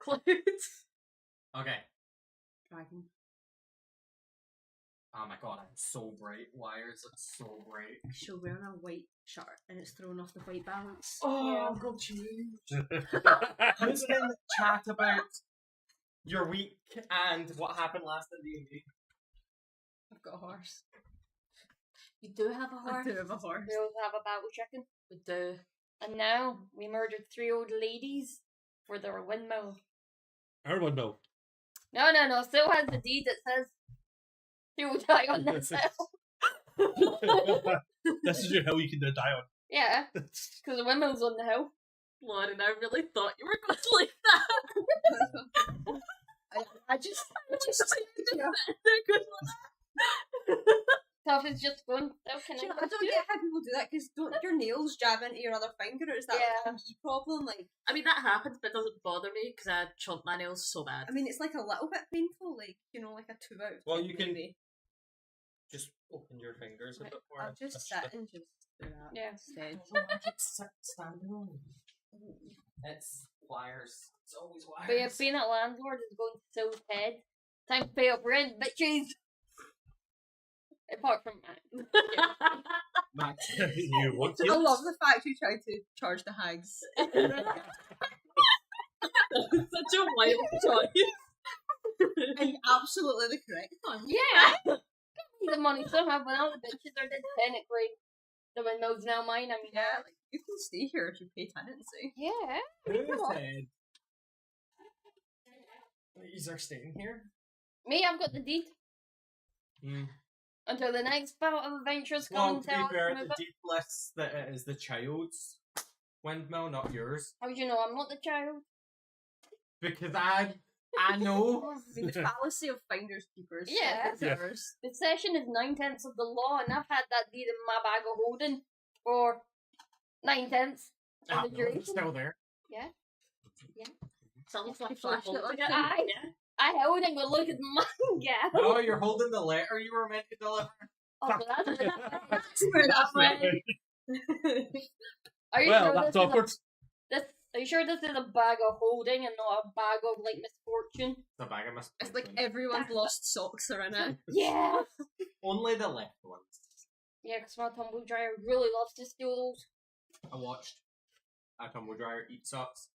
Clouds. Okay. Dragon. Oh my god, it's so bright. Why is it so bright? She'll wear a white shirt and it's thrown off the white balance. Oh, Uncle Cheese. Who's in the chat about your week and what happened last in D&D? I've got a horse. You do have a horse. I do have a horse. We also have a battle chicken. We do. And now we murdered 3 old ladies for their windmill. Our windmill. No. Still has the deed that says you will die on this hill. This is your hill you can die on. Yeah, because the windmill's on the hill. Lauren, I really thought you were going to leave that. I just They're good with Tough is just going. I don't get how people do that because don't your nails jab into your other finger or is that like a me problem? Like, I mean, that happens, but it doesn't bother me because I chomp my nails so bad. I mean, it's like a little bit painful, like, you know, like a 2 out. Well, you can maybe. just open your fingers a bit more. I'll just sit and just do that. Yeah. Instead. Stand alone. It's wires. It's always wires. But yeah, being a landlord is going to Sill's head. Time to pay up rent, bitches! Apart from mine. Max. You want I to? love the fact you tried to charge the hags. Such a wild choice. And absolutely the correct one. Yeah! The money somehow, but all the bitches are dead technically. The windmill's now mine, I mean. Yeah, like, you can stay here if you pay tenancy. Yeah. Who said these are staying here? Me, I've got the deed. Hmm. Until the next battle of adventures Well, come to tell be fair, us to move the up. deep lists that it is the child's windmill, not yours. How do you know I'm not the child? Because I know. I mean, the fallacy of finders keepers. Yeah. Yeah. The session is 9/10 of the law, and I've had that deed in my bag of holding for 9/10 Ah, of the no, it's duration. still there. Yeah. Sounds You like flashed it like that? Aye. I held and go look at mine, yeah. Oh, you're holding the letter you were meant to deliver. Oh, but that's Swear that way. Are you Well, sure that's this awkward. Is are you sure this is a bag of holding and not a bag of like misfortune? It's a bag of misfortune. It's like everyone's lost socks are in it. Yeah. Only the left ones. Yeah, because my tumble dryer really loves to steal those. I watched a tumble dryer eat socks.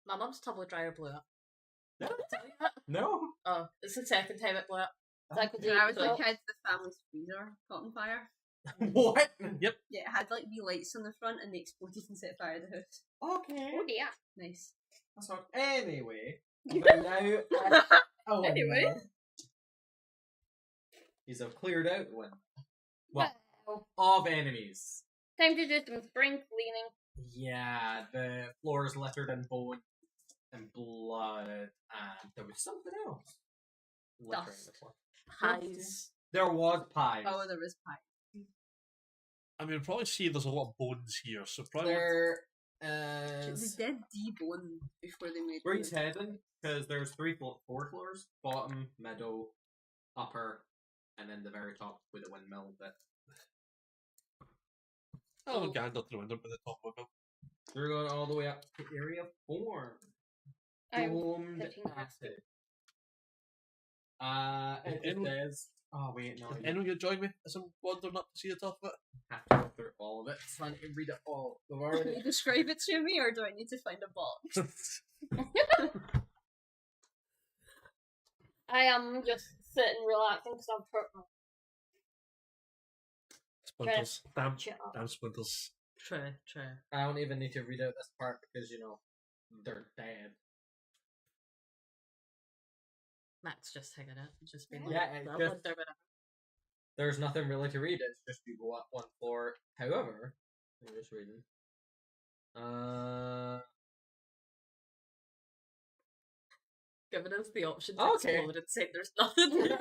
My mum's tumble dryer blew up. No. Did I tell you that? No. Oh, it's the second time it blew up. Like with When I was the a kid, the family's freezer caught on fire. What? Yep. Yeah, it had like wee lights on the front and they exploded and set fire to the house. Okay. Oh dear. Nice. That's not. Anyway. But now. Oh, Anyway. These have cleared out the wind. Well, Well, of enemies. time to do some spring cleaning. Yeah, the floor is littered in bone and blood, and there was something else. Littering Dust. the floor. Pies. There was pie. Oh, there was pie. I mean, probably see there's a lot of bones here, so probably. There They is. did debone before they made Where he's the- heading, because there's four floors: bottom, middle, upper, and then the very top with the windmill bit. Oh, gander through the top of it. We're going all the way up to area 4. I'm Domed 15 minutes. passage. It Anyone- says. Oh wait, no. You Anyone gonna join me as I'm wandering up to see the top of it? have to go through all of it. So I need to read it all. We've Can already. you describe it to me or do I need to find a box? I am just sitting relaxing because I've hurt my Splinters. Damn, shit up. damn splinters. True. I don't even need to read out this part because they're dead. Matt's just hanging out. Just being Yeah, like, it's "Well, just- wonder what I-" There's nothing really to read. It's just you go up one floor. However, I'm just reading. Giving us the option to Okay. explode and say there's nothing.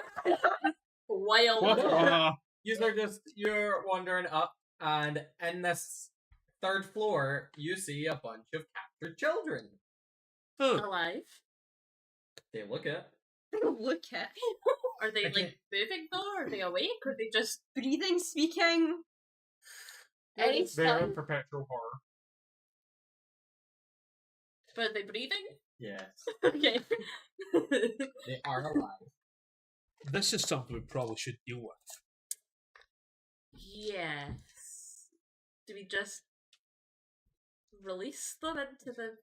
Wild. What? You're wandering up, and in this third floor, you see a bunch of captured children. Alive. They look at. Look at Are they Okay. like moving though? Are they awake? Or are they just breathing, speaking. Any They're in stun? perpetual horror. But are they breathing? Yes. Okay. They are alive. This is something we probably should deal with. Yes. Do we just release them into the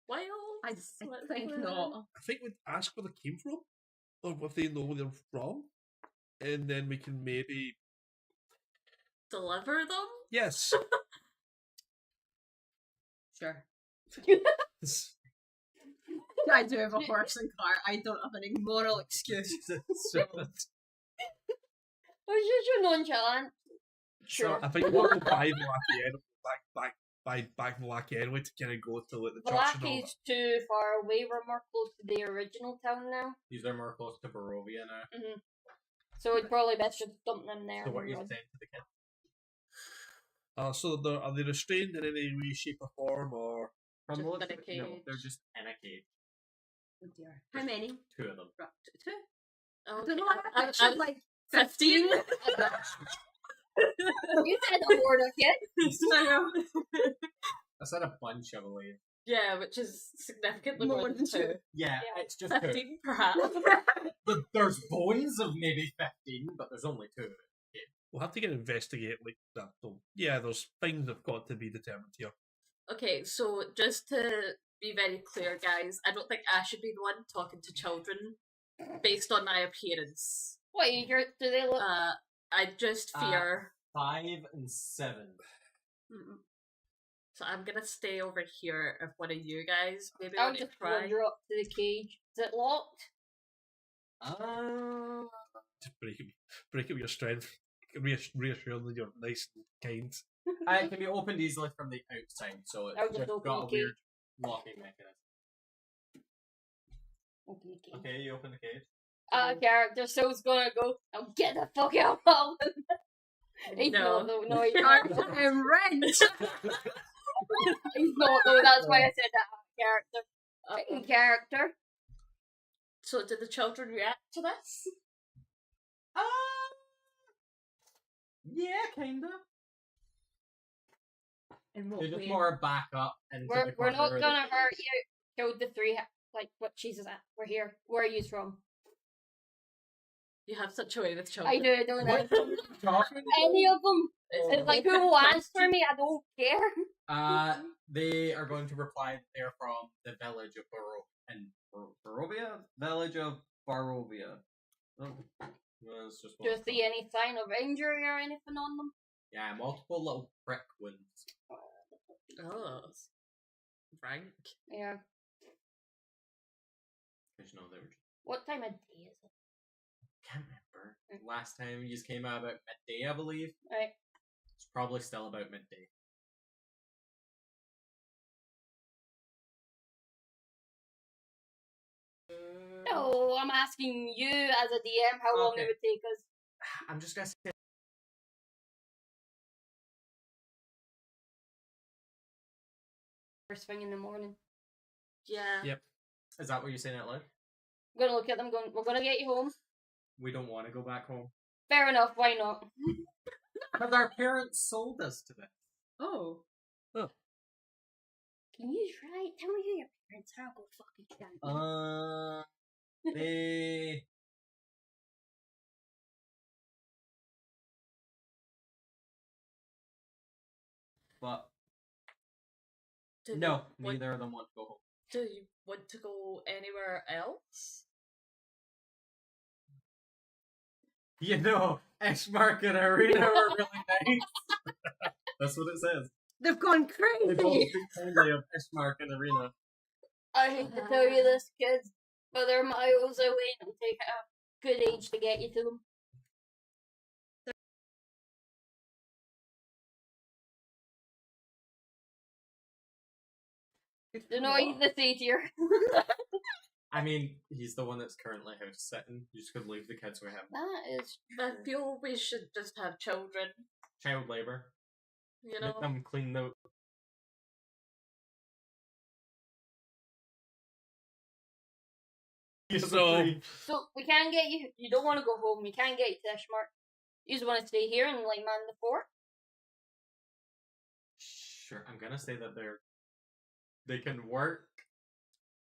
wild? I think not. I think we'd ask where they came from, or if they know where they're from, and then we can maybe Deliver them? yes. Sure. This- I do have a horse and cart. I don't have any moral excuse. It was just your nonchalant. Sure. I think we'll go by Malaki anyway, back Malaki anyway to kind of go to like the church and all Malaki's too far away. We're more close to the original town now. These are more close to Barovia now. So it's probably best to dump them there. So what and are you run. saying to the kid? So are they restrained in any way, shape, or form, or From Just most in a of it, no, cage. they're just in a cage. Oh dear. How many? 2 of them. Two? Okay. I don't know. I pictured like 15? You said a horde of kids. I know. I said a bunch, I believe. Yeah, which is significantly More more than than two. 2. Yeah, Yeah. it's just 2. 15, perhaps. There's bones of maybe 15, but there's only 2. we'll have to get investigate like that. Though. Yeah, there's things that've got to be determined here. Okay, so just to be very clear, guys, I don't think I should be the one talking to children based on my appearance. What, do they look? I just fear. 5 and 7. So I'm gonna stay over here if one of you guys maybe I'll want to just try. wander up to the cage. Is it locked? Just break up your strength. Reassure them you're nice and kind. It can be opened easily from the outside, so I'll it's just just open got a the weird locking mechanism. Open the cage. Okay, you open the cage. Character so's gonna go, oh, get the fuck out of him. He's No. not though, no, he's Charge not. him rent. He's not though, that's why I said that character. In character. So did the children react to this? Yeah, kinda. And They're just more back up into the We're corner not of the gonna cage. hurt you. Killed the 3, like, what cheese is that? We're here. Where are you from? You have such a way with children. I do, don't I? What are you talking Any of them. Oh. It's like, who will answer me? I don't care. They are going to reply they're from the village of Barovia? Village of Barovia. Oh, well, it's just Do you one. see any sign of injury or anything on them? Yeah, multiple little prick wounds. Oh. Rank. Yeah. Because you know they were just What time of day is it? can't remember. Last time you just came out about midday, I believe. Right. It's probably still about midday. No, I'm asking you as a DM how long Okay. it would take us. I'm just gonna say First thing in the morning. Yeah. Yep. is that what you're saying out loud? I'm gonna look at them going, we're gonna get you home. We don't want to go back home. Fair enough, why not? Because our parents sold us to them. Oh. Can you try? Tell me who your parents are, I'll go fucking kill you. They but Do no, you want- neither of them want to go home. Do you want to go anywhere else? You know, X-Mark and Arena are really nice. That's what it says. They've gone They both crazy. speak kindly of X-Mark and Arena. I hate to tell you this, kids, but they're miles away and it'll take a good age to get you to them. They're not even the same tier. I mean, he's the one that's currently house sitting. You just could leave the kids with him. That is I true. feel we should just have children, Child labor. you know? Make them clean the. So So we can't get you. You don't want to go home. We can't get you to Ishmark. You just want to stay here and like man the fort. Sure, I'm gonna say that they can work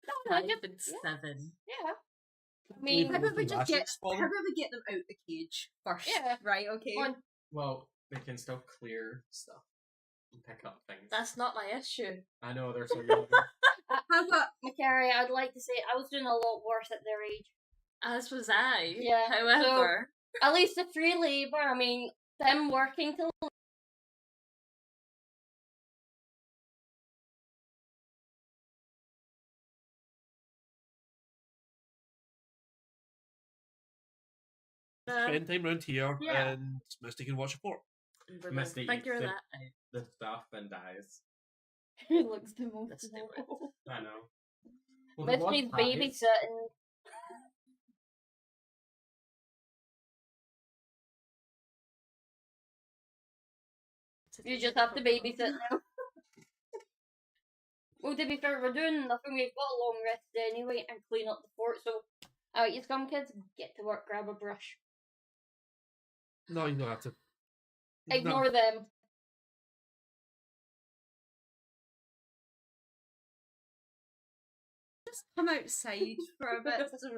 No, 5 just, and 7. yeah. I Leave mean, How them about we with just get? rations for How them. about we get them out the cage first? Yeah. Right. Okay. one, Well, they can still clear stuff and pick up things. That's not my issue. I know they're so young. How about? McCary, I'd like to say I was doing a lot worse at their age. As was I. Yeah, However, At least the free labour, I mean, them working till Spend time around here, Yeah. and Misty can watch a port. we will Misty figure eats that it. out. The stuff and dies. he looks the most Let's do it. awful. I know. Well, there was Misty's pies. babysitting. You just have to babysit now. Well, to be fair, we're doing nothing. We've got a long rest anyway and clean up the fort, so out you come, kids. Get to work, grab a brush. No, you don't have to. No. Ignore them. Just come outside for a bit. So,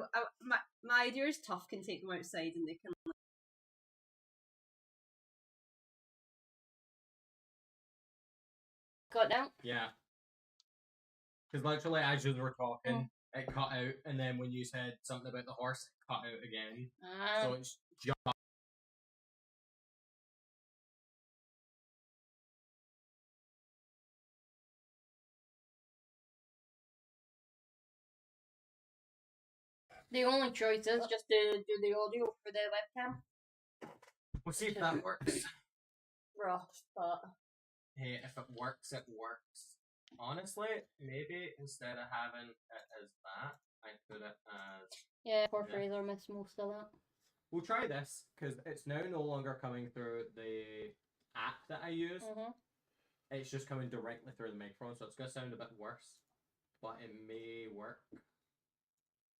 my idea is Tough can take them outside and they can. Cut down. Yeah. Because literally, as you were talking, it cut out, and then when you said something about the horse, it cut out again. So it's just. The only choice is just to do the audio for the webcam. We'll see if that works. Rough, but Hey, if it works, it works. Honestly, maybe instead of having it as that, I put it as. yeah, poor Yeah. Fraser missed most of that. We'll try this, because it's now no longer coming through the app that I use. Mm-hmm. It's just coming directly through the microphone, so it's going to sound a bit worse. But it may work.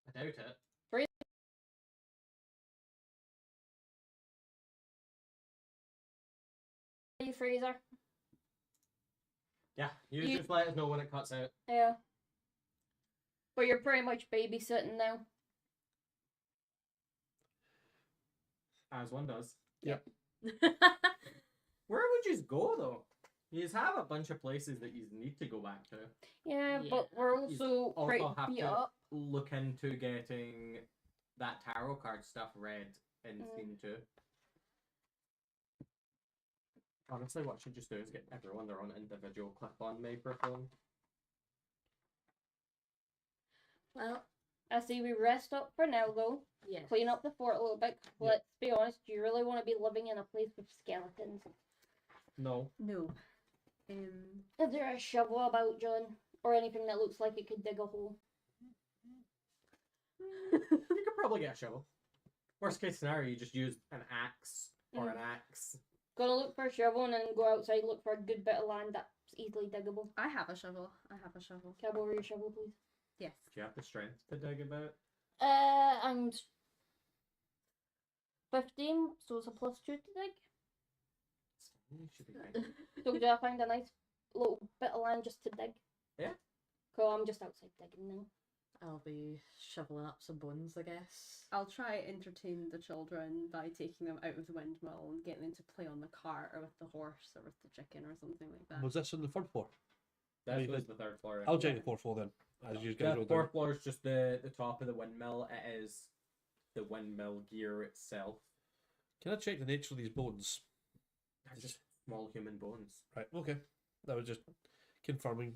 I doubt it. Hey, Fraser. Yeah, you You- just let us know when it cuts out. Yeah. But you're pretty much babysitting now. As one does. Yep. Where would you go, though? You have a bunch of places that you need to go back to. Yeah, Yeah. but we're You also also pretty have beat to up. look into getting that tarot card stuff read in scene 2. Honestly, what I should just do is get everyone their own individual clip-on microphone. Well, I see we rest up for now, though. yeah. Clean up the fort a little bit. Yeah. Let's be honest, do you really want to be living in a place with skeletons? No. No. Is there a shovel about, John? Or anything that looks like it could dig a hole? You could probably get a shovel. Worst case scenario, you just use an axe or an axe. Gonna look for a shovel and then go outside, look for a good bit of land that's easily diggable. I have a shovel. I have a shovel. Can I borrow your shovel, please? Yes. Do you have the strength to dig about? I'm 15, so it's a +2 to dig. You should be fine. So do I find a nice little bit of land just to dig? Yeah. Cool, I'm just outside digging now. I'll be shoveling up some bones, I guess. I'll try to entertain the children by taking them out of the windmill and getting them to play on the cart or with the horse or with the chicken or something like that. Was this on the third floor? That Maybe was the third floor. I'll check the fourth floor then. As you guys The go fourth down. floor is just the top of the windmill. It is the windmill gear itself. Can I check the nature of these bones? They're just small human bones. Right, okay. That was just confirming.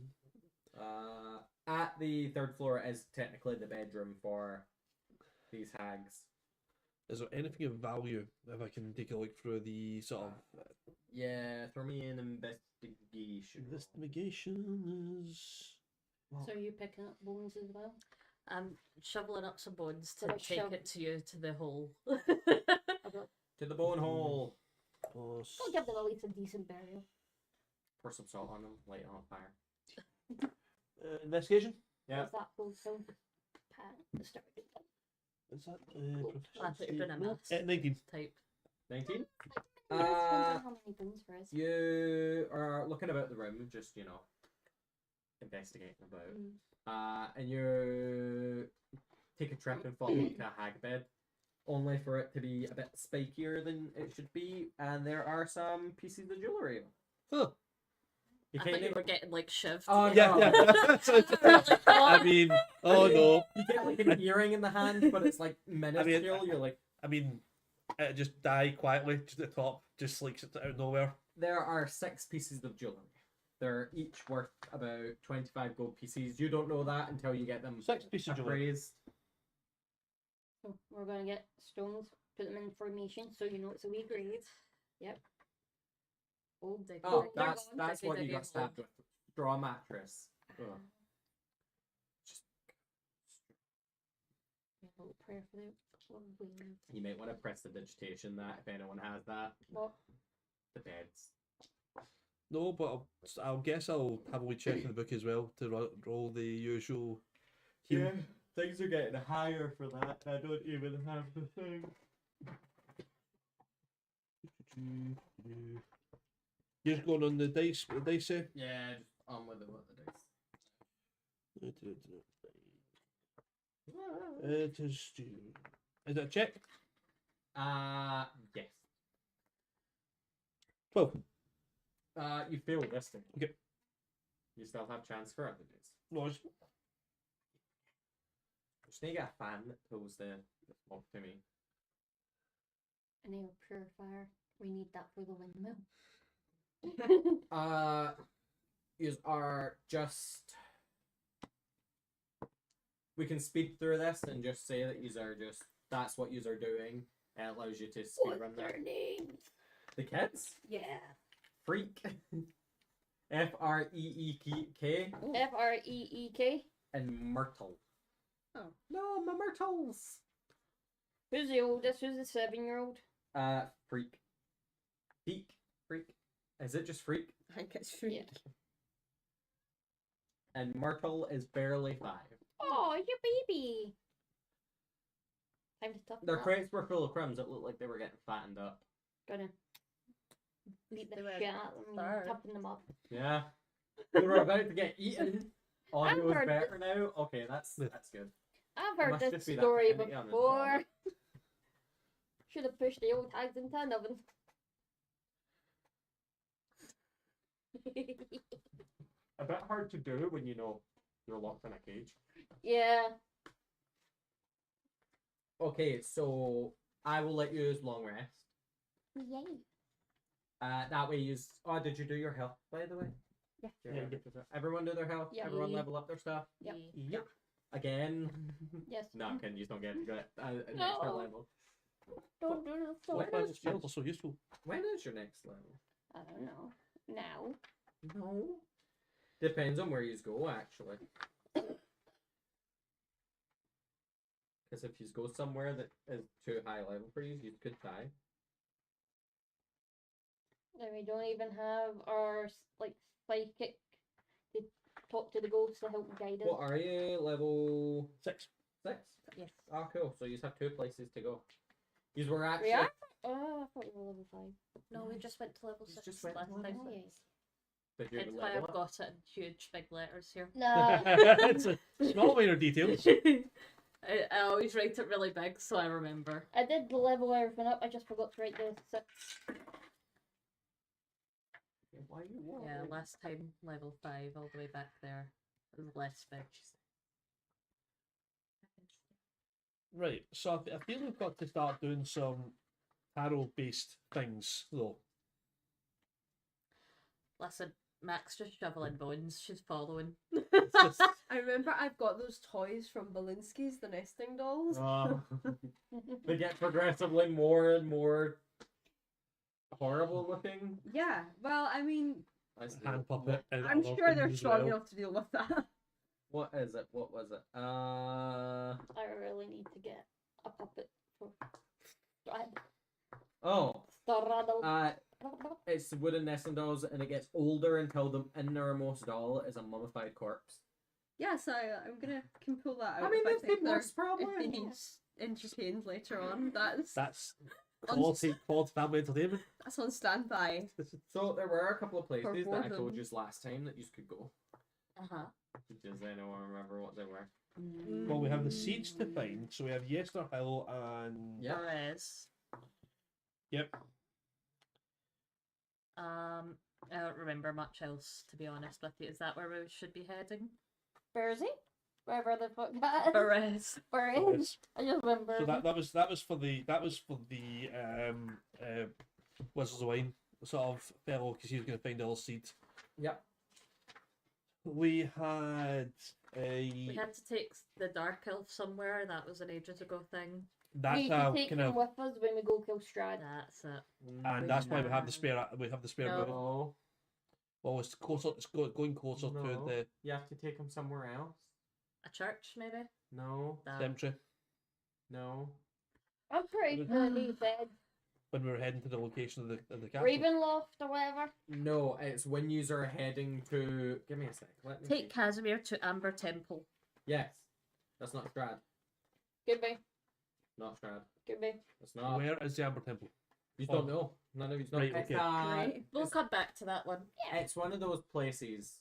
At the third floor is technically the bedroom for these hags. Is there anything of value if I can take a look through the sort of Yeah, throw me an investigation. investigation is So are you picking up bones as well? I'm shoveling up some bones to Gonna take shove- it to you to the hole. To the bone hole. plus I'll give them at least a decent burial. Pour some salt on them, light it on fire. investigation? Yeah. Is that also Pat started? Is that I thought you were doing a maths 19. type. 19? Depends on how many bones there is. You are looking about the room, just, you know, investigating about. And you take a trip and follow to a hag bed, only for it to be a bit spikier than it should be, and there are some pieces of jewellery. Huh. You I kind thought you of were getting like shivved. Oh, Yeah, yeah. I mean, oh no. you get like an earring in the hand, but it's like minuscule. You're like, I mean, it just die quietly just at the top, just like out of nowhere. there are 6 pieces of jewellery. They're each worth about 25 gold pieces. You don't know that until you get them 6 pieces of jewellery. appraised. So we're gonna get stones, put them in formation, so you know it's a wee grave. Yep. Old digger. Oh, they're that's gone. that's what you got stabbed with. Straw mattress. Ugh. Just A little prayer for the wind. you might want to press the digitation that if anyone has that. What? The beds. No, but I'll guess I'll have a wee check in the book as well to roll the usual. Yeah, things are getting higher for that. I don't even have the thing. You're just going on the dice, eh? Yeah, just on with what the dice. It is. Is that a check? Yes. 12. You fail this thing. Okay. You still have chance for other days. No, it's- Just need to get a fan that pulls the smoke to me. An air purifier. We need that for the windmill. You are just. We can speed through this and just say that you are just. That's what you are doing. And it allows you to speed run What's that. their names? The kids? Yeah. Freak. Freek. Freek. And Myrtle. Oh. No, my Myrtles. Who's the oldest? Who's the 7-year-old? Freak. Freak. Is it just Freak? I think it's free. Yeah. And Myrtle is barely 5. Oh, your baby. Time to talk. Their crates were full of crumbs. It looked like they were getting fattened up. Gonna beat the They were shit out of them starved. and topping them up. Yeah. They were about to get eaten. Audio's heard better now. Okay, that's good. I've It heard must this just be that story vicinity on the before. drama. Should have pushed the old hags into an oven. A bit hard to do when you know you're locked in a cage. Yeah. Okay, so I will let you use long rest. Yay. That way you use. Oh, did you do your health, by the way? Yeah. Everyone do their health? Yeah. Everyone level up their stuff? Yep. Yep. Again? Yes. No, Ken, you don't get to go an extra No. level. Don't do this. What Why is is skills are so useful? When is your next level? I don't know. Now. No. Depends on where you go, actually. Because if you go somewhere that is too high level for you, you could die. And we don't even have our like psychic to talk to the ghosts to help guide us. What are you? Level 6. 6? Yes. Oh, cool. So you have 2 places to go. You were actually. We are? Oh, I thought we were level 5. No, we just went to level You 6 just went to last level time. Oh, yes. Did you That's why level I've up? got it in huge big letters here. No. It's a small minor details. I always write it really big so I remember. I did level everything up, I just forgot to write the 6. Why you Yeah, walking? last time level 5 all the way back there. It was less big. Right, so I feel we've got to start doing some arrow-based things, though. Listen, Max just shoveling bones. She's following. Just- I remember I've got those toys from Belinsky's, the nesting dolls. Oh. They get progressively more and more horrible looking. Yeah, well, I mean, hand puppet. And I'm other sure they're things as strong well. enough to deal with that. What is it? What was it? I really need to get a puppet for Oh. Straddle. It's wooden nesting dolls, and it gets older until the innermost doll is a mummified corpse. Yes, I'm gonna can pull that out. I mean, if there's think been they're- worse probably. If they need entertained later on, that's Quality family entertainment. that's on standby. So there were a couple of places that I boredom. told you last time that you could go. Uh-huh. Does anyone remember what they were? Well, we have the seeds to find, so we have Yester Hill and Yeah. Perez. yep. I don't remember much else, to be honest with you. Is that where we should be heading? Bersey? Wherever the fuck that is. Perez. Bersey. I just remember. So that was for the Wizards of Wine sort of fellow, because he was going to find all seeds. Yep. We had We had to take the Dark Elf somewhere. That was an ages ago thing. that's we a can take kind him of, with us when we go kill Strahd. That's it. and that's why we have the spare. We have the spare No. move. No. Well, it's closer. It's going closer to No. the You have to take him somewhere else. A church, maybe? No. That. cemetery No. I'm pretty sure he said when we were heading to the location of the castle. Ravenloft or whatever. No, it's when you are heading to. Give me a sec. Let me Take see. Casimir to Amber Temple. Yes. That's not Strad. Could be. Not Strad. Could be. It's not. Where is the Amber Temple? You don't know. None of you know. Right, It's, okay. Right. We'll it's, come back to that one. it's one of those places.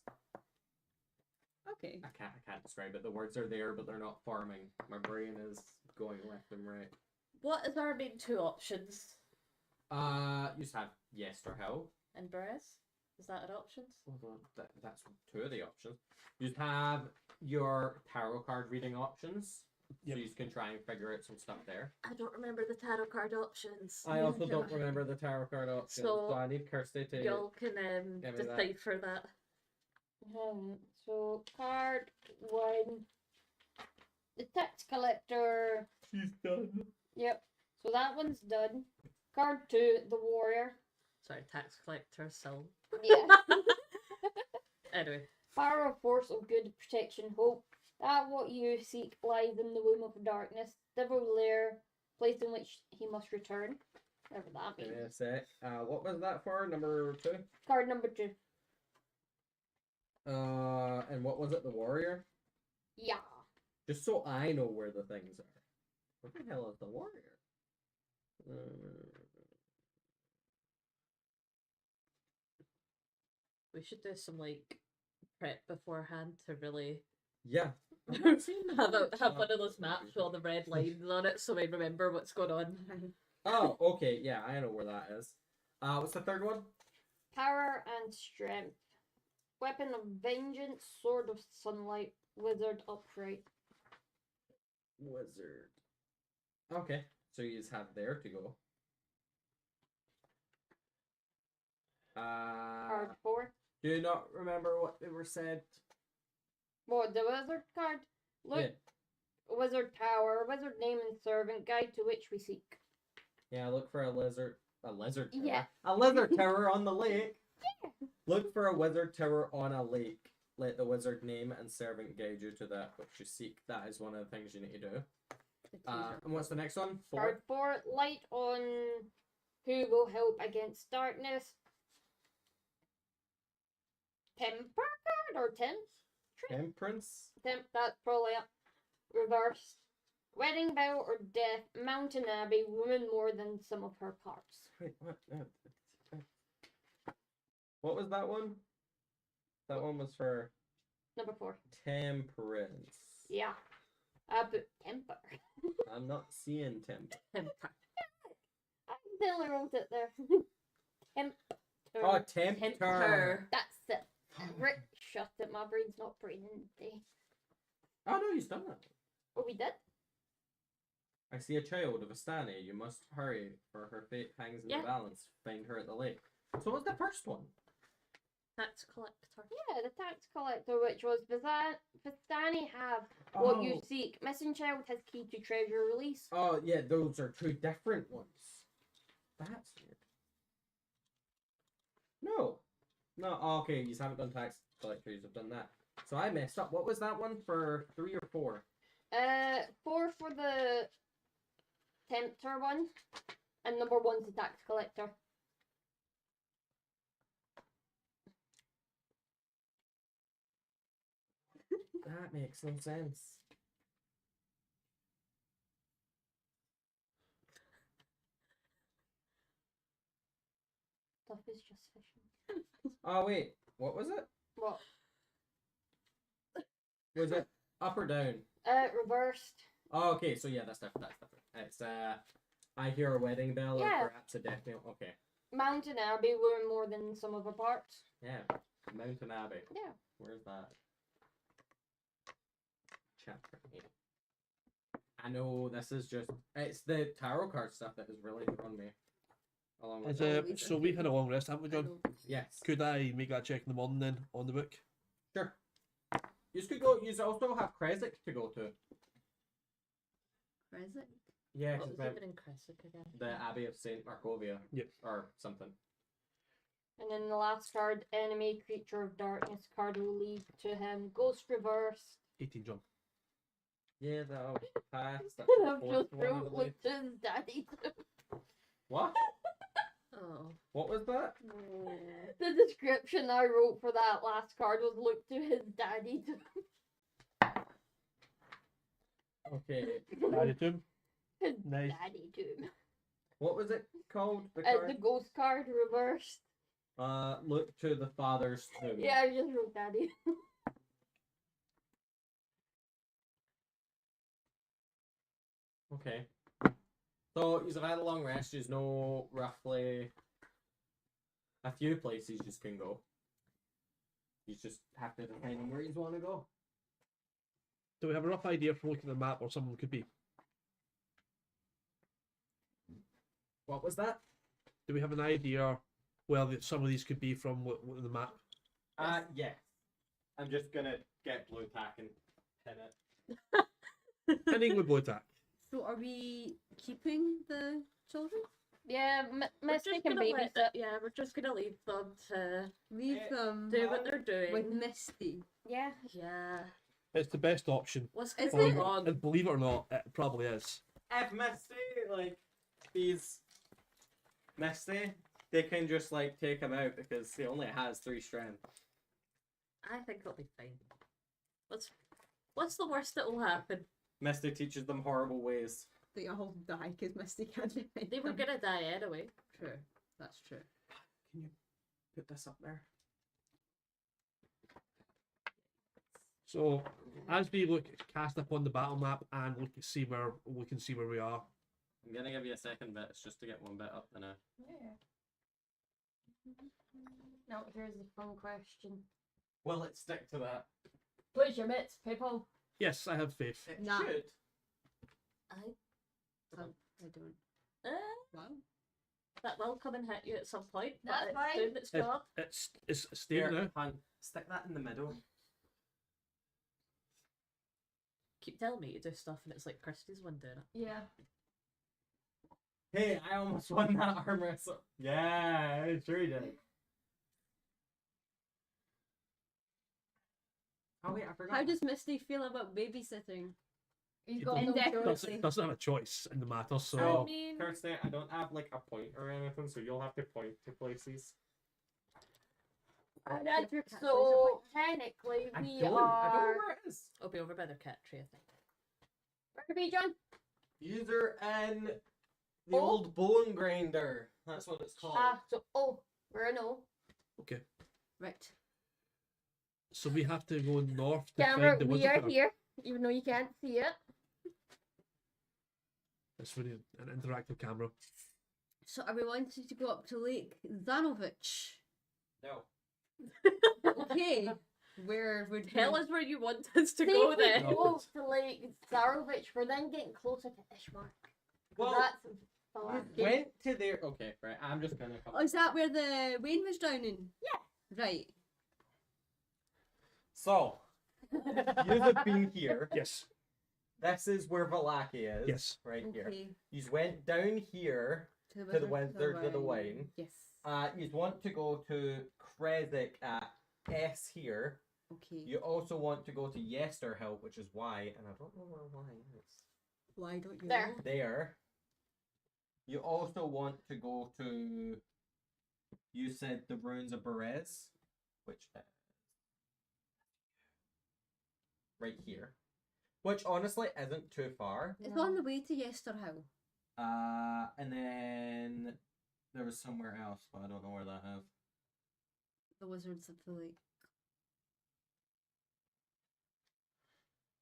Okay. I can't describe it. The words are there, but they're not forming. My brain is going left and right. What is our main two options? You just have yes or hell. And Perez? Is that an option? That's two of the options. You just have your tarot card reading options. Yep. So you can try and figure out some stuff there. I don't remember the tarot card options. I also don't remember the tarot card options, so I need Kirsty to. Y'all can give me that. decipher that. So card 1, the tax collector. She's done. Yep. So that one's done. Card 2, the warrior. Sorry, tax collector, so. Yeah. Anyway. Power of force of good protection hope. That what you seek lies in the womb of darkness. Devil lair, place in which he must return. Whatever that Give me means. a sec. What was that for? Number 2? Card number 2. And what was it? The warrior? Yeah. Just so I know where the things are. What the hell is the warrior? We should do some like prep beforehand to really Yeah. have one of those maps with all the red lines on it so we remember what's going on. Oh, okay. Yeah, I know where that is. What's the third one? Power and strength. Weapon of vengeance, sword of sunlight, wizard upright. Wizard. Okay, so you just have there to go. Card 4. Do you not remember what they were said? What, the wizard card? Look, Yeah. wizard power, wizard name and servant, guide to which we seek. Yeah, look for a lizard. A lizard tower? Yeah. A lizard tower on the lake. Look for a wizard tower on a lake. Let the wizard name and servant guide you to that which you seek. That is one of the things you need to do. And what's the next one? 4? Card 4, light on who will help against darkness. Temper card or temp? Temperance? Temp, that's probably up. Reverse. Wedding vow or death, Mountain Abbey, woman more than some of her parts. Wait, what? What was that one? That one was for Number 4. temperance. Yeah. I put temper. I'm not seeing temper. I accidentally wrote it there. Temper. Oh, tempter. Tempter. That's it. Rick, shut it. My brain's not braining today. Oh no, you've done that. Oh, we did? I see a child of Astani. You must hurry, for her fate hangs in Yeah. the balance. Find her at the lake. So what's the first one? Tax collector. Yeah, the tax collector, which was Vistani have what you seek. Missing child has key to treasure release. Oh yeah, those are two different ones. That's weird. No. No, okay, you haven't done tax collector, you've done that. So I messed up. What was that one for 3 or 4? 4 for the tempter one, and number 1's the tax collector. That makes no sense. Stuff is just fishing. Oh wait, what was it? What? Was it up or down? Reversed. Oh, okay, so yeah, that's different. It's I hear a wedding bell, Yeah. or perhaps a death knell. Okay. Mountain Abbey were more than some of her parts. Yeah. Mountain Abbey. Yeah. Where's that? Chapter 8. I know this is just it's the tarot card stuff that has really thrown me. Along with Always So we've had a long rest, haven't we, I John? know. yes. Could I make that check in the morning then on the book? Sure. You could go. You also have Kresik to go to. Where is it? Yeah, What 'cause was even in Crescent again? the Abbey of Saint Markovia. Yep. Or something. And then the last card, enemy creature of darkness card will lead to him. Ghost reverse. 18, John. Yeah, that'll pass. That's the I've fourth just one, I wrote believe. with his daddy. What? Oh. What was that? The description I wrote for that last card was look to his daddy. Okay. Daddy to him. His Nice. daddy to him. What was it called? The The card? ghost card reversed. Look to the father's tomb. Yeah, I just wrote daddy. Okay. So you've had a long rest. You know roughly a few places you can go. You just have to decide on where you want to go. Do we have a rough idea from looking at the map or someone could be? What was that? Do we have an idea where some of these could be from what the map? Yes. I'm just gonna get blue tack and pin it. Pinning with blue tack. So are we keeping the children? Yeah, We're Mystic just and gonna let babysit. yeah, we're just gonna leave them to Leave them do what they're doing. with Misty. Yeah. Yeah. It's the best option. What's Is going it? on? And believe it or not, it probably is. If Misty, like, these Misty, they can just, like, take him out because he only has 3 strength. I think it'll be fine. What's the worst that will happen? Misty teaches them horrible ways. They all die because Misty can't defend They were them. gonna die anyway. True. That's true. Can you put this up there? So as we cast upon the battle map and we can see where we are. I'm gonna give you a second bit. It's just to get one bit up and Yeah. Now here's the fun question. Will it stick to that? Place your mitts, people. Yes, I have faith. It Nah. should. I I don't. uh, Wow. that will come and hit you at some point. That's but it's fine. doing its It- job. It's staying now. Han, stick that in the middle. Keep telling me to do stuff and it's like Christie's one doing it. Yeah. Hey, I almost won that arm wrestle. Yeah, I sure did. Oh wait, I forgot. How does Misty feel about babysitting? He's It got no Indefinitely. choice. Doesn't have a choice in the matter, so So, I mean, Kirsty, I don't have like a point or anything, so you'll have to point to places. So technically I we don't know are. where it is. it'll be over by their cat tree, I think. Where are we, John? User in the Oh. old bone grinder. That's what it's called. We're a no. okay. Right. So we have to go north to Camera, find the we wizard. are Killer. here, even though you can't see it. It's really an interactive camera. So are we wanting to go up to Lake Zanovich? No. Okay. Where would Tell we... us where you want us to See go if we then. No. go to Lake Zarovich, we're then getting closer to Ishmark. Well, That's far. went to there. Okay, right. I'm just gonna come. Oh, is that where the Wayne was drowning? Yeah. Right. So, you have been here. Yes. This is where Valaki is. Yes. Right here. Okay. You went down here. To the Wizard of the Wine. Yes. You want to go to Kresik at S here. Okay. You also want to go to Yesterhill, which is Y, and I don't know where Y is. Why don't you There. know? There. You also want to go to. You said the ruins of Berez, which is right here, which honestly isn't too far. It's on the way to Yesterhill. And then there was somewhere else, but I don't know where that is. The Wizards of the Lake.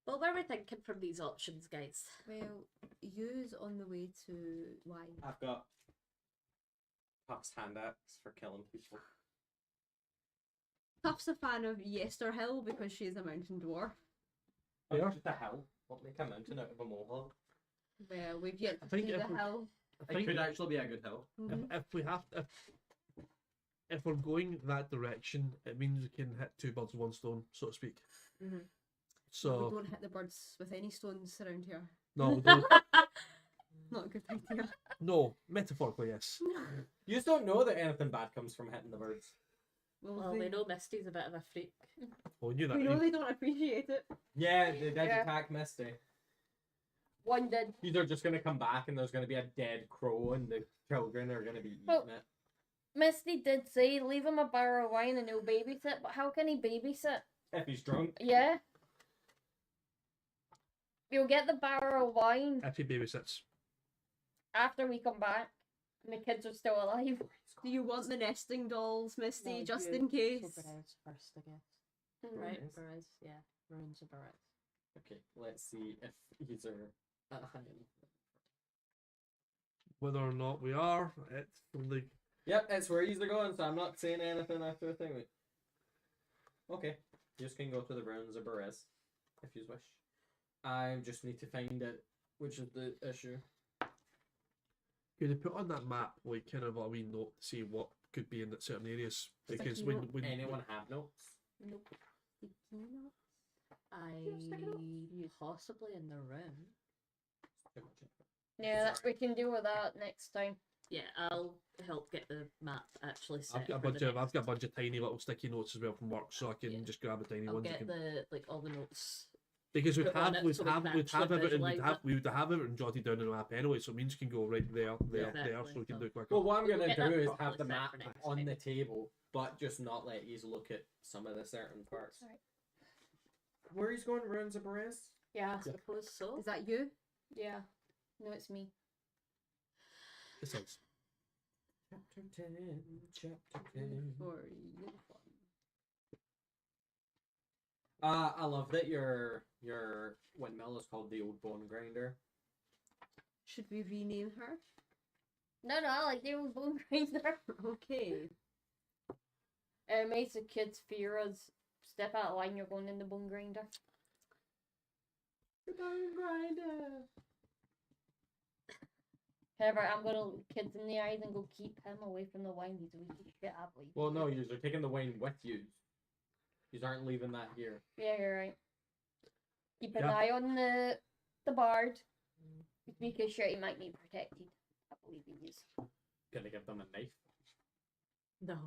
What were we thinking from these options, guys? Well, use on the way to why? I've got Puff's hand axe for killing people. Puff's a fan of Yesterhill because she's a mountain dwarf. Oh, Yeah. just a hill. What make a mountain out of a molehill? Well, we've yet I to think see the if we- hill. I It think could actually be a good hill. Mhm. if we have if we're going that direction, it means we can hit two birds with one stone, so to speak. Mhm. We So don't hit the birds with any stones around here. no, we don't- Not a good idea. no, metaphorically yes. You just don't know that anything bad comes from hitting the birds. Well, we know Misty's a bit of a freak. Well, we knew that. we know they don't appreciate it. Yeah, they did Yeah. attack Misty. One did. They're just gonna come back and there's gonna be a dead crow and the children are gonna be eating Well- it. Misty did say leave him a barrel of wine and he'll babysit, but how can he babysit? If he's drunk. Yeah. You'll get the barrel of wine If he babysits. after we come back and the kids are still alive. Do you want the nesting dolls, Misty, No, just you- in case? Perez first, I guess. Mm. Right, Perez? Perez, yeah. Ruins of Perez. Okay, let's see if he's a high enough. Whether or not we are, it's the Yep, it's where he's going, so I'm not saying anything after the thing. Okay, you just can go to the ruins of Berez, if you wish. I just need to find it, which is the issue. could you put on that map like kind of a wee note to see what could be in that certain areas? Because Sticky when Anyone have notes? Nope. Sticky Possibly in the room. Yeah, we can deal with that next time. Yeah, I'll help get the map actually set. I've got a for bunch the of I've next- got a bunch of tiny little sticky notes as well from work, so I can Yeah. just grab a tiny I'll one. get all the notes. Because we'd put on have it we'd so we have can we'd have actually everything visualise it. we would have everything jotted down in a map anyway, so it means you can go right there, there, Exactly, so we can so- do it quicker. Well, what I'm We'll gonna get that do is properly have the set map for next on time. the table, but just not let you look at some of the certain parts. Alright. Where he's going, ruins of Berez? Yeah. I suppose so. Is that you? Yeah. No, it's me. It sounds Chapter 10, chapter 10. For uniform. I love that your windmill is called the Old Bone Grinder. Should we rename her? No, I like the old bone grinder. Okay. It makes the kids fear us. Step out of line, you're going in the bone grinder. The Bone Grinder. However, I'm gonna look kids in the eyes and go keep him away from the wine. He's a wee shit, I believe. Well, no, you're taking the wine with you. You aren't leaving that here. Yeah, you're right. Keep an Yeah. eye on the bard. Because sure, he might be protected. I believe he is. Gonna give them a knife. No.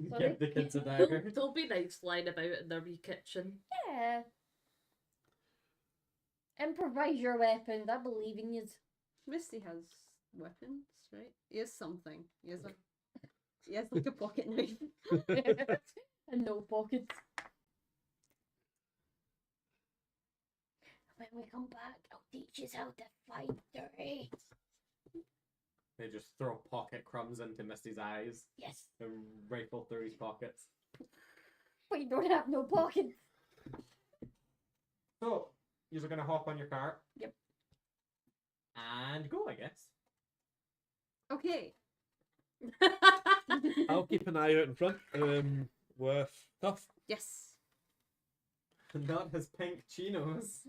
Sorry? Give the kids a dagger. They'll be nice flying about in their wee kitchen. Yeah. Improvise your weapons. I believe in you. Misty has weapons, right? He has something. He has like a pocket knife. And no pockets. When we come back, I'll teach you how to fight dirty. They just throw pocket crumbs into Misty's eyes Yes, and rifle through his pockets. but you don't have no pockets. So, you're gonna hop on your car. Yep. And go, I guess. Okay. I'll keep an eye out in front. With Tough. Yes. Not his pink chinos.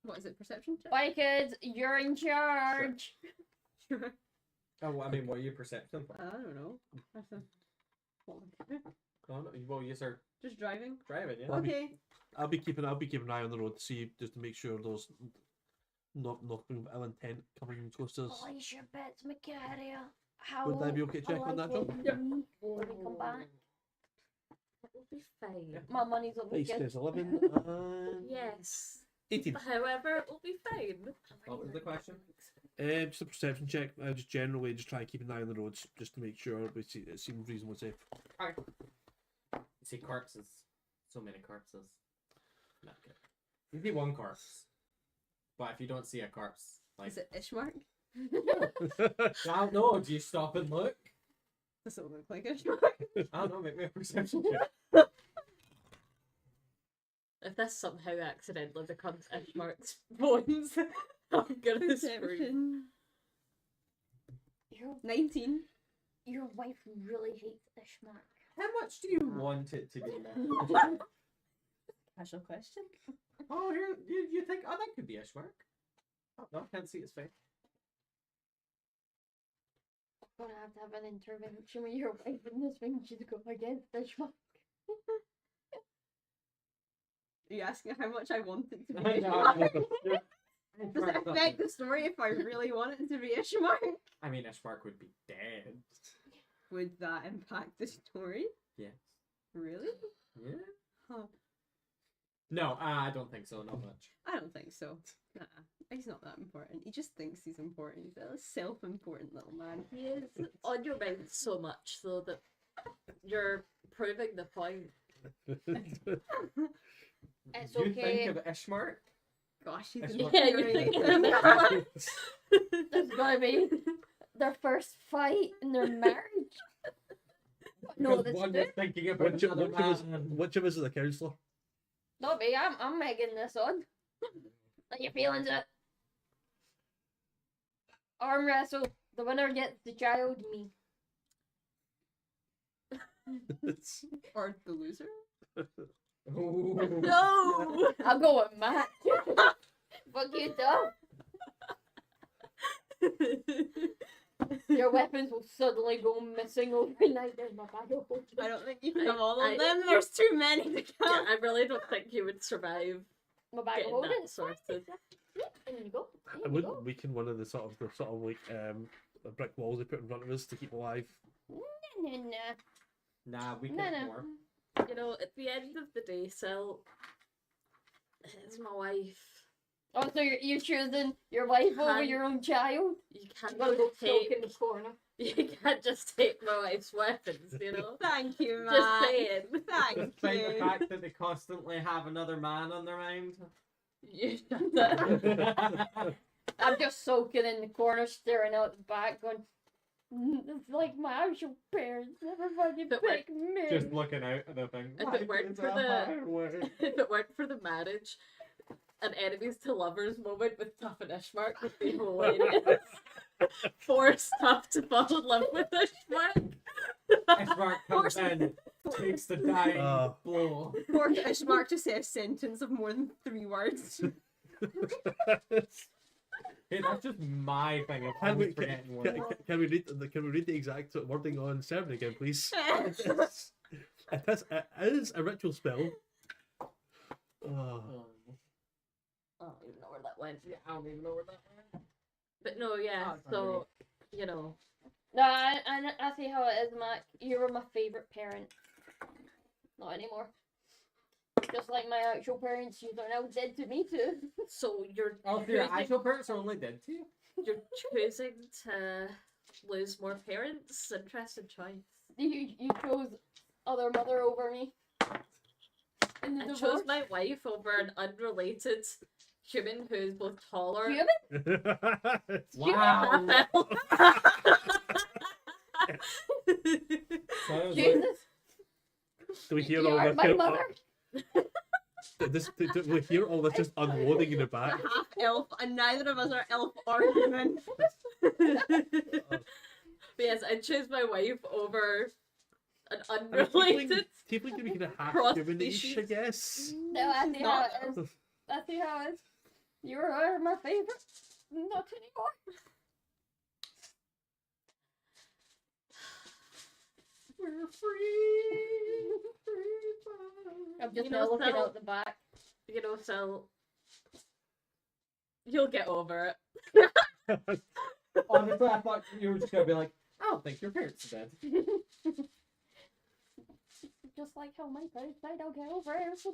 What is it? Perception check? Bye, kids. You're in charge. Sure. Oh, well, I mean, what are you perception for? I don't know. That's a... what would I do? Oh, no, well, you are Just driving. driving, yeah. Well, Okay. I'll be keeping an eye on the road to see just to make sure there's nothing with ill intent coming close to us. Place your bets, Macaria. How Would I be okay to check on that, John? When we come back, It'll be fine. my money's on the Base kids. is 11 and Yes. 18. However, it'll be fine. What was the question? Just a perception check. I just generally just try and keep an eye on the roads just to make sure it seems reasonably safe. You see corpses. So many corpses. Not good. You see one corpse. But if you don't see a corpse, like, Is it Ishmark? I don't know, do you stop and look? Does it look like Ishmark? I don't know, make me a perception check. this somehow accidentally becomes Ishmark's bones, I'm gonna scream. Perception. Your 19. your wife really hates Ishmark. How much do you want it to be now? Casual question. Oh, you think, oh, that could be Ishmark. Oh, no, I can't see his face. Gonna have an intervention with your wife in this thing. She's going against Ishmark. Are you asking how much I want it to I be? know. Does it affect the story if I really want it to be Ishmark? I mean, Ishmark would be dead. Would that impact the story? Yes. Really? Yeah. Huh. No, I don't think so. Not much. I don't think so. Nah, he's not that important. He just thinks he's important. He's a self-important little man. He is on your mind so much, though, that you're proving the point. It's You okay. think of Ishmark? Gosh, he's Ishmark. Yeah, you're thinking of Ishmark. There's gonna be their first fight in their marriage. No, Because this one is is thinking about another man. which of us is the counsellor? not me. I'm making this on. Let your feelings out. Arm wrestle. The winner gets the child. Me. or the loser. Ooh. No! I'll go with Matt. Fuck you, Tom. Your weapons will suddenly go missing overnight. There's my bag of holding. I don't think you can I- have all of I- them. There's too many to Yeah, count. I really don't think you would survive My bag of getting holding. that sorted. There you go. There I you wouldn't go. weaken one of the sort of like the brick walls they put in front of us to keep alive. Nah. Nah, we No, can no. more. You know, at the end of the day, Sil, it's my wife. Oh, so you're choosing your wife over Can't- your own child? You I'm can't gonna go soak in the take. corner. You can't just take my wife's weapons, you know. Thank you, Just Matt. saying. Thank Despite the you. fact that they constantly have another man on their mind. You shut up. I'm just soaking in the corner, staring out the back, going, it's like my actual parents never fucking But we're picked me. Just looking out at the thing. If it weren't for the if it weren't for the marriage, an enemies to lovers moment with Tough and Ishmark would be hilarious. Force Tough to fall in love with Ishmark. Ishmark comes in, takes the dying blow. For Ishmark to say a sentence of more than 3 words. Hey, that's just my thing of Can we, always forgetting can, words. can we read the exact wording on 7 again, please? It is a ritual spell. Oh. I don't even know where that went. Yeah, I don't even know where that went. But no, yeah. Oh, it's So you know, No, I see how it is, Mac. You were my favourite parent. Not anymore. Just like my actual parents, you are now dead to me too. so you're Oh, so your choosing- actual parents are only dead to you? you're choosing to lose more parents. Interesting choice. You chose other mother over me. In the I divorce. chose my wife over an unrelated human who is both taller. Human? Wow. Sounds like Jesus, Do we hear you all are this? my mother. Do we hear all this just unloading in the I'm back? a half elf, and neither of us are elf or human. But yes, I chose my wife over an unrelated. Tiefling can be kind of half cross human-ish, I species. guess. No, I see how Not it is. I see how it is. You are my favourite. Not anymore. we're free. I'm just You know, now looking Sal- out the back. You know, so you'll get over it. Honestly, I thought you were just gonna be like, I don't think your parents are dead. Just like how my parents died, I'll get over everything.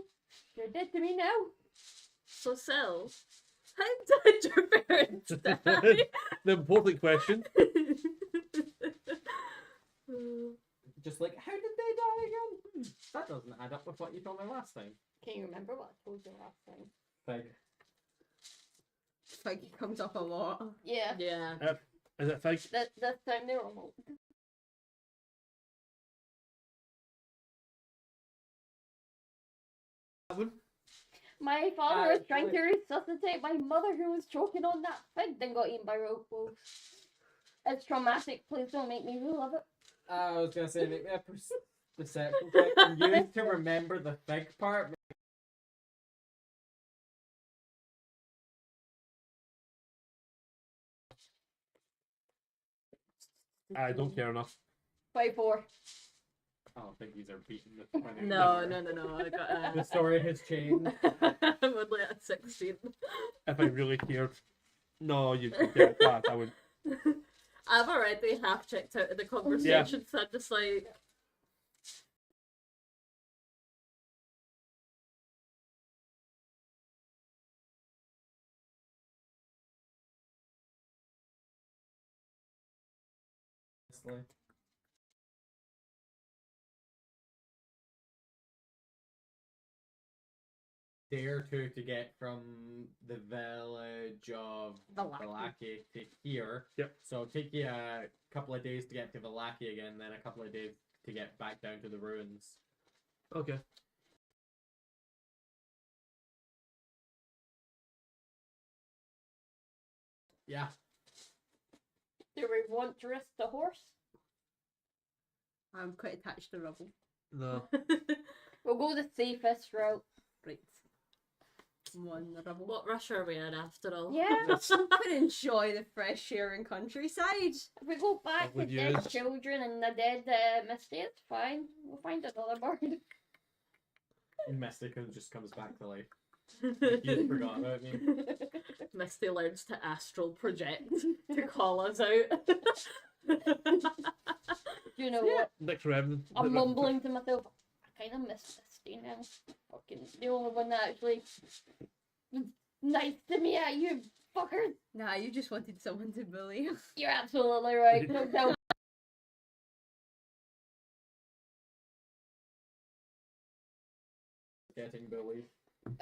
You're dead to me now. So, Sil, how did your parents die? The important question. Just like, how did they die again? That doesn't add up with what you told me last time. Can you remember what I told you last time? Like, Like, it comes up a lot. Yeah. Yeah. Is it fake? This time they were remote. That one? My father was trying to resuscitate my mother who was choking on that fig, then got eaten by rope wolves. It's traumatic. Please don't make me relive it. I was gonna say, make me a perception check and use to remember the fig part. I don't care enough. 5-4. I don't think these are beating the 20. No. I got The story has changed. I'm only at 16. If I really cared. No, you yeah, that I would. I've already half checked out of the conversation, so I'm just like. Day or two to get from the village of Valaki to here. Yep. So it'll take you a couple of days to get to Valaki again, then a couple of days to get back down to the ruins. Okay. Yeah. Do we want to risk the horse? I'm quite attached to rubble. No. We'll go the safest route. Right. One rubble. What rush are we in after all? Yeah. Could enjoy the fresh air and countryside. If we go back With with dead you. children and the dead Misty, it's fine. We'll find another bird. And Mystica just comes back to life. Like you forgot about me. Misty learns to astral project to call us out. Do you know what? Next Revenant. I'm mumbling to myself. I kind of miss Misty now. Fucking the only one that actually was nice to me at you fuckers. Nah, you just wanted someone to bully. You're absolutely right. No doubt. Getting bullied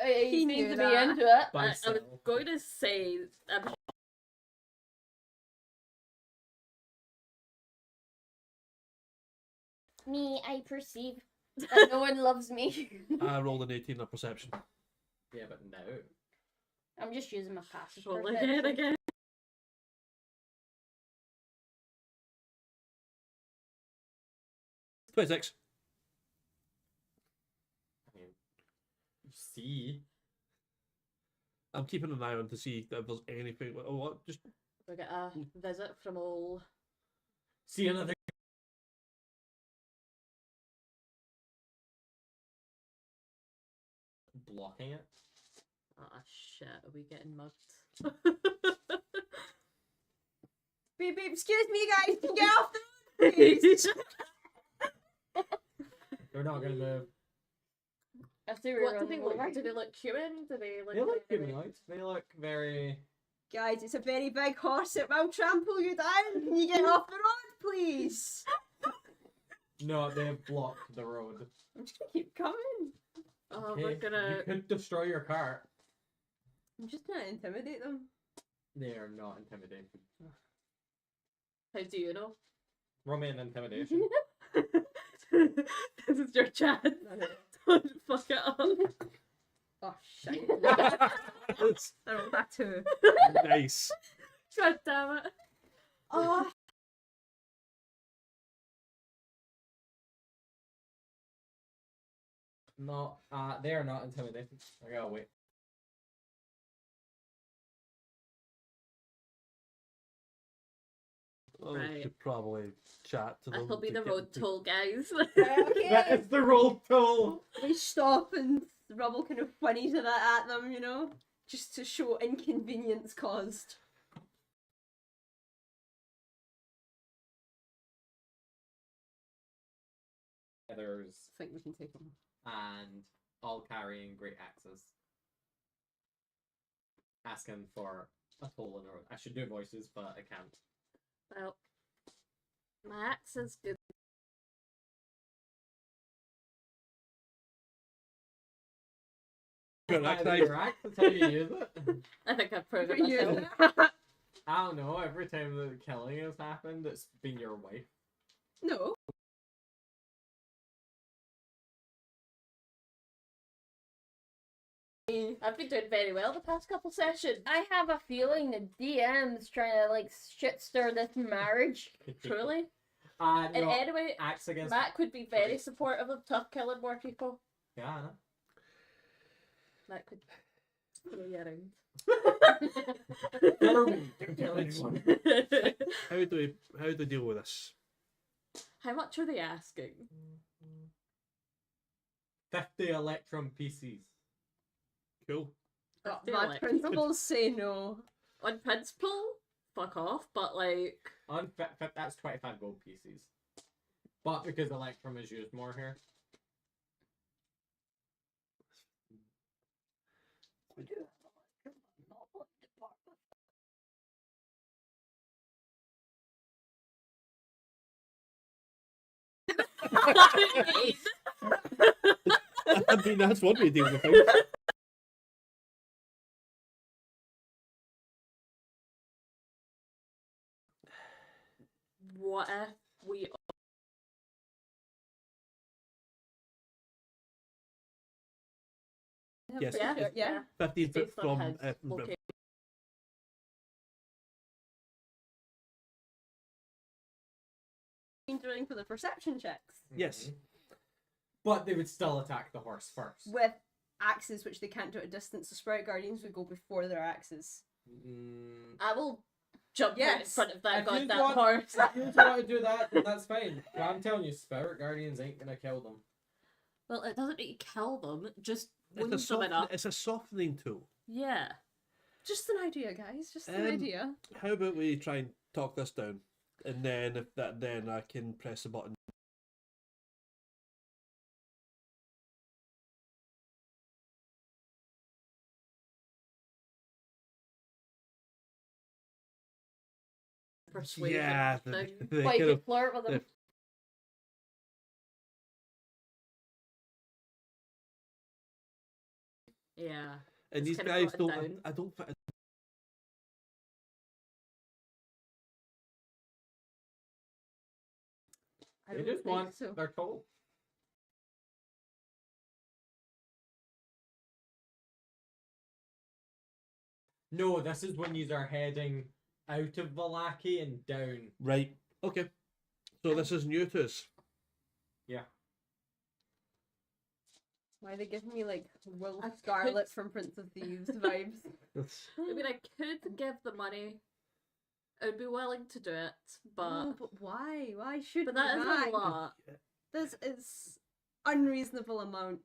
He He seems knew to be that. into it. by I was Sel. going to say, Me, I perceive that no one loves me. I rolled an 18 on perception. Yeah, but no. I'm just using my passive roll perception. again. 26. I mean, see. I'm keeping an eye on to see if there's anything. Oh, what? Just We get a visit from old. See another. Blocking it. Ah, shit, are we getting mugged? Beep, beep, excuse me, guys, can you get off the road, please? They're not gonna move. I see where What you're do they running look? away. Do they look human? Do they look? They look humanoid. They look very. Guys, it's a very big horse. It will trample you down. Can you get off the road, please? No, they have blocked the road. I'm just gonna keep coming. Oh, Okay, we're gonna. You could destroy your cart. I'm just gonna intimidate them. They are not intimidating. How do you know? Roll me an intimidation. This is your chat. Don't fuck it up. Oh, shit. It's I rolled that too. nice. God damn it. Oh, No, they are not intimidating. I gotta wait. Oh, Right. could probably chat to them. That'll be to the get road to- toll, guys. That okay. is the roll tool. We stop and Rubble kind of whinnies at that at them, you know? Just to show inconvenience caused. Others I think we can take them. and all carrying great axes. Asking for a toll in the road. I should do voices, but I can't. Well, my axe is good. Good axe, Either nice. your axe, that's how you use it. I think I've proven For you. myself. I don't know, every time the killing has happened, it's been your wife. No. I've been doing very well the past couple sessions. I have a feeling the DM's trying to like shit stir this marriage. Truly. No, And anyway, axe against. Matt could be very supportive of tough killing more people. Yeah, I know. That could throw you around. Don't tell anyone. How do we deal with this? How much are they asking? 50 electrum pieces. Cool. My principals say no. On principle, fuck off, but like... That's 25 gold pieces. But because electrum is used more here. I mean, that's one way to deal with things. What if we... Yes. Yeah. 15 foot Based on from his location. Doing for the perception checks Yes. Mhm. But they would still attack the horse first. with axes, which they can't do at a distance. The Sprout Guardians would go before their axes. I will jump right in Yes. front of that If you goddamn want- horse. If you want to do that, then that's fine. But I'm telling you, Spirit Guardians ain't gonna kill them. Well, it doesn't make you kill them, just It's wound a, them enough. it's a softening tool. Yeah. Just an idea, guys. Just an idea. How about we try and talk this down, and then then I can press the button. Persuasion Yeah, thing. the Why kind you of flirt with the- them? Yeah. and It's these kinda guys brought it don't. down. I don't. I They don't just think want so. their toll. No, this is when you are heading out of Vallaki and down. Right. Okay. So this is new to us. Yeah. Why are they giving me like Will I Scarlet could- from Prince of Thieves vibes? That's- I mean, I could give the money. I'd be willing to do it, but No, but why? Why should but we that is buy? a lot. This is unreasonable amount.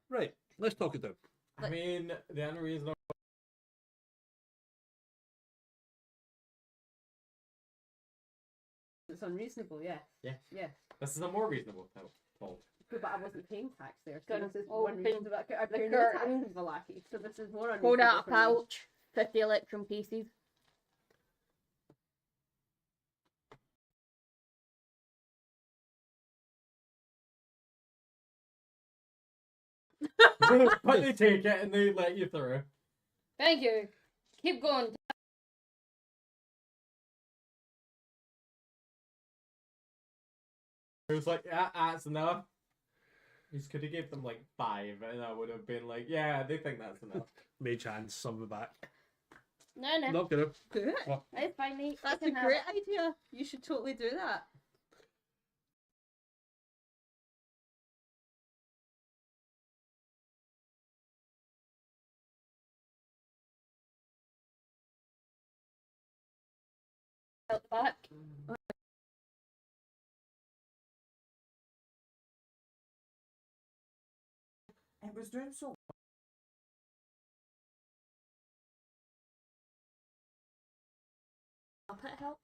Right. Let's talk it down. I mean, the unreasonable. It's unreasonable, yeah. Yeah. Yeah. This is a more reasonable toll. But I wasn't paying tax there, so Gonna this is open unreasonable. I the pay no tax curtains. in Vallaki, so this is more unreasonable. Hold out a for me. pouch. 50 electrum pieces. But they take it and they let you through. Thank you. Keep going. It was like, yeah, that's enough. You just could have gave them like 5, and I would have been like, yeah, they think that's enough. Mage hands, some back. No, no. Not gonna. Do it. It's fine, mate. That's You a can have great it. idea. You should totally do that. Out the back. It was doing so. Up it help.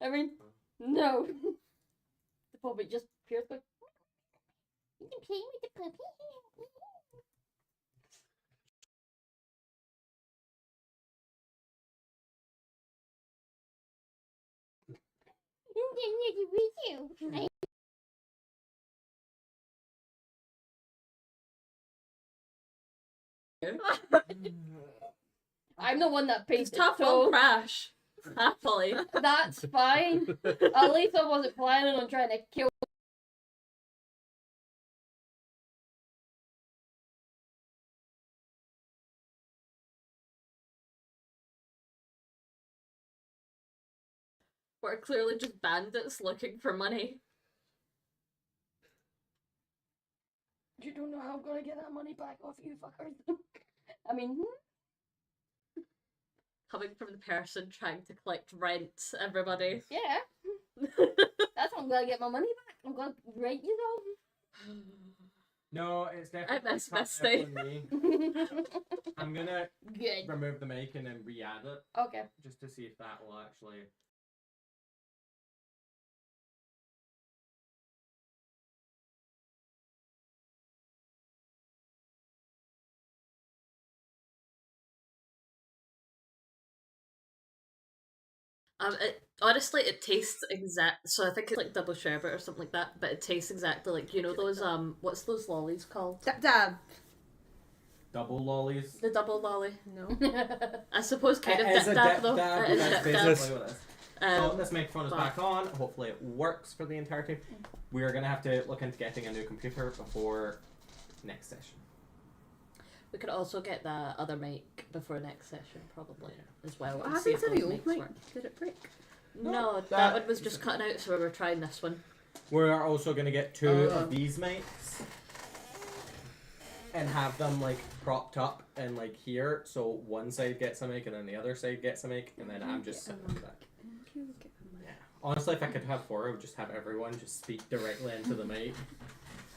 I mean, no. The puppy just appears like, you can play with the puppy. You can make it with you. I'm the one that paid It's it, tough so on crash. Happily. that's fine. At least I wasn't planning on trying to kill. We're clearly just bandits looking for money. You don't know how I'm gonna get that money back off you fuckers. I mean, Coming from the person trying to collect rent, everybody. yeah. That's how I'm gonna get my money back. I'm gonna rent you though. No, it's definitely miss coming Misty. up on me. I'm gonna Good. remove the mic and then re-add it Okay. just to see if that will actually. Honestly, it tastes exact. So I think it's like double sherbet or something like that. But it tastes exactly like, you know those what's those lollies called? Dab. Double lollies. The double lolly. No. I suppose kind of It is a dab dip though. dab, It is that's dip dab. basically what it is. So Um, this microphone is but- back on. Hopefully it works for the entirety. We are gonna have to look into getting a new computer before next session. we could also get the other mic before next session, probably as well. What and see happened if to the those old mics mic? work. Did it break? No, that- that one was just cutting out, so we were trying this one. We're also gonna get two Oh. of these mics and have them like propped up and like here, so one side gets a mic and then the other side gets a mic, and then I'm just sitting on the back. Yeah. Honestly, if I could have four, I would just have everyone just speak directly into the mic.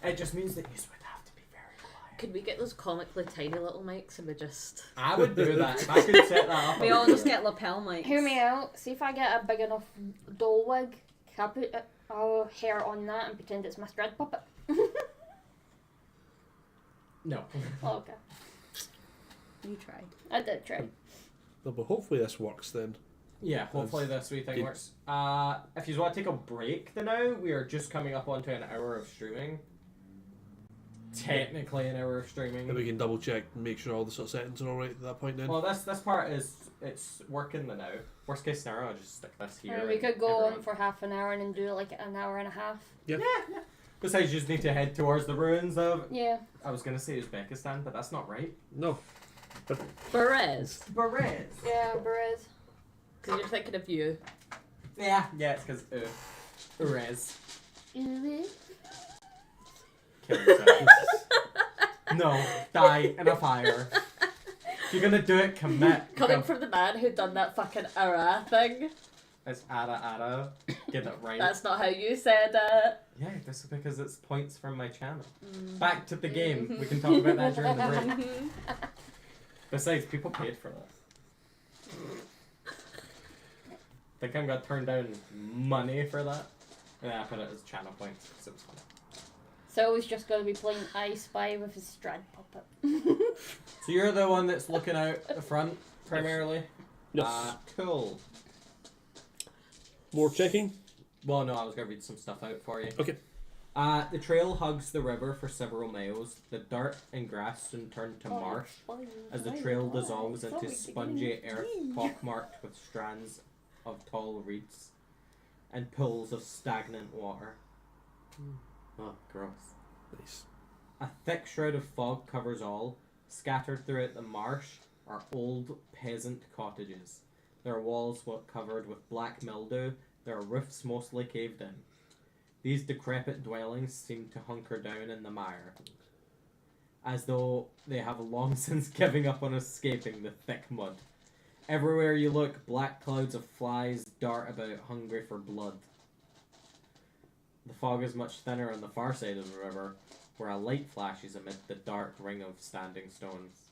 It just means that you would have to be very quiet. Could we get those comically tiny little mics and we just... I would do that if I could set that up. We I all would just do it. get lapel mics. Hear me out. See if I get a big enough doll wig. Can I put our hair on that and pretend it's my Strad puppet? No. Oh, okay. You try. I did try. No, but hopefully this works then. Yeah, hopefully this wee thing Good. works. If you want to take a break now, we are just coming up onto an hour of streaming. Technically an hour of Then streaming. we can double check and make sure all the sort of settings are alright at that point then. Well, this part is it's working the now. Worst case scenario, I'll just stick this here. Or we and could go everyone- on for half an hour and then do like an hour and a half. Yeah. Besides, you just need to head towards the ruins of. Yeah. I was gonna say Uzbekistan, but that's not right. No. Berets. Berets. Yeah, Berez. Because you're thinking of you. Yeah, it's because Urez. Kill yourself. No, die in a fire. If you're gonna do it, commit. Coming from the man who done that fucking ara thing. It's Ada. Get it right. That's not how you said it. Yeah, this is because it's points from my channel. Back to the game. We can talk about that during the break. Besides, people paid for this. I think I'm gonna turn down money for that. And I put it as channel points because it was fun. So he's just going to be playing I Spy with his Strad puppet. So you're the one that's looking out the front primarily? Yes. Cool. More checking? Well, no, I was gonna read some stuff out for you. Okay. The trail hugs the river for several miles. The dirt and grass soon turn to marsh as the trail dissolves into spongy earth pockmarked with strands of tall reeds and pools of stagnant water. Oh, gross. Nice. A thick shroud of fog covers all. Scattered throughout the marsh are old peasant cottages. Their walls were covered with black mildew, their roofs mostly caved in. These decrepit dwellings seem to hunker down in the mire, as though they have long since given up on escaping the thick mud. Everywhere you look, black clouds of flies dart about, hungry for blood. The fog is much thinner on the far side of the river, where a light flashes amid the dark ring of standing stones.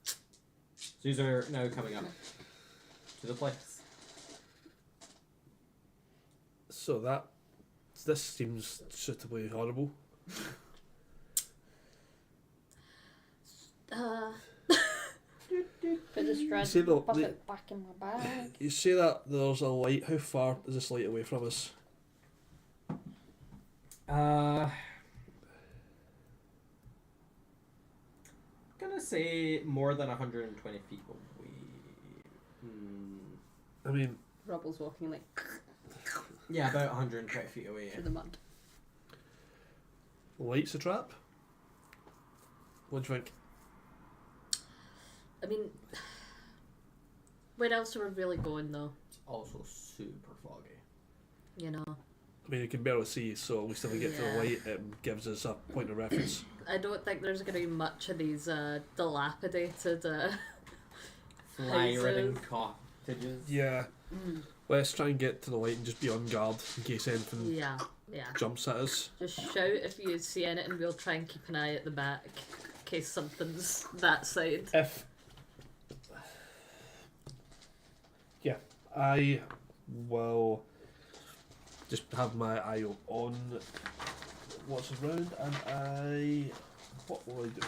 So these are now coming up to the place. So this seems suitably horrible. Put the Strad See the- puppet back in my bag. You say that there's a light. How far is this light away from us? say more than 120 feet away. I mean, Rubble's walking like Yeah, about 120 feet away. through the mud. light's a trap. What do you think? I mean, where else are we really going though? It's also super foggy. You know, I mean, you can barely see, so at least if we get to the Yeah. light, it gives us a point of reference. I don't think there's going to be much of these dilapidated. Fly-ridden Houses. cottages. Yeah. Let's try and get to the light and just be on guard in case anything Yeah, yeah. jumps at us. Just shout if you see anything. We'll try and keep an eye at the back in case something's that side. If. Yeah, I will just have my eye on what's around, and what will I do?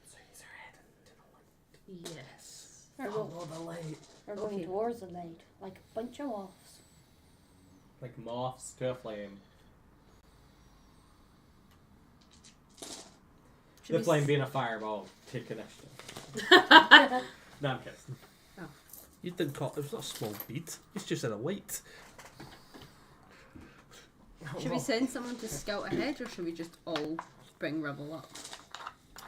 So he's heading to the light. Yes. Follow the light. We're going Okay. towards the light, like a bunch of moths. Like moths to a flame. Should The we flame s- being a fireball. Take initiative. No, I'm kidding. You didn't call it was not a small bead. It's just in a light. Should we send someone to scout ahead, or should we just all bring Rubble up?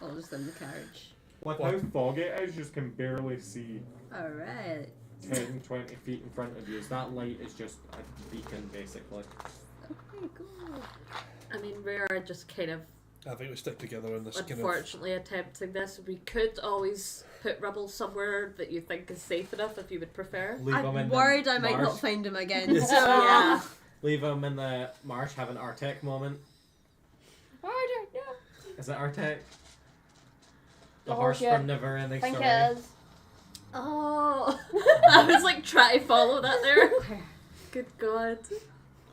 All just in the carriage. With What? how foggy it is, you can barely see Alright. 10, 20 feet in front of you. That light is just a beacon, basically. Okay, cool. I mean, we are just kind of I think we stick together in this kind of. unfortunately attempting this. We could always put Rubble somewhere that you think is safe enough if you would prefer. Leave him in I'm the worried I might marsh. not find him again. Yes. So Yeah. Leave him in the marsh. Have an Artec moment. Harder, no. Is it Artec? The The horse horse, yeah. from Never Ending I think Story. it is. Oh, I was like trying to follow that there. Good God,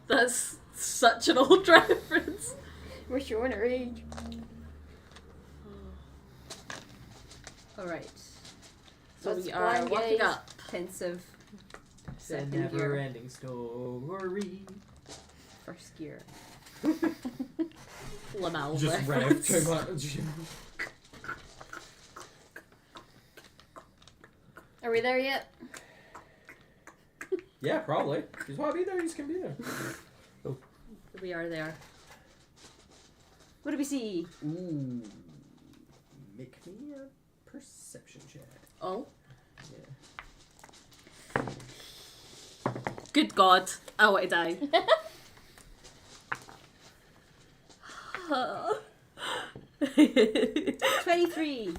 that's such an old reference. We're showing our age. Alright. So Let's we are blind walking gaze. up. Pensive. The Second Never gear. Ending Story. First gear. Lamal Just rev reference. too much. Are we there yet? Yeah, probably. If you want to be there, you can be there. We are there. What do we see? Ooh. Make me a perception check. Oh, Yeah. good God, I want to die. 23.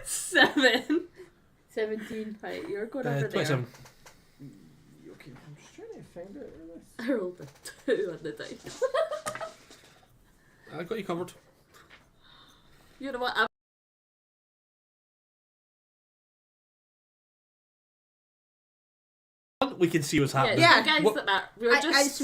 7. 17. Right, you're going over there. 27. Okay, I'm just trying to find it. I rolled a 2 on the dice. I got you covered. You know what? We can see what's happening. Yeah, Yeah. you guys What- that matter. We were just.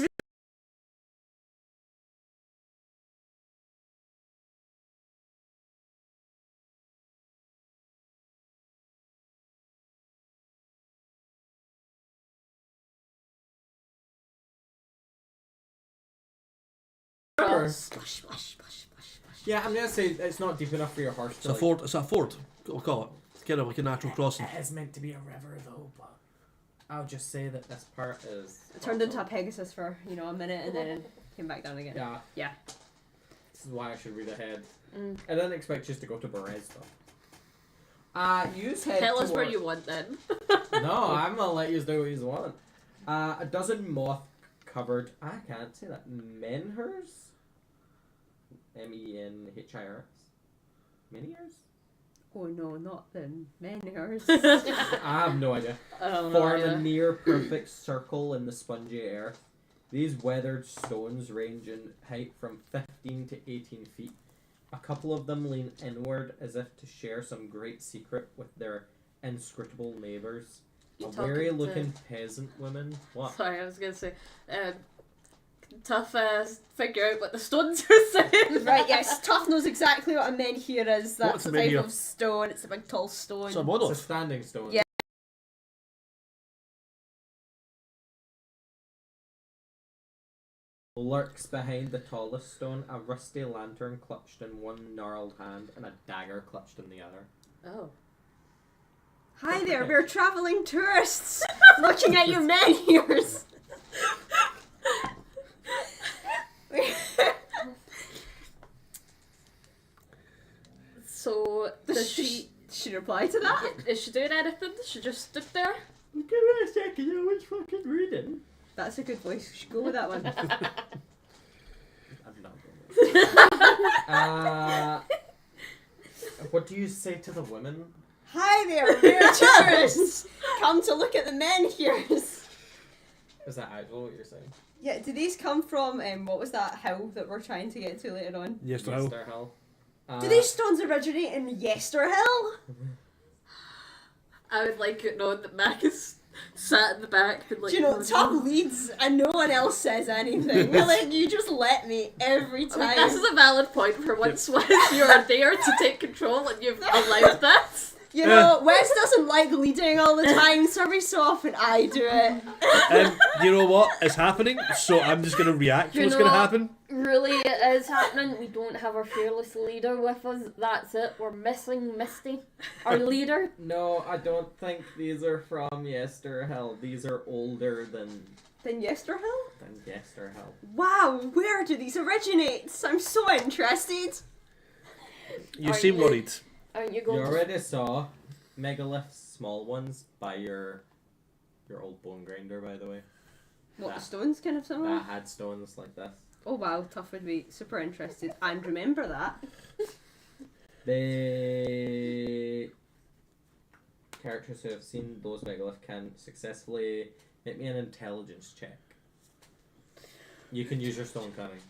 Yeah, I'm gonna say it's not deep enough for your horse It's to a like- ford. It's a ford. We'll call it. It's kind of like a natural crossing. It is meant to be a river though, but I'll just say that this part is It turned into a Pegasus for, a minute and then it came back down again. Yeah. Yeah. This is why I should read ahead. Mm. I didn't expect you to go to Berez though. Use head Tell us where towards- you want then. No, I'm gonna let you do what you want. A dozen moth covered. I can't say that. Menhirs? Menhirs? Menhirs? Oh no, not the menhirs. I have no idea. I don't know. Form a either. near perfect circle in the spongy earth. These weathered stones range in height from 15 to 18 feet. A couple of them lean inward as if to share some great secret with their inscrutable neighbours. You A talking wary-looking peasant woman. What? Sorry, I was gonna say. Tough figure out what the stones are saying. Right, yes, Tough knows exactly what a menhir is. That's What's the a type menhir? of stone. It's a big tall stone. It's a It's a monolith. standing stone. Yeah. Lurks behind the tallest stone, a rusty lantern clutched in one gnarled hand and a dagger clutched in the other. Oh. Hi there, we're travelling tourists looking at your menhirs. So, does she... She reply to that? Is she doing anything? She just stood there? Give me a second, I was fucking reading. That's a good voice. We should go with that one. I'm not going to. What do you say to the women? Hi there, we're tourists. Come to look at the menhirs. Is that actual what you're saying? Yeah, do these come from what was that hill that we're trying to get to later on? Yes, Yes, no. they're hell. Do these stones originate in Yesterhill? I would like it known that Mac is sat in the back and like... Do you know, Tom leads and no one else says anything. We're like, you just let me every I time. mean, this is a valid point for once you're there to take control and you've allowed that. You know, Wes doesn't like leading all the time, so every so often I do it. You know what is happening? So I'm just gonna react to You what's know gonna what? happen. Really, it is happening. We don't have our fearless leader with us. That's it. We're missing Misty, our leader. No, I don't think these are from Yesterhill. These are older than Then Yesterhill? Yesterhill. Wow, where do these originate? I'm so interested. You Are seem you- worried. Aren't you You going to... already saw megaliths, small ones, by your old bone grinder, by the way. What, the That- stones kind of somewhere? That had stones like this. Oh wow, Tough would be super interested. And remember that. The characters who have seen those megaliths can successfully make me an intelligence check. You can use your stone cunning.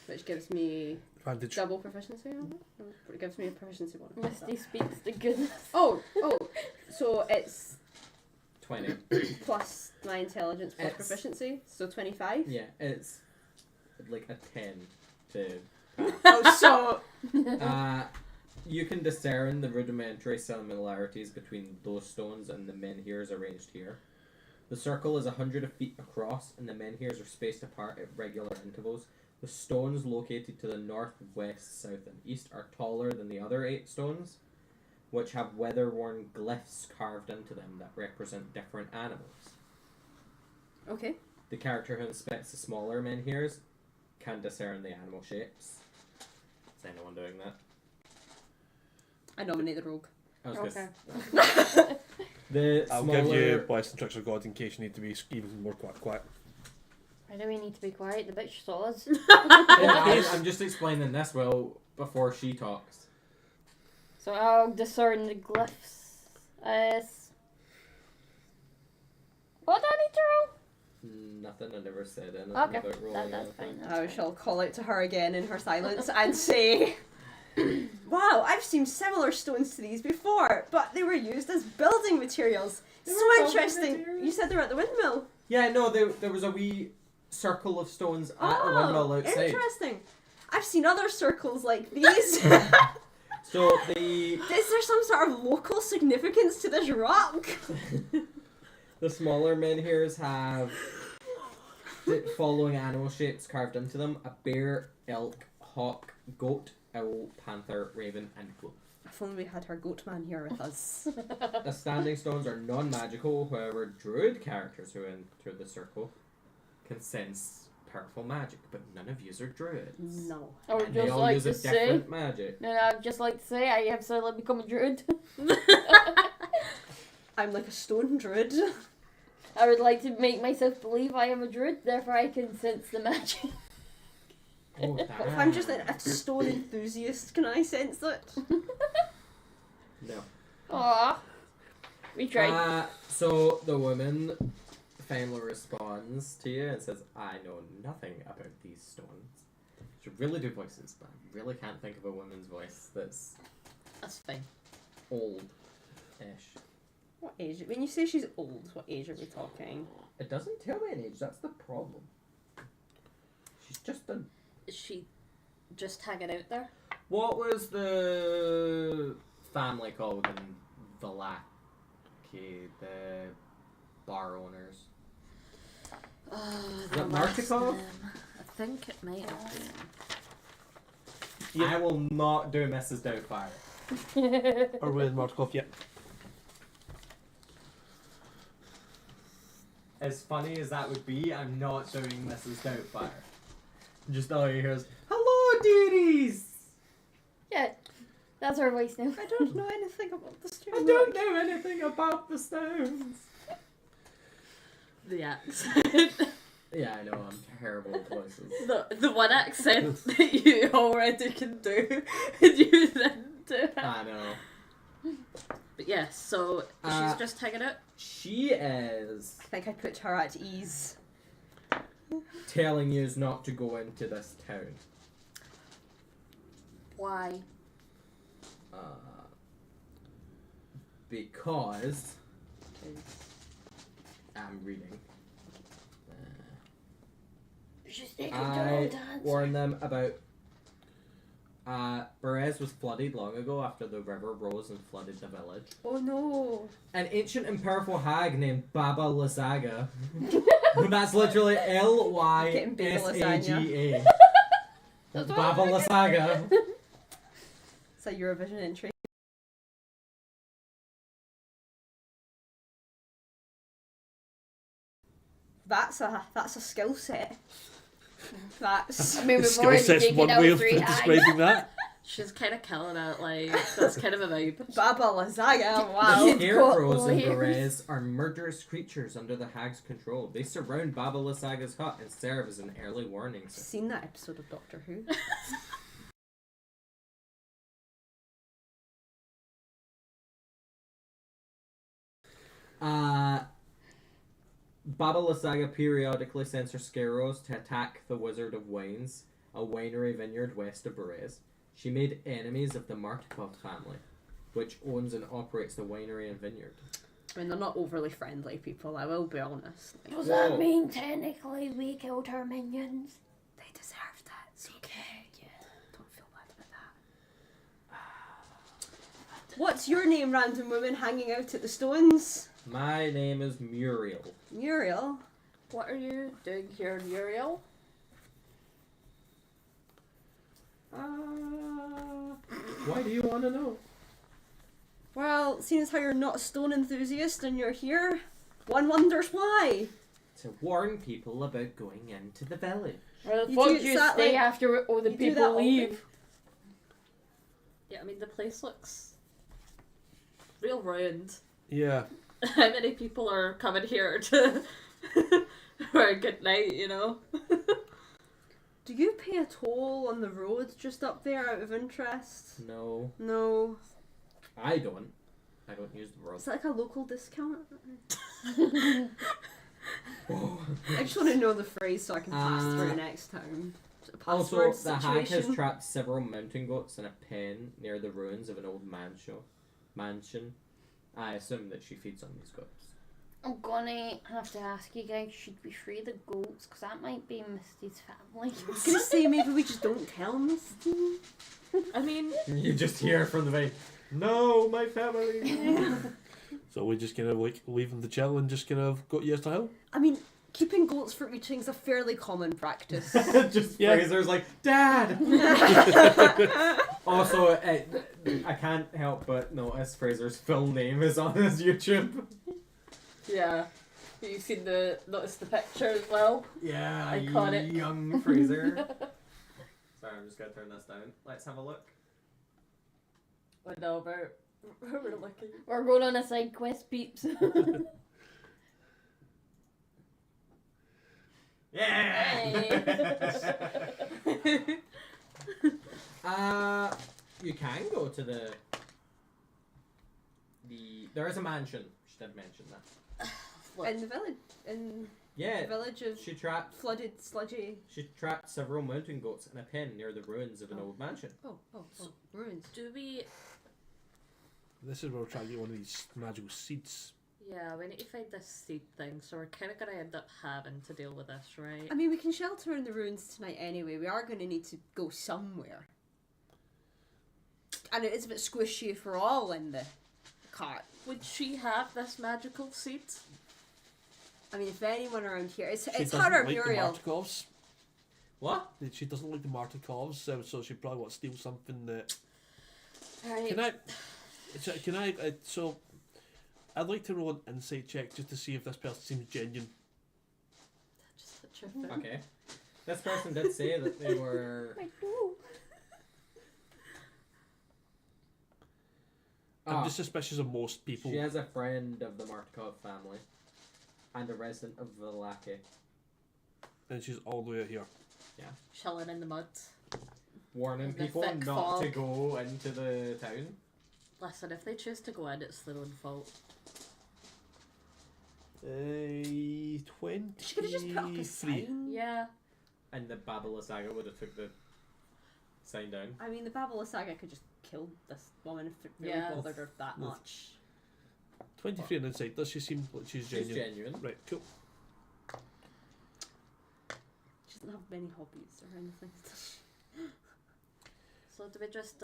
Which gives me Advantage. double proficiency on it? No, it gives me a proficiency bonus. Misty speaks the goodness. Oh, so it's 20. plus my intelligence plus It's- proficiency, so 25? Yeah, it's like a 10 to Oh, so... you can discern the rudimentary similarities between those stones and the menhirs arranged here. The circle is 100 feet across, and the menhirs are spaced apart at regular intervals. The stones located to the north, west, south, and east are taller than the other 8 stones, which have weather-worn glyphs carved into them that represent different animals. Okay. The character who inspects the smaller menhirs can discern the animal shapes. Is anyone doing that? I nominate the rogue. I was Okay. gonna- The I'll smaller... give you blessed and tricks of God in case you need to be even more quiet. Why do we need to be quiet? The bitch saw us. Yeah, I'm just explaining this well before she talks. So I'll discern the glyphs as... What do I need to roll? Nothing, I never said anything Okay, about rolling that's anything. fine. I shall call out to her again in her silence and say, wow, I've seen similar stones to these before, but they were used as building materials. They So were building interesting. materials? You said they were at the windmill. Yeah, no, there was a wee circle of stones at the windmill outside. Interesting. I've seen other circles like these. So the Is there some sort of local significance to this rock? the smaller menhirs have the following animal shapes carved into them: a bear, elk, hawk, goat, owl, panther, raven, and wolf. If only we had her goat man here with us. The standing stones are non-magical, however, druid characters who enter the circle can sense powerful magic, but none of yous are druids. No. I would And they just all like use to a say... different magic. No, I'd just like to say I have suddenly become a druid. I'm like a stone druid. I would like to make myself believe I am a druid, therefore I can sense the magic. Oh, But if I'm just a stone enthusiast, can I sense it? No. Aww. We tried. So the woman finally responds to you and says, I know nothing about these stones. She really do voices, but I really can't think of a woman's voice that's That's fine. old-ish. What age? When you say she's old, what age are we talking? It doesn't tell me an age, that's the problem. She's just a... Is she just hanging out there? What was the family called in Valaki, the bar owners? that Martikov? I think it might have been. Yeah. I will not do Mrs. Doubtfire. Or with Martikov, yeah. As funny as that would be, I'm not doing Mrs. Doubtfire. Just all you hear is, "Hello, dearies! Yeah, that's our voice now. I don't know anything about the story. I don't know anything about the stones." The accent. Yeah, I know, I'm terrible at voices. the one accent that you already can do, and you then do it. I know. But yes, so she's just hanging out. She is I think I put her at ease. telling you not to go into this town. Why? Because I'm reading. I warned them about. Berez was flooded long ago after the river rose and flooded the village. Oh no. An ancient and powerful hag named Baba Lysaga. That's literally Getting big Lysaga. That's what Baba I was Lysaga. It's a Eurovision entry. That's a skill set. That's I mean, we've Skill already set's taken one out way of 3 hags. describing that. She's kind of killing it, like, that's kind of a vibe. Baba Lysaga. The Wow. scarecrows in layers. Berez are murderous creatures under the hag's control. They surround Baba Lysaga's hut and serve as an early warning system. Seen that episode of Doctor Who? Baba Lysaga periodically sends her scarecrows to attack the Wizard of Wines, a winery vineyard west of Berez. She made enemies of the Martikov family, which owns and operates the winery and vineyard. I mean, they're not overly friendly people, I will be honest. Like, Does Whoa. that mean technically we killed her minions? they deserve that. It's okay. Yeah. Don't feel bad about that. What's your name, random woman hanging out at the stones? My name is Muriel. Muriel. What are you doing here, Muriel? Why do you want to know? Well, seeing as how you're not a stone enthusiast and you're here, one wonders why. To warn people about going into the village. Where the You fuck do do you that, stay like, after all the you do that people all leave? week. Yeah, I mean, the place looks real ruined. Yeah. How many people are coming here to for a good night, you know? Do you pay a toll on the road just up there out of interest? No, No. I don't. I don't use the road. Is that like a local discount? Oh. I just want to know the phrase so I can pass through next time. Is it a Also, password the hag has situation? trapped several mountain goats in a pen near the ruins of an old mansion. I assume that she feeds on these goats. I'm gonna have to ask you guys, should we free the goats? Because that might be Misty's family. I was gonna say maybe we just don't tell Misty. I mean, You just hear from the vein, "No, my family." So we're just gonna like leave them to chill and just kind of go years to hell. I mean, keeping goats for eating is a fairly common practice. Just Yeah. Fraser's like, "Dad." Also, I can't help but notice Fraser's full name is on his YouTube. yeah. You've seen noticed the picture as well? Yeah, Iconic. young Fraser. Sorry, I'm just gonna turn this down. Let's have a look. I know, we're looking. We're going on a side quest, peeps. You can go to the. There is a mansion. She did mention that. In the village. In the Yeah, village of she trapped. flooded, sludgy. She trapped several mountain goats in a pen near the ruins of an old mansion. Oh, ruins. Do we... This is where we're trying to get one of these magical seeds. Yeah, we need to find this seed thing, so we're kind of going to end up having to deal with this, right? I mean, we can shelter in the ruins tonight anyway. We are going to need to go somewhere. And it is a bit squishy if we're all in the cart. Would she have this magical seed? I mean, if anyone around here, it's She her doesn't or like Muriel. the Martikovs. What? She doesn't like the Martikovs, so she probably wants to steal something that. Right. So, I'd like to roll an insight check just to see if this person seems genuine. Just put your foot. Okay. This person did say that they were. I'm Ah, just suspicious of most people. she has a friend of the Martikov family and a resident of Villaki. And she's all the way out here. Chilling in the mud. Warning The people thick not to fog. go into the town. Listen, if they choose to go in, it's their own fault. 23. She could have just put up a sign. Yeah. And the Babala Saga would have took the sign down. I mean, the Babala Saga could just kill this woman if it really Yeah. bothered her that No. much. 23 on insight. Does she seem like she's She's genuine? genuine. Right, cool. She doesn't have many hobbies or anything. So do we just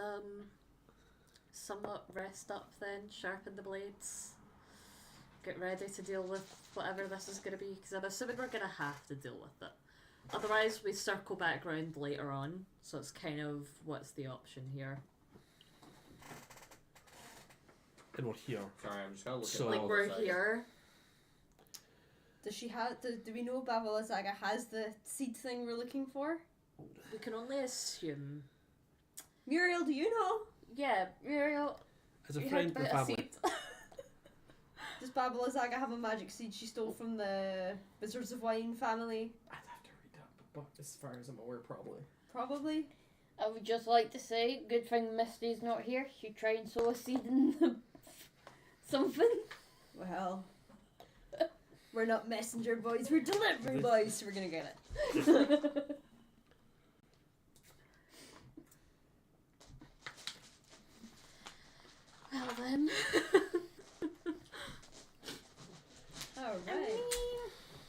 somewhat rest up then, sharpen the blades, get ready to deal with whatever this is going to be? Because I'm assuming we're going to have to deal with it. Otherwise, we circle back round later on. So it's kind of what's the option here? And we're here. Sorry, I'm just gonna look So- at Like Babala we're Saga. here. Does she have? Do we know Babala Saga has the seed thing we're looking for? We can only assume. Muriel, do you know? Yeah, Muriel. As a You friend heard of the about a family. seed. Does Babala Saga have a magic seed she stole from the Wizards of Wine family? I'd have to read up, but as far as I'm aware, probably. Probably. I would just like to say, good thing Misty's not here. She tried and sow a seed in the something. Well, we're not messenger boys, we're delivery boys, so we're gonna get it. Well then. I Alright. mean,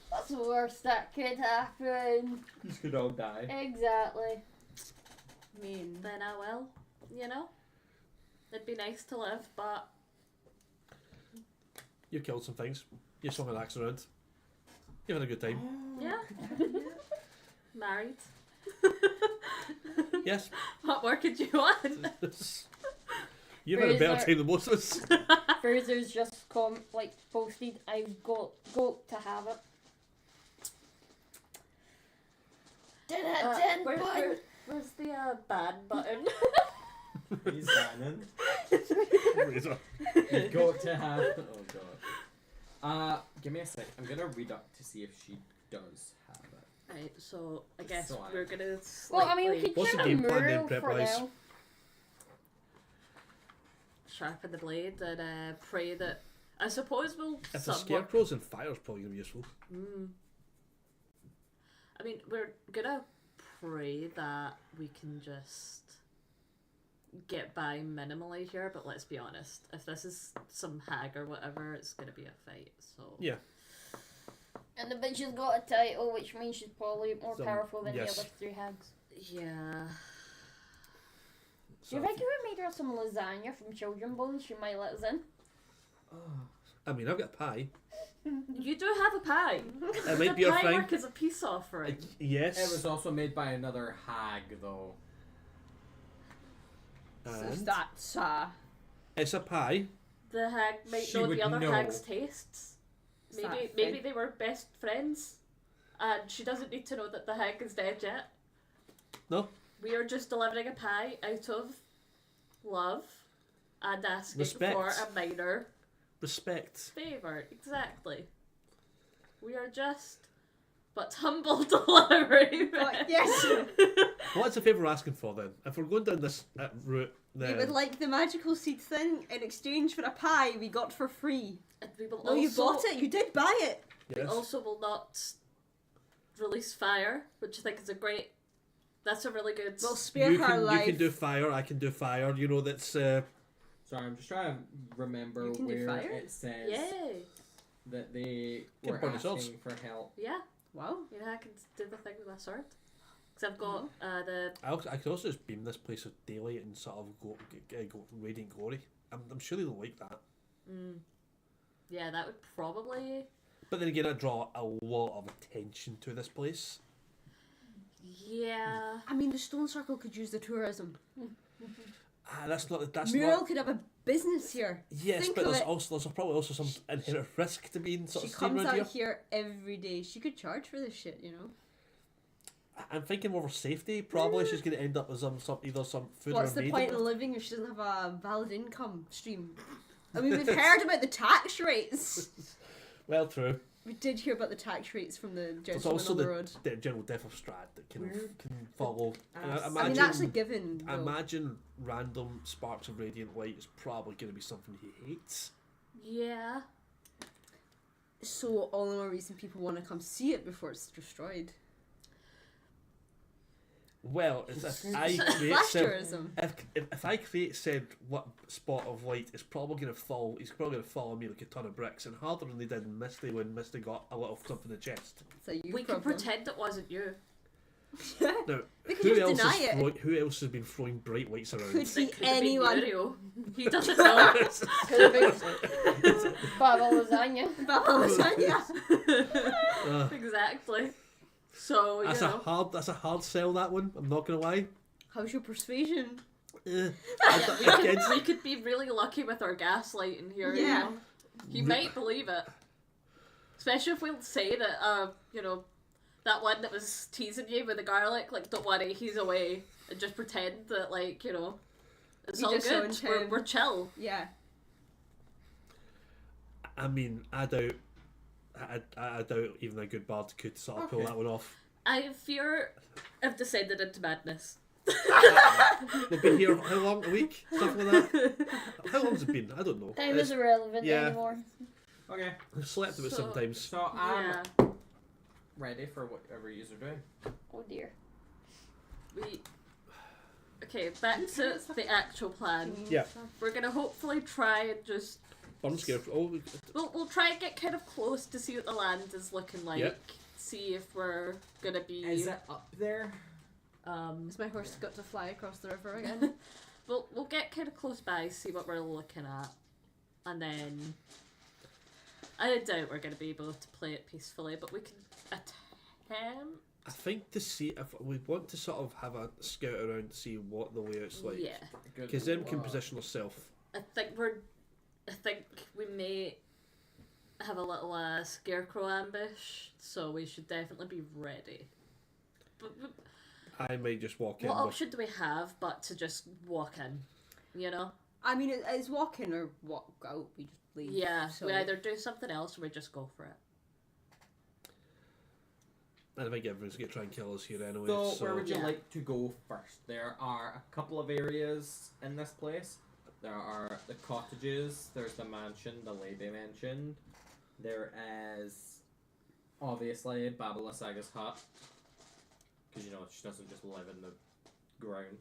what's the worst that could happen? You could all die. Exactly. I mean, Then I will. You know? It'd be nice to live, but You killed some things. You swung an axe around. You had a good time. yeah. Married. Yes. What more could you want? You've had a better Fraser. time than most of us. Fraser's just posted, I've got to have it. Where's the ban button? He's banning. Razor. You got to have. Oh god. Give me a sec. I'm gonna read up to see if she does have it. Right, so I guess So we're gonna Well, I mean, we slightly could What's the try a game plan then, mural for prep-wise? now. sharpen the blade and pray that. I suppose we'll If the somewhat. scarecrows and fire's probably gonna be useful. I mean, we're gonna pray that we can just get by minimally here, but let's be honest. If this is some hag or whatever, it's gonna be a fight, so. Yeah. And the bitch has got a title, which means she's probably more Some- powerful than yes. the other three hags. Yeah. Do you think if we made her some lasagna from children bones, she might let us in? I mean, I've got a pie. You do have a pie. It might The be a pie thing. work is a peace offering. Yes. It was also made by another hag, though. so And that's it's a pie. The hag might She know would the other know. hag's tastes. Is that a Maybe thing? they were best friends, and she doesn't need to know that the hag is dead yet. No. We are just delivering a pie out of love and asking Respect. for a minor Respect. favour. Exactly. We are just but humble delivery men. yes. What's the favour we're asking for then? If we're going down this route, We then would like the magical seed thing in exchange for a pie we got for free. And we will No, also, you bought it. You did buy it. We yes. also will not release fire, which I think is a great. That's a really good. We'll spare you her can life. you can do fire. I can do fire. You know that's. Sorry, I'm just trying to remember You can do where fire? it says Yay! that they Can were burn the swords. asking for help. Yeah, Wow. you know I can do the thing with my sword. Because I've got the. I could also just beam this place with daylight and sort of go radiant glory. I'm sure they don't like that. Yeah, that would probably. But then again, I draw a lot of attention to this place. Yeah. I mean, the stone circle could use the tourism. That's Muriel not. could have a business here. Yes, Think but of there's it. also probably also some inherent risk to being sort She of staying comes around out here. here every day. She could charge for this shit, you know. I'm thinking more for safety. Probably she's going to end up with some either some food What's or the maid. point in living if she doesn't have a valid income stream? I mean, we've heard about the tax rates. Well, true. We did hear about the tax rates from the There's gentleman also on the road. the general death of Strad that can Where- follow. And I I I mean, imagine, that's a given. I though. imagine random sparks of radiant light is probably going to be something he hates. Yeah. So all the more reason people want to come see it before it's destroyed. Well, if I Flash create said, tourism. if I create said what spot of light is probably going to fall, he's probably going to follow me like a ton of bricks, and harder than they did in Misty when Misty got a little something in the chest. It's a you We can problem. pretend it wasn't you. Now, We could who just else deny is who else has been throwing bright lights around? Could It be could have been anyone. Muriel. He doesn't know. Could have been Baba lasagna. Baba lasagna. Exactly. So, you know. That's a hard sell, that one. I'm not gonna lie. How's your persuasion? We could be really lucky with our gaslighting here. Yeah. You know? He might believe it. Especially if we'll say that, you know, that one that was teasing you with the garlic, like, don't worry, he's away. And just pretend that, like, you know, it's We all just good. don't him. We're chill. Yeah. I mean, I doubt even a good bard could sort of pull Okay. that one off. I fear I've descended into madness. They've been here how long? A week? Something like that? How long's it been? I don't know. Time is irrelevant yeah. anymore. Okay, I've slept with it So- sometimes. so I'm Yeah. ready for whatever you are doing. Oh dear. Okay, back to the actual plan. Yeah. We're gonna hopefully try and just I'm scared. Oh, we'll try and get kind of close to see what the land is looking like. Yep. See if we're gonna be Is it up there? Has my horse got to fly across the river again? we'll get kind of close by, see what we're looking at, and then I doubt we're gonna be able to play it peacefully, but we can attempt. I think to see if we want to sort of have a scout around to see what the layout's like. Yeah, Good Because then we can lord. position ourselves. I think we may have a little scarecrow ambush, so we should definitely be ready. But I might just walk in. what with- option do we have but to just walk in? You know? I mean, it's walk in or walk out. We just leave. Yeah, So. we either do something else or we just go for it. And I think everyone's going to try and kill us here anyway. So, So, where would you Yeah. like to go first? There are a couple of areas in this place. There are the cottages, there's the mansion, the lady mentioned. There is, obviously, Babala Saga's hut. Because, you know, she doesn't just live in the ground.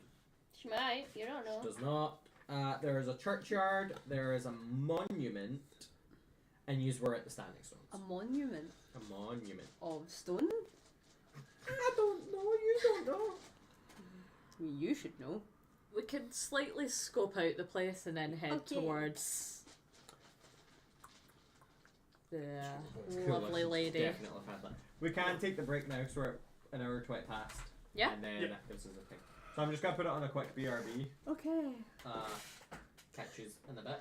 She might, you don't know. Does not. There is a churchyard, there is a monument, and you were at the Standing Stones. A monument A monument. of stone? I don't know, you don't know. I mean, you should know. We could slightly scope out the place and then head Okay. towards the Cool, lovely I should lady. Definitely have had that. We can take the break now because we're an hour 20 past. Yeah. And then that gives us a thing. So I'm just going to put it on a quick BRB. Okay. Catches in a bit.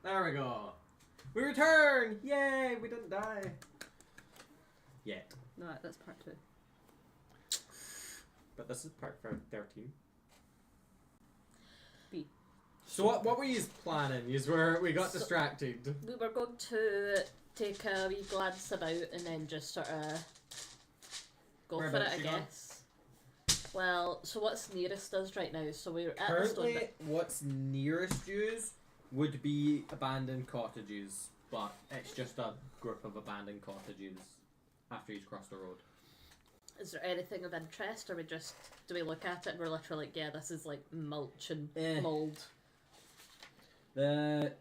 There we go. We return! Yay! We didn't die. Yet. No, that's part 2. But this is part 13. B. So what were you planning? We got distracted. We were going to take a wee glance about and then just sort of go for it, Whereabouts I you going? guess. Well, so what's nearest us right now? So we're at the Currently, stone. what's nearest yous would be abandoned cottages, but it's just a group of abandoned cottages after you've crossed the road. Is there anything of interest, or do we look at it and we're literally like, yeah, this is like mulch and mold? The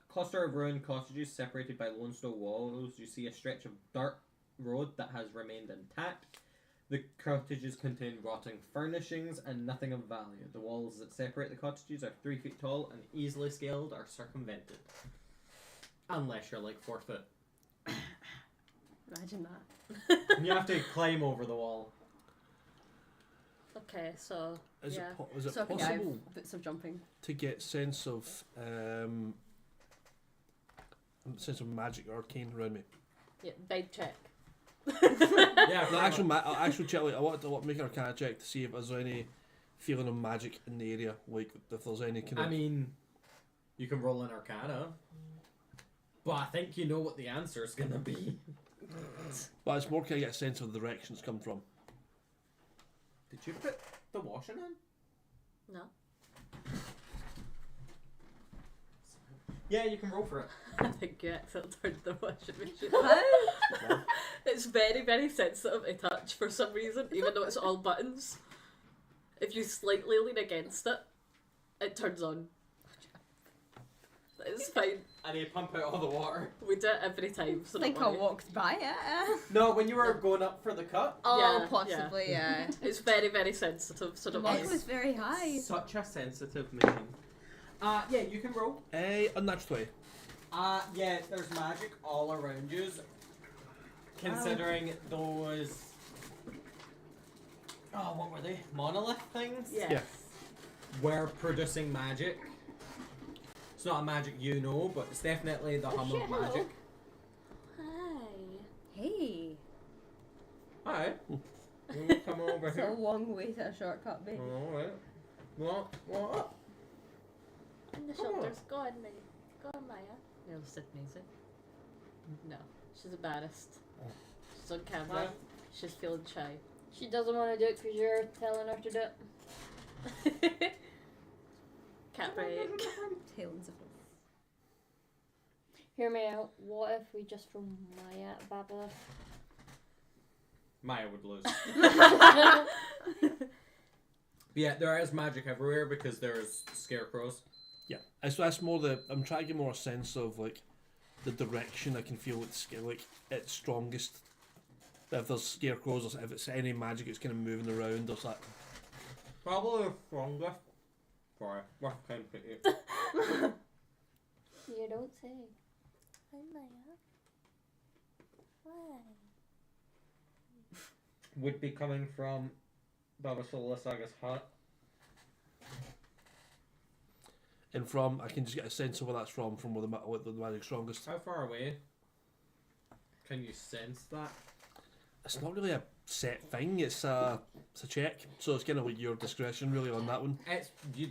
cluster of ruined cottages separated by lone stone walls, you see a stretch of dirt road that has remained intact. The cottages contain rotting furnishings and nothing of value. The walls that separate the cottages are 3 feet tall and easily scaled or circumvented. Unless you're like 4 foot. Imagine that. And you have to climb over the wall. Okay, so Is yeah. it So okay, possible bits of jumping. to get sense of magic or arcane around me? Yeah, vibe check. Yeah, No, actual check. Like, I want to make an arcana check to see if there's any feeling of magic in the area. Like if there's any kind of. I mean, you can roll an arcana. But I think you know what the answer is going to be. But it's more can I get a sense of the direction it's come from. Did you put the washing in? No. Yeah, you can roll for it. I think you accidentally turned the washing machine. How? It's very, very sensitive to touch for some reason, even though it's all buttons. If you slightly lean against it, it turns on. It's fine. And you pump out all the water. We do it every time, so I think I don't worry. walked by it. No, when you were going up for the cut. Oh, Yeah, possibly, yeah. It's very, very sensitive, so The don't mic worry. was very high. Such a sensitive machine. Yeah, you can roll. Unnatural 20. Yeah, there's magic all around you. Considering those... Oh, what were they? Monolith things? Yes. Yeah. Were producing magic. It's not a magic you know, but it's definitely the hum shit, of hello. magic. Hi. Hey. Hi. You come over It's a here. long way to a shortcut, baby. Alright. What up? And the Come on. shoulders. Go on, Maya. Go on, Maya. No, sit easy. No, she's embarrassed. She's on camera. Hi. She's feeling shy. She doesn't want to do it because you're telling her to do it. Cat break. Tailings of Hear me out. What if we just throw Maya at Babylon? Maya would lose. Yeah, there is magic everywhere because there's scarecrows. Yeah, that's more I'm trying to get more a sense of like the direction I can feel it's strongest. If there's scarecrows or if it's any magic it's kind of moving around or that. Probably the strongest. Sorry, what kind of you? You don't say. Hi, Maya. Hi. Would be coming from Baba Solasaga's hut. And I can just get a sense of where that's from where the magic's strongest. How far away can you sense that? It's not really a set thing. It's a check, so it's kind of like your discretion really on that one.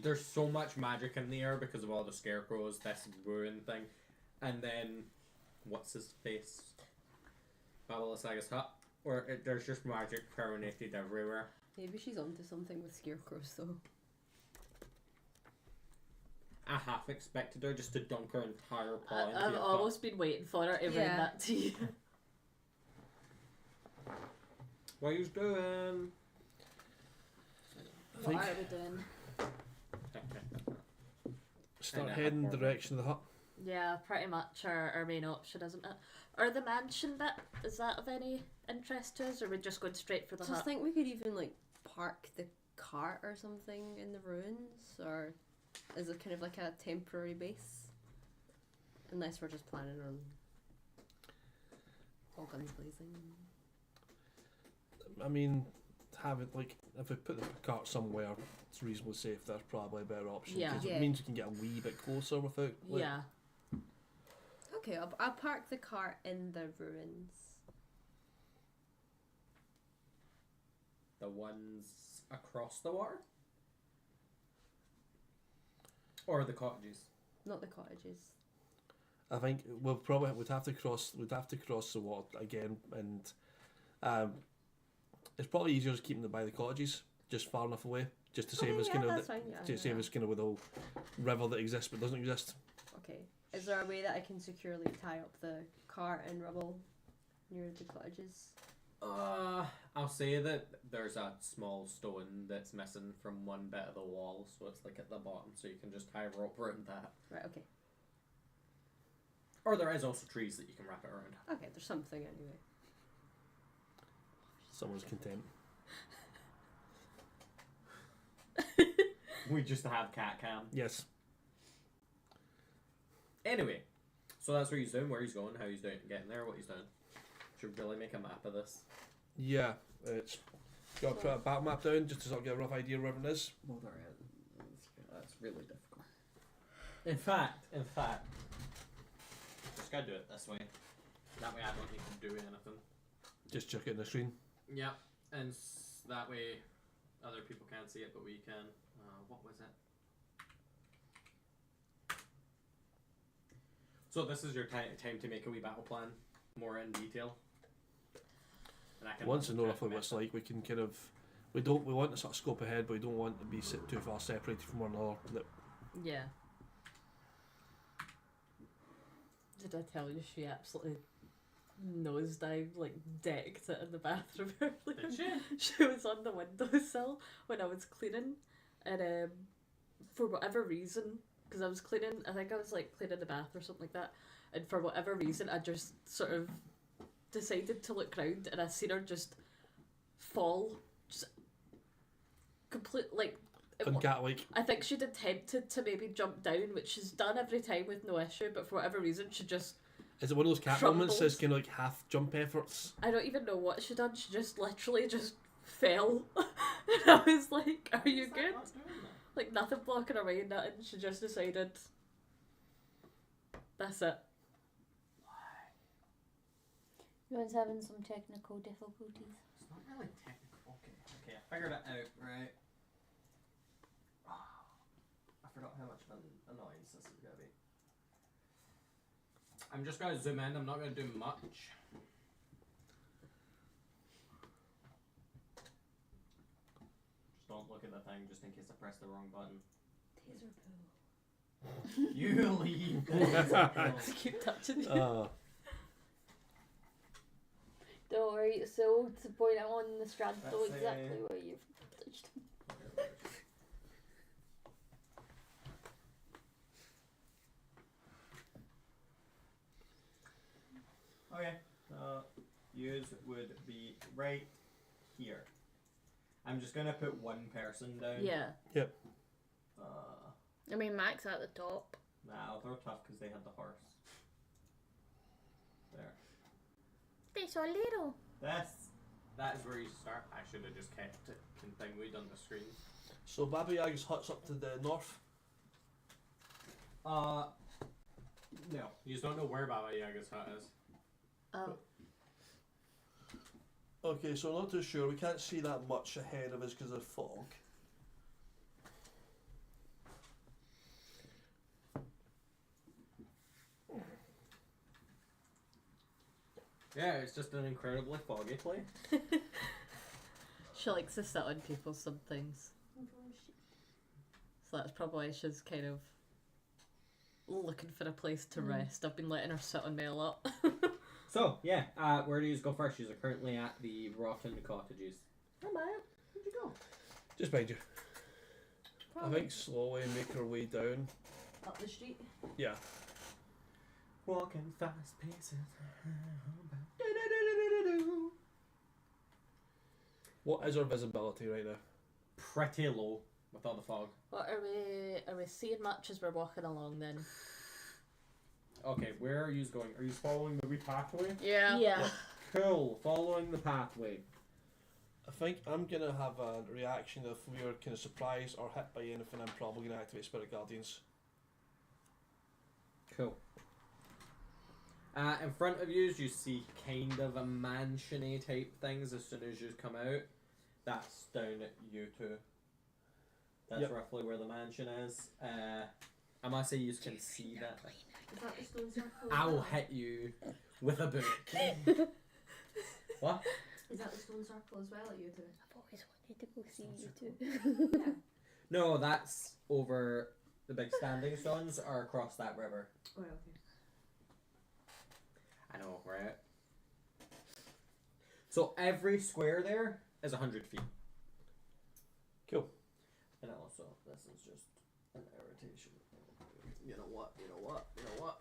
There's so much magic in the air because of all the scarecrows, this ruin thing, and then what's his face? Baba Saga's hut, where there's just magic permeated everywhere. Maybe she's onto something with scarecrows, though. I half expected her just to dunk her entire paw into I've your almost been waiting for her to bring Yeah. that to you. What are you doing? I What think are we doing? start And heading the platform. direction of the hut. Yeah, pretty much our main option, isn't it? Or the mansion bit, is that of any interest to us, or are we just going straight for the So I hut? think we could even like park the cart or something in the ruins, or is it kind of like a temporary base? Unless we're just planning on all guns blazing. I mean, if we put the cart somewhere, it's reasonably safe. That's probably a better option. Yeah. 'cause Yeah. it means we can get a wee bit closer without. Yeah. Okay, I'll park the car in the ruins. The ones across the water? Or the cottages? Not the cottages. I think we'd have to cross the water again, and it's probably easier just keeping it by the cottages, just far enough away, just to save us kind of that's fine. Yeah, to save us kind of with the whole river that exists but doesn't exist. Okay. Is there a way that I can securely tie up the car in rubble near the cottages? I'll say that there's a small stone that's missing from one bit of the wall, so it's like at the bottom, so you can just tie a rope around that. Right. Okay. Or there is also trees that you can wrap it around. Okay. There's something anyway. Someone's content. We just have cat cam. Yes. Anyway, so that's where he's doing, where he's going, how he's doing, getting there, what he's doing. Should really make a map of this. Yeah, it's got to put a battle map down just to sort of get a rough idea of where it is. Well, there is. That's really difficult. In fact, just gotta do it this way. That way I don't need to do anything. Just chuck it in the screen. Yeah, and that way other people can't see it, but we can. What was it? So this is your time to make a wee battle plan, more in detail. And I can Once we know roughly what it's like, we can kind of we want to sort of scope ahead, but we don't want to be too far separated from one another. Yeah. Did I tell you she absolutely nosedived, like decked it in the bathroom earlier? Did she? She was on the windowsill when I was cleaning, and for whatever reason, because I was cleaning, I think I was like cleaning the bath or something like that, and for whatever reason I just sort of decided to look round and I seen her just fall, just complete like. Cat-like. I think she'd attempted to maybe jump down, which she's done every time with no issue, but for whatever reason she just. Is it one of those cat moments that's kind of like half jump efforts? I don't even know what she done. She just literally just fell, and I was like, "Are you good?" Like nothing blocking her way, nothing. She just decided. That's it. Everyone's having some technical difficulties. It's not really technical. Okay, I figured it out, right? I forgot how much of an annoyance this is going to be. I'm just going to zoom in, I'm not going to do much. Just don't look at the thing just in case I press the wrong button. Taser pool. You leave this. Just keep touching it. Don't worry, so to point out on the strand, know Let's exactly see. where you've touched. Okay, yous would be right here. I'm just gonna put one person down. Yeah. I mean, Mac's at the top. Nah, they're tough because they had the horse. There. They're so little. That is where you start. I should have just kept it continued on the screen. So Baba Yaga's hut's up to the north. No. You just don't know where Baba Yaga's hut is. Oh. Okay, so I'm not too sure. We can't see that much ahead of us because of fog. Yeah, it's just an incredibly foggy place. She likes to sit on people some things. So that's probably why she's kind of looking for a place to rest. I've been letting her sit on me a lot. So, yeah, where do you go first? You're currently at the rotten cottages. Come on, where'd you go? Just behind you. I think slowly make our way down. Up the street. Yeah. Walking fast paces. What is our visibility right now? Pretty low with all the fog. What are we seeing much as we're walking along then? Okay, where are you going? Are you following the wee pathway? Yeah. Yeah. Cool, following the pathway. I think I'm gonna have a reaction if we're kind of surprised or hit by anything. I'm probably gonna activate Spirit Guardians. Cool. In front of you see kind of a mansion-y type things as soon as you come out. That's down at you two. That's Yep. roughly where the mansion is. I must say you can see that. Is that the stone circle? I'll hit you with a book. What? Is that the stone circle as well at you two? I've always wanted to go see you too. Yeah. No, that's over the big standing stones are across that river. Oh, okay. I know, right? So every square there is 100 feet. Cool. And also, this is just an irritation. You know what? You know what? You know what?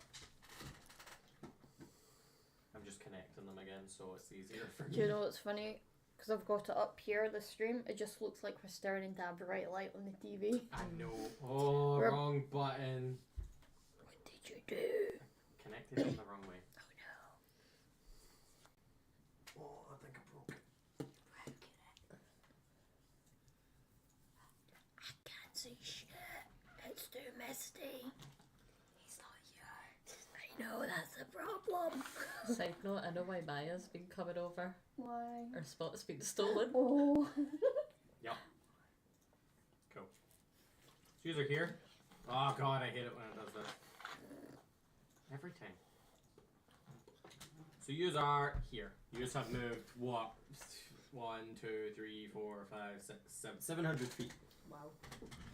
I'm just connecting them again so it's easier for Do me. you know what's funny? Because I've got it up here, the stream, it just looks like we're staring into a bright light on the TV. I know. Oh, We're- wrong button. What did you do? Connected in the wrong way. Oh no. Oh, I think I broke it. I can't see shit. It's too misty. He's not here. I know, that's the problem. Side note, I know why Maya's been coming over. Why? Her spot's been stolen. Oh. Cool. So yous are here. Oh god, I hate it when it does that. Every time. So yous are here. Yous have moved what? 1, 2, 3, 4, 5, 6, 7, 700 feet. Wow.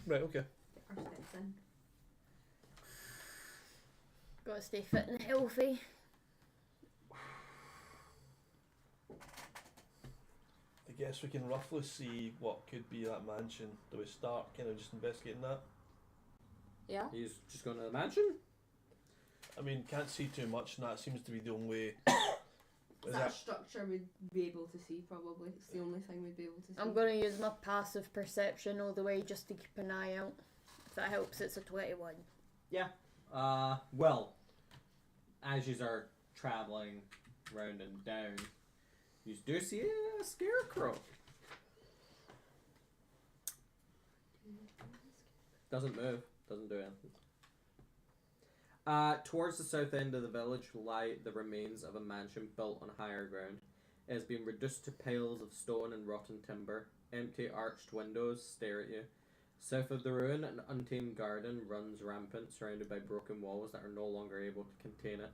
Right, okay. Get our steps in. Gotta stay fit and healthy. I guess we can roughly see what could be that mansion. Do we start kind of just investigating that? Yeah. Yous just going to the mansion? I mean, can't see too much, and that seems to be the only way. Is That that structure we'd be able to see, probably. It's the only thing we'd be able to see. I'm gonna use my passive perception all the way just to keep an eye out. If that helps, it's a 21. Well, as yous are travelling round and down, yous do see a scarecrow. Doesn't move. Doesn't do anything. Towards the south end of the village lie the remains of a mansion built on higher ground. It has been reduced to piles of stone and rotten timber. Empty arched windows stare at you. South of the ruin, an untamed garden runs rampant, surrounded by broken walls that are no longer able to contain it.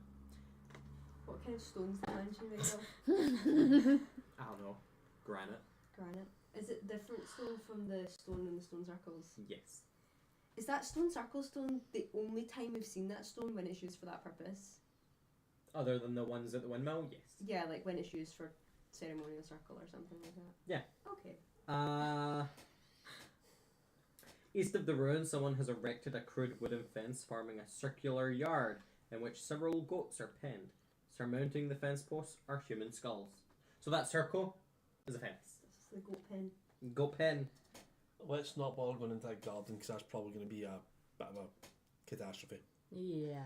What kind of stones the mansion made of? I don't know. Granite? Granite. Is it different stone from the stone in the stone circles? Yes. Is that stone circle stone the only time we've seen that stone when it's used for that purpose? Other than the ones at the windmill? Yes. Yeah, like when it's used for ceremonial circle or something like that. Yeah. Okay. East of the ruin, someone has erected a crude wooden fence forming a circular yard in which several goats are penned. Surmounting the fence posts are human skulls. So that circle is a fence. This is the goat pen. Goat pen. Let's not bother going into that garden because that's probably going to be a bit of a catastrophe. Yeah.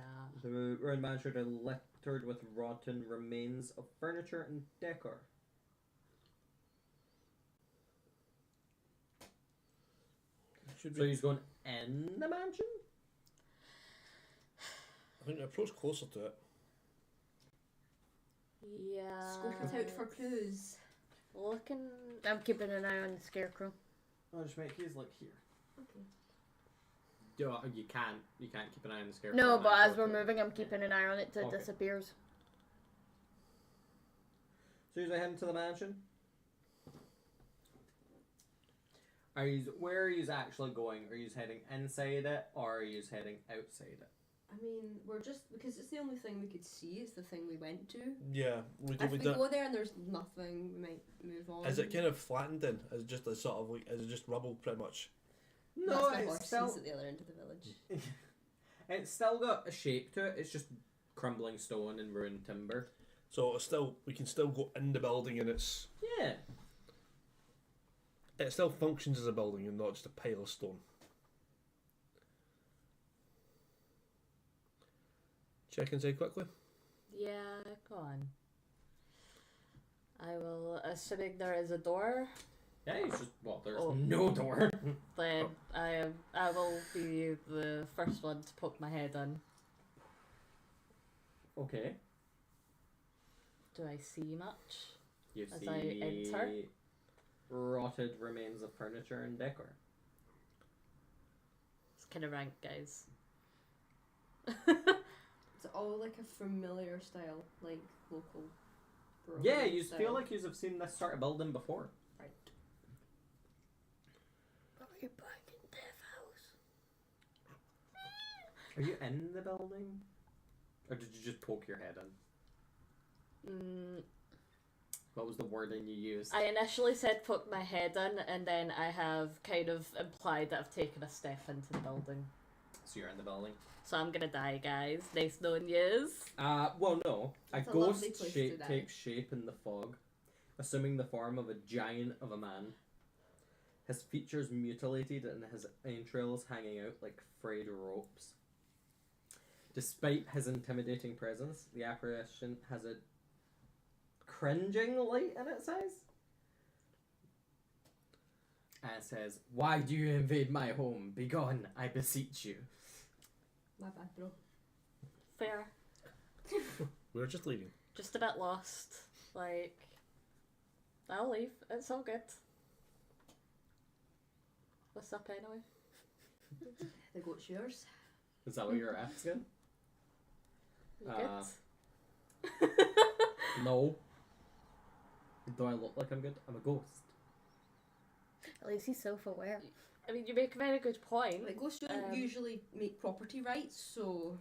The ruined mansion are littered with rotten remains of furniture and decor. Should So we? he's going in the mansion? I think we approach closer to it. Yeah. Uh, Scope it out for clues. Looking. I'm keeping an eye on the scarecrow. I'll just make his like here. Okay. You can't keep an eye on the scarecrow. No, on but that as we're photo. moving, I'm keeping an eye on it till it Okay. disappears. So you're heading to the mansion? Where are you actually going? Are you heading inside it or are you heading outside it? I mean, we're just because it's the only thing we could see. It's the thing we went to. Yeah, we If we we don't. go there and there's nothing, we might move on. Is it kind of flattened in? Is it just a sort of like? Is it just rubble pretty much? No, That's the it's horses still at the other end of the village. it's still got a shape to it. It's just crumbling stone and ruined timber. So it's still we can still go in the building and it still functions as a building and not just a pile of stone. Check inside quickly. Yeah, go on. I will, assuming there is a door, Yeah, it's just there's Oh. no door. then I will be the first one to poke my head in. Okay. Do I see much? You As see I enter? rotted remains of furniture and decor. It's kind of rank, guys. It's all like a familiar style, like local. Yeah, you style. feel like you have seen this sort of building before. Right. Are you back in Death House? Are you in the building? Or did you just poke your head in? What was the wording you used? I initially said poke my head in, and then I have kind of implied that I've taken a step into the building. So you're in the building? So I'm gonna die, guys. Nice knowing yous. Well, no. That's a a lovely ghost place shape to die. takes shape in the fog, assuming the form of a giant of a man. His features mutilated and his entrails hanging out like frayed ropes. Despite his intimidating presence, the apparition has a cringing light in its eyes. And it says, "Why do you invade my home? Begone, I beseech you." My bad, bro. Fair. We're just leaving. Just a bit lost. Like, I'll leave. It's all good. What's up anyway? The goat's yours. Is that what you're asking? You good? No. Do I look like I'm good? I'm a ghost. At least he's self-aware. I mean, you make a very good point. Like ghosts don't usually make property rights, so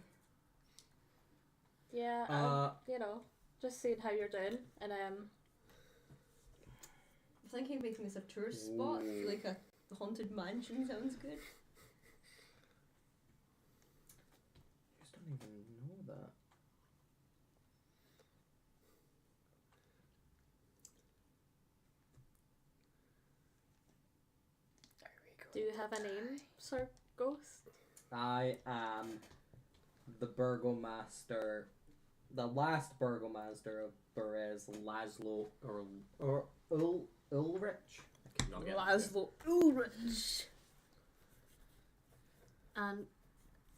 Yeah, you know, just seeing how you're doing, and I'm thinking making this a tourist spot. I feel like a haunted mansion sounds good. I just don't even know that. do you have a name, Sir Ghost? I am the burgomaster, the last burgomaster of Perez, Laszlo, or Ulrich. I cannot get it. Laszlo Ulrich. And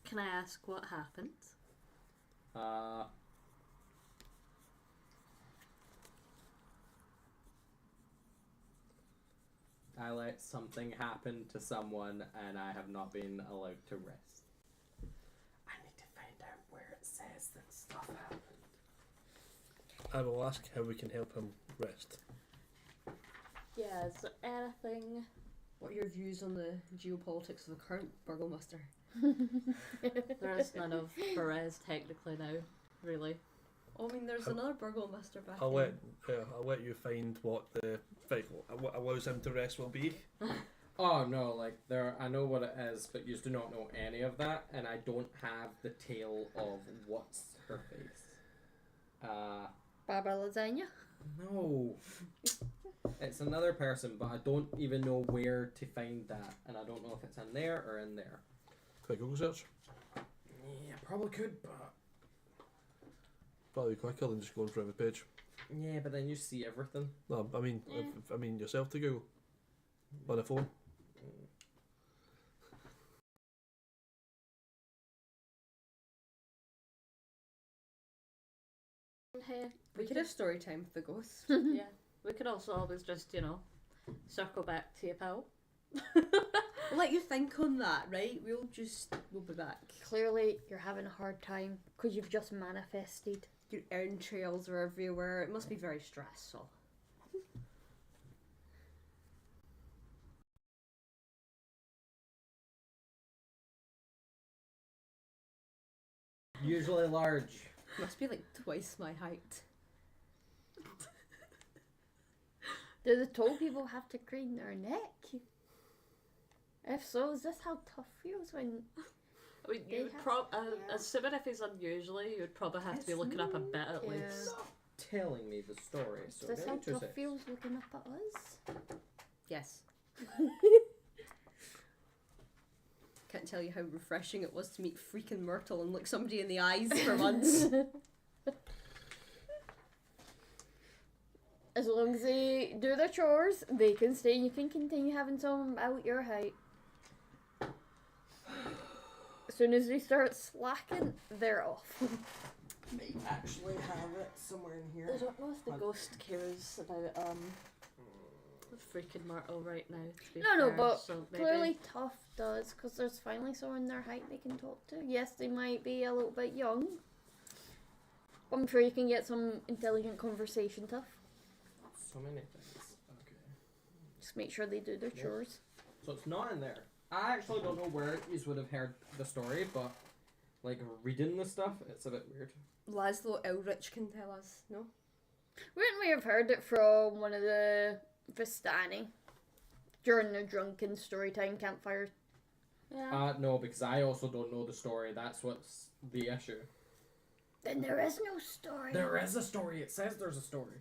can I ask what happened? I let something happen to someone and I have not been allowed to rest. I need to find out where it says that stuff happened. I will ask how we can help him rest. Yeah, is there anything? What are your views on the geopolitics of the current burgomaster? There is none of Perez technically now, really. Oh, I mean, there's another burgomaster back I'll there. I'll let you find what the what allows him to rest will be. Oh no, like I know what it is, but you do not know any of that, and I don't have the tale of what's her face. Barbara Lasagna? No. It's another person, but I don't even know where to find that, and I don't know if it's in there or in there. Quick Google search. Yeah, probably could, but Probably quicker than just going for every page. yeah, but then you see everything. No, I mean, I mean yourself to Google on a phone. Hey, We could have story time with the ghost. yeah, we could also always just, you know, circle back to your pal. We'll let you think on that, right? We'll be back. Clearly, you're having a hard time because you've just manifested. Your entrails are everywhere. It must be very stressful. Usually large. Must be like twice my height. Do the tall people have to crane their neck? If so, is this how tough feels when... I mean, They you would have- assuming if he's unusually, you would probably have to be looking up a bit at Yeah. least. Stop telling me the story. Is So this give how me 2 tough seconds. feels looking up at us? Yes. Can't tell you how refreshing it was to meet freaking Myrtle and look somebody in the eyes for months. As long as they do their chores, they can stay and you can continue having someone out your height. As soon as they start slacking, they're off. may actually have it somewhere in here. I don't know if the ghost cares about the freaking Myrtle right now. To be No, fair, but so maybe... clearly Tough does, because there's finally someone their height they can talk to. Yes, they might be a little bit young. I'm sure you can get some intelligent conversation, Tough. So many things. Okay. Just make sure they do their chores. So it's not in there. I actually don't know where you would have heard the story, but like reading the stuff, it's a bit weird. Laszlo Elrich can tell us, no? Wouldn't we have heard it from one of the Vistani during the drunken storytime campfires? Yeah. No, because I also don't know the story. That's what's the issue. Then there is no story. There is a story. It says there's a story.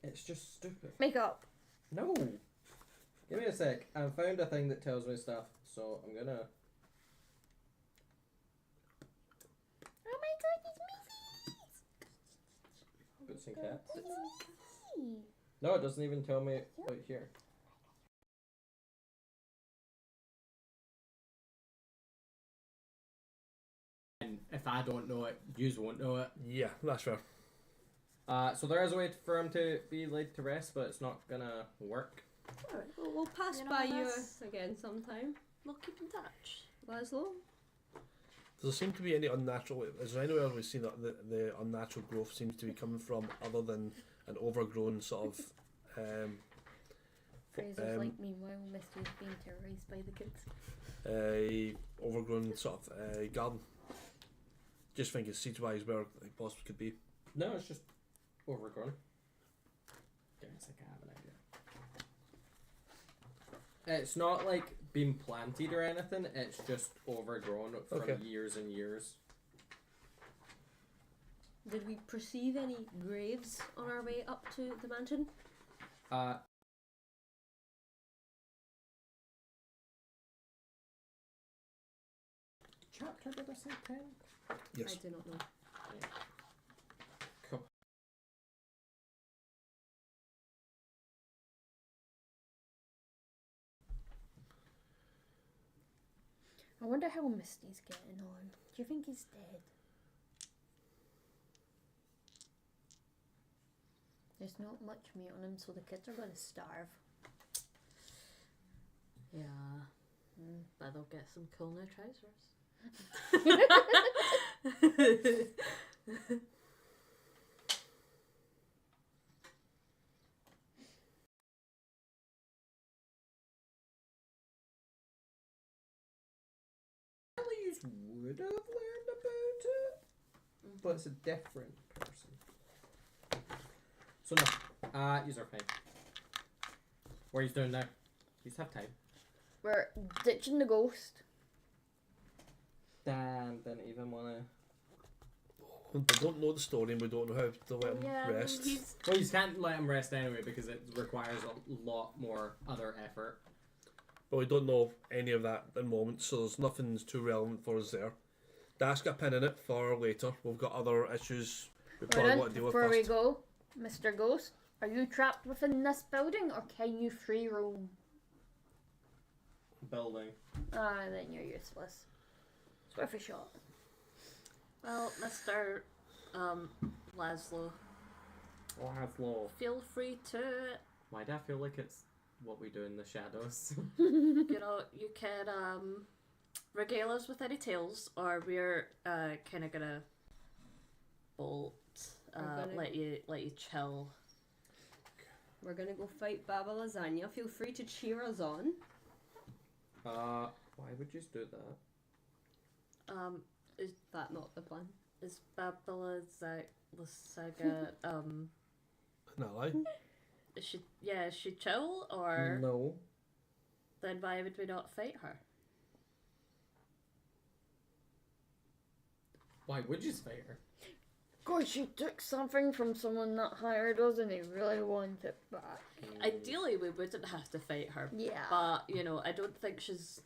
It's just stupid. Make up. No. Give me a sec. I found a thing that tells me stuff, so I'm gonna. Oh my god, it's Boots and cats. Missy. No, it doesn't even tell me out here. And if I don't know it, yous won't know it. Yeah, that's fair. So there is a way for him to be laid to rest, but it's not gonna work. Alright, well, we'll pass You know, by that's- you again sometime. We'll keep in touch. Laszlo? Does there seem to be any unnatural? Is there anywhere we've seen that the unnatural growth seems to be coming from, other than an overgrown sort of? Fraser's like, meanwhile, Misty is being terrorised by the kids. Overgrown sort of garden. Just thinking seed-wise where it possibly could be. No, it's just overgrown. Give me a second, I have an idea. It's not like been planted or anything, it's just overgrown from Okay. years and years. Did we perceive any graves on our way up to the mansion? Chapter, did I say 10? Yes. I do not know. Cool. I wonder how Misty's getting on. Do you think he's dead? There's not much meat on him, so the kids are going to starve. Yeah. But they'll get some cool new trousers. You would have learned about it, but it's a different person. So no, yous are fine. What are you doing now? Yous have time. We're ditching the ghost. Dan didn't even wanna. We don't know the story and we don't know how to let him rest. Well, you can't let him rest anyway because it requires a lot more other effort. But we don't know any of that at the moment, so there's nothing too relevant for us there. That's got a pin in it for later. We've got other issues we probably Hold want on, to deal with before we first. go, Mr. Ghost, are you trapped within this building or can you free roam? Building. Ah, then you're useless. It's worth a shot. Well, Mr. Laszlo, Laszlo. feel free to, Why do I feel like it's what we do in the shadows? you know, you can regale us with any tales, or we're kind of gonna bolt, let you chill. We're gonna go fight Baba Lasagna. Feel free to cheer us on. Why would you do that? Is That not the plan? Babala Saga No, lie. is she chill, or No. then why would we not fight her? Why would you fight her? Gosh, she took something from someone that hired us and they really want it back. Ideally, we wouldn't have to fight her, Yeah. but you know, I don't think she's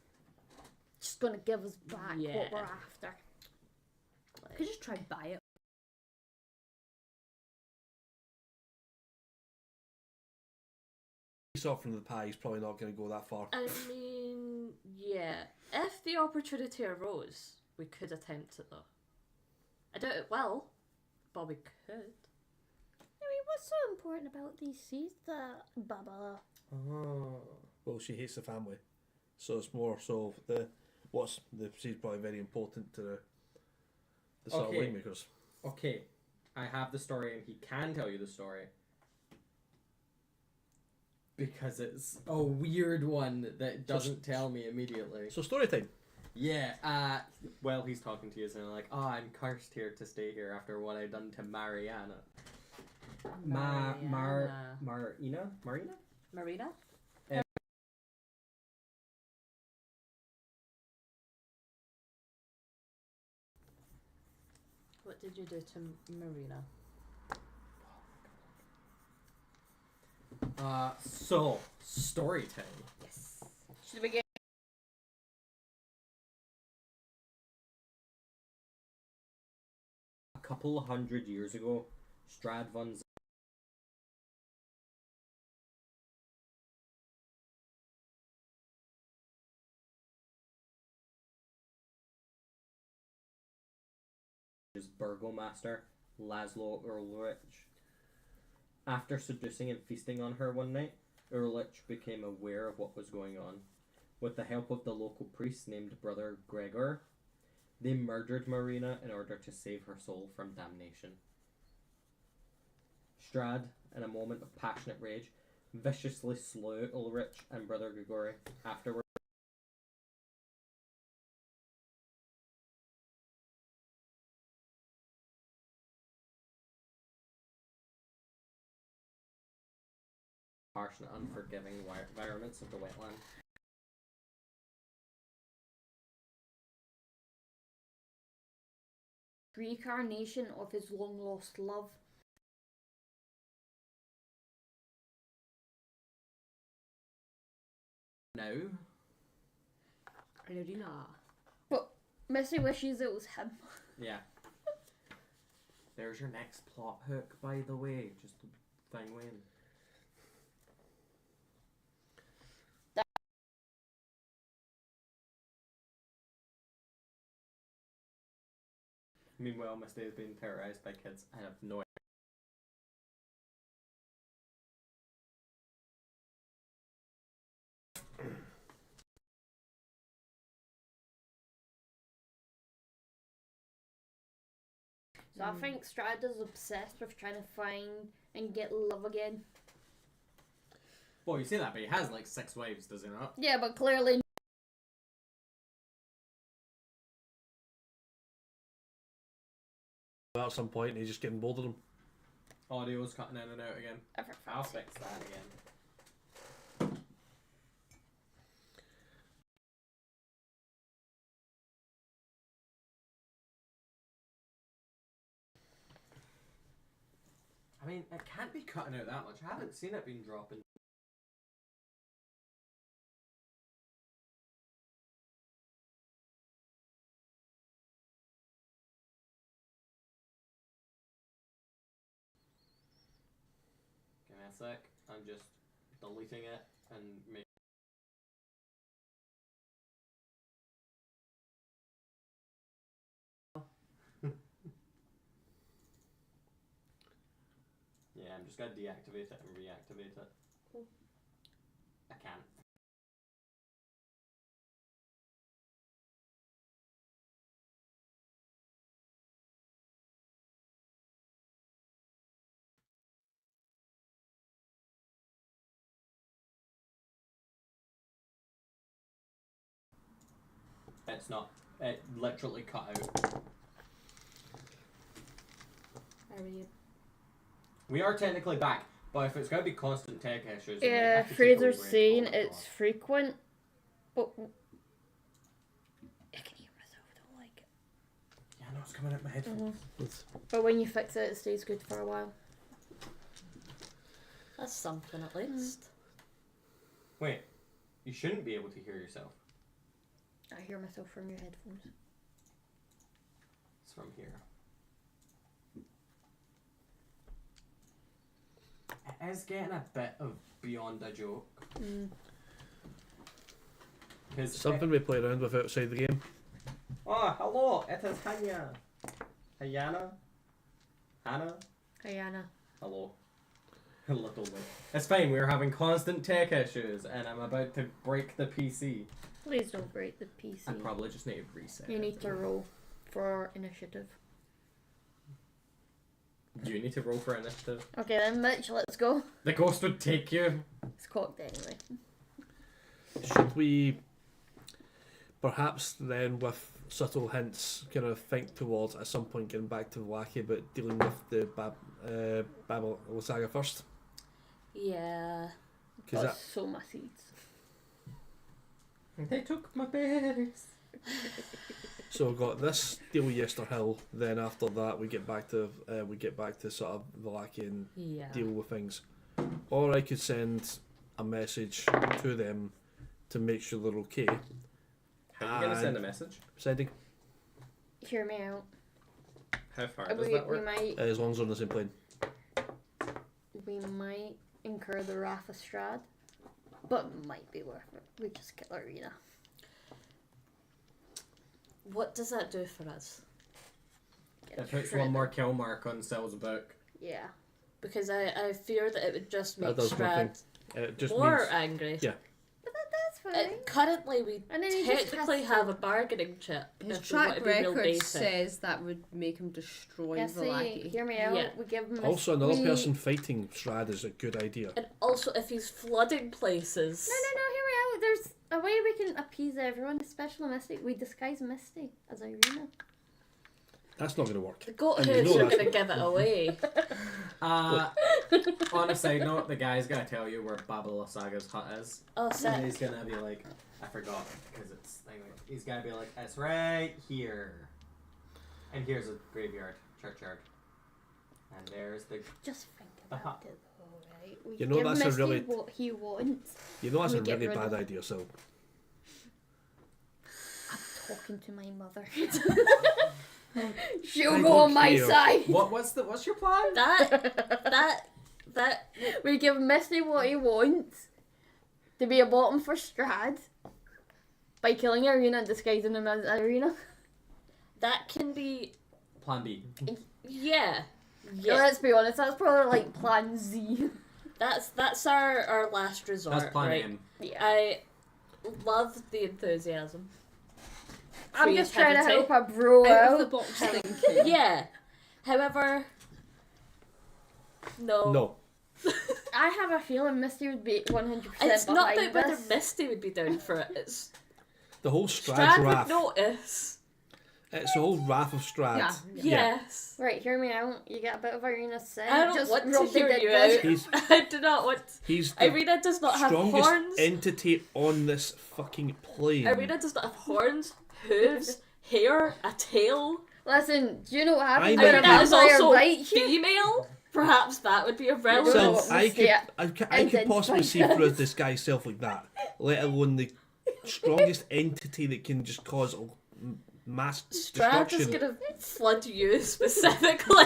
She's gonna give us back Yeah. what we're after. like, Could just try buy it. Piece off from the pie is probably not going to go that far. I mean, yeah. If the opportunity arose, we could attempt it though. I doubt it will, Bobby could. I mean, what's so important about these seeds that Baba? Oh. Well, she hates the family, so it's more so she's probably very important to the sort of Okay. winemakers. Okay, I have the story, and he can tell you the story. Because it's a weird one that doesn't tell me immediately. So story time. Yeah, well, he's talking to you, and like, oh, I'm cursed here to stay here after what I've done to Mariana. Mariana. Marina? Marina? What did you do to Marina? So, story time. Yes. Should we get? A couple of 100 years ago, Strad von his burgomaster, Laszlo Ulrich. After seducing and feasting on her one night, Ulrich became aware of what was going on. With the help of the local priest named Brother Gregor, they murdered Marina in order to save her soul from damnation. Strad, in a moment of passionate rage, viciously slew Ulrich and Brother Gregory. Afterwards, harsh and unforgiving environments of the wetland. Reincarnation of his long lost love. Now, Marina. But Missy wishes it was him. yeah. There's your next plot hook, by the way. Just thing when. Meanwhile, Misty is being terrorized by kids. I have no idea. So I think Strada's obsessed with trying to find and get love again. Well, you say that, but he has like 6 wives, does he not? Yeah, but clearly. At some point, he's just getting bored of them. Audio's cutting in and out again. I'll fix that again. I mean, it can't be cutting out that much. I haven't seen it been dropping. Give me a sec. I'm just deleting it and making. Yeah, I'm just gonna deactivate it and reactivate it. Cool. I can't. It's not. It literally cut out. Are we? We are technically back, but if it's going to be constant tech issues, then we Yeah, have to keep Fraser's over it. saying Oh my it's God. frequent, but I can hear myself. I don't like it. Yeah, no, it's coming out my headphones. But when you fix it, it stays good for a while. That's something at least. Wait, you shouldn't be able to hear yourself. I hear myself from your headphones. It's from here. It is getting a bit of beyond a joke. Cause Something we play around with outside the game. Oh, hello, it is Hanya. Hayana. Hannah? Hey, Anna. Hello. Little bit. It's fine, we're having constant tech issues and I'm about to break the PC. Please don't break the PC. I probably just need to reset. You need to roll for initiative. You need to roll for initiative. Okay then, Mitch, let's go. The ghost would take you. It's cocked anyway. Should we perhaps then, with subtle hints, kind of think towards at some point getting back to Wacky, but dealing with the Babel saga first? Yeah. Because Got that so my seeds. They took my berries. so we've got this deal with Yester Hill. Then after that, we get back to sort of Wacky and Yeah. deal with things. Or I could send a message to them to make sure they're okay. How are you going to send a message? Sending Hear me out. How far does We that work? might as long as they're on the same plane. incur the wrath of Strahd, but might be worth it. We just kill Arena. What does that do for us? Get It puts shredded. one more kill mark on Sel's book. Yeah. Because I fear that it would just make That does nothing. Strahd It just more means angry. Yeah. But that's fine. Currently, we And then he just technically has have a bargaining chip. His if we want track to be real record basic. says that would make him destroy Yes, Vallaki. hear me out. Yeah. We give him also another we... person fighting Strahd is a good idea. And also, if he's flooding places. No, hear me out. There's a way we can appease everyone, especially Misty. We disguise Misty as Irina. That's not going to work. The goat And you hoods know are that's- going to give it away. On a side note, the guy's going to tell you where Babala Saga's hut is. Oh, And sick. he's going to be like, I forgot, because it's... Anyway, he's going to be like, it's right here. And here's a graveyard, churchyard. And there's the... Just think Uh-huh. about it, though, right? We You know give that's a Misty really- what he wants. You know that's We a get really rid bad of- idea, so I'm talking to my mother. She'll I go on don't my care. side. What's your plan? That We give Misty what he wants to be a bottom for Strahd by killing Arena and disguising him as Arena. that can be, Plan B. yeah. Yeah. Let's be honest, that's probably like Plan Z. That's our last resort, That's plan right? M. Yeah. I love the enthusiasm. I'm just trying to creativity. help a bro Out of the out. box thinking. Yeah. However, no. no. I have a feeling Misty would be 100% It's not behind about whether this. Misty would be down for it. It's The whole Strahd's Strahd would wrath. notice. It's the whole wrath of Strahd. Yeah. Yes. Right, hear me out. You get a bit of Arena's scent. I don't just want to rub the hear dead you body. out. He's I do not want. he's the Irina does not have strongest horns. entity on this fucking plane. Irina does not have horns, hooves, hair, a tail. Listen, do you know what happens I when know a Irina is vampire also bites you? female. Perhaps that would be a don't relevant. know So what we see it. I could possibly see through this guy's self like that, let alone the strongest entity that can just cause mass Strahd is destruction gonna flood you specifically.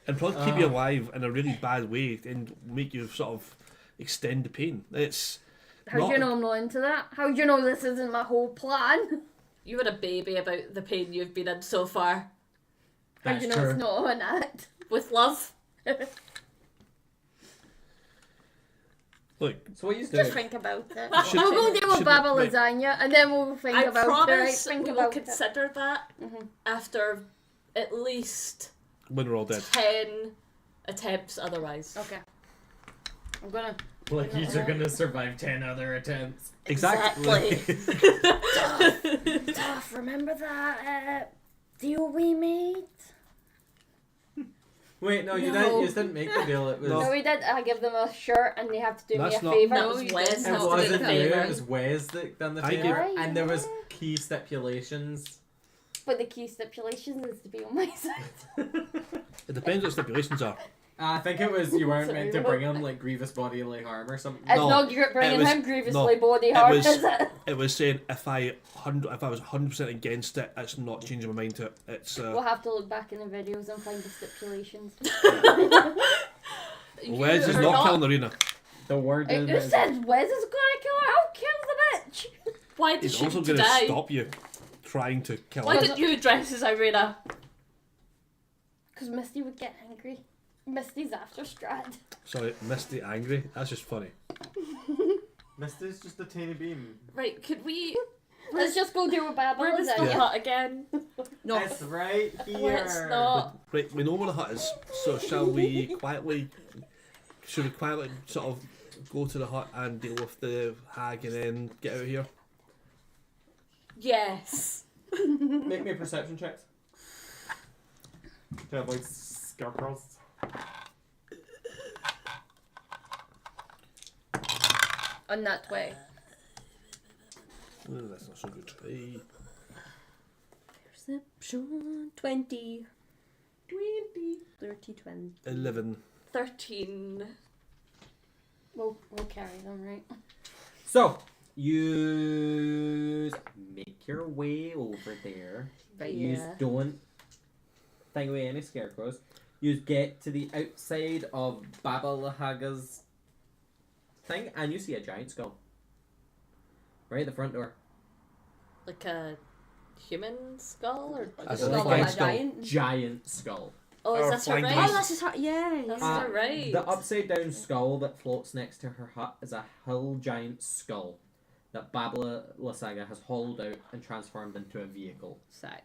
and probably keep you alive in a really bad way and make you sort of extend the pain. It's How do you know I'm not into that? How do you know this isn't my whole plan? You had a baby about the pain you've been in so far. How do That's you know true. it's not an act? With love. Look, So what you Just do? think about it. Should- I'll go deal with should- Baba right. Lasagna and then we'll think I about it. Right? promise Think we will about it. consider that Mhm. after at least when we're all dead. 10 attempts otherwise. Okay. I'm gonna. Like, you you're gonna survive 10 other attempts. Exactly. Tough, remember that deal we made? Wait, no, you No. didn't. You didn't make the deal. It was. No. No, we did. I give them a shirt and they have to do That's me a not- favour. That No, was you Wes. didn't. It has to do wasn't the you. favour. It was Wes that done the I favor, give- and there was Yeah. key stipulations. But the key stipulation is to be on my side. It depends what stipulations are. I think it was you weren't meant to Sorry, bring him like grievous bodily harm or something. It's No, not bringing it was- him grievously no, body it harm, was- is it? It was saying if I was 100% against it, it's not changing my mind to it. It's We'll have to look back in the videos and find the stipulations. Wes is You're not killing Arena. The word Who is. said Wes is gonna kill her? I'll kill the bitch! Why did He's she also going to die? stop you trying to kill Why her. didn't you dress as Irina? Because Misty would get angry. Misty's after Strad. Sorry, Misty angry. That's just funny. Misty's just a tiny beam. Right, could we... Let's just go do a babble. Where is the Yeah. hut again? No. It's right here. Let's not. Right, we know where the hut is, so shall we quietly... Should we quietly sort of go to the hut and deal with the hag and then get out of here? Yes. Make me a perception checks. To avoid scarecrows. On that way. Oh, that's not so good. Hey. Perception 20. 30 20. 11. 13. We'll carry them, right? So, you make your way over there. Right. You Yeah. don't think away any scarecrows. You get to the outside of Baba Lahaga's thing, and you see a giant skull. Right at the front door. Like a human skull? Or As a a Not flying like a skull. giant. Giant skull. Oh, Or is that flying her Oh, beast. right? that's his heart. Yeah. That's yeah. her right. The upside down skull that floats next to her hut is a hill giant skull that Babla Lasaga has hollowed out and transformed into a vehicle. Sack.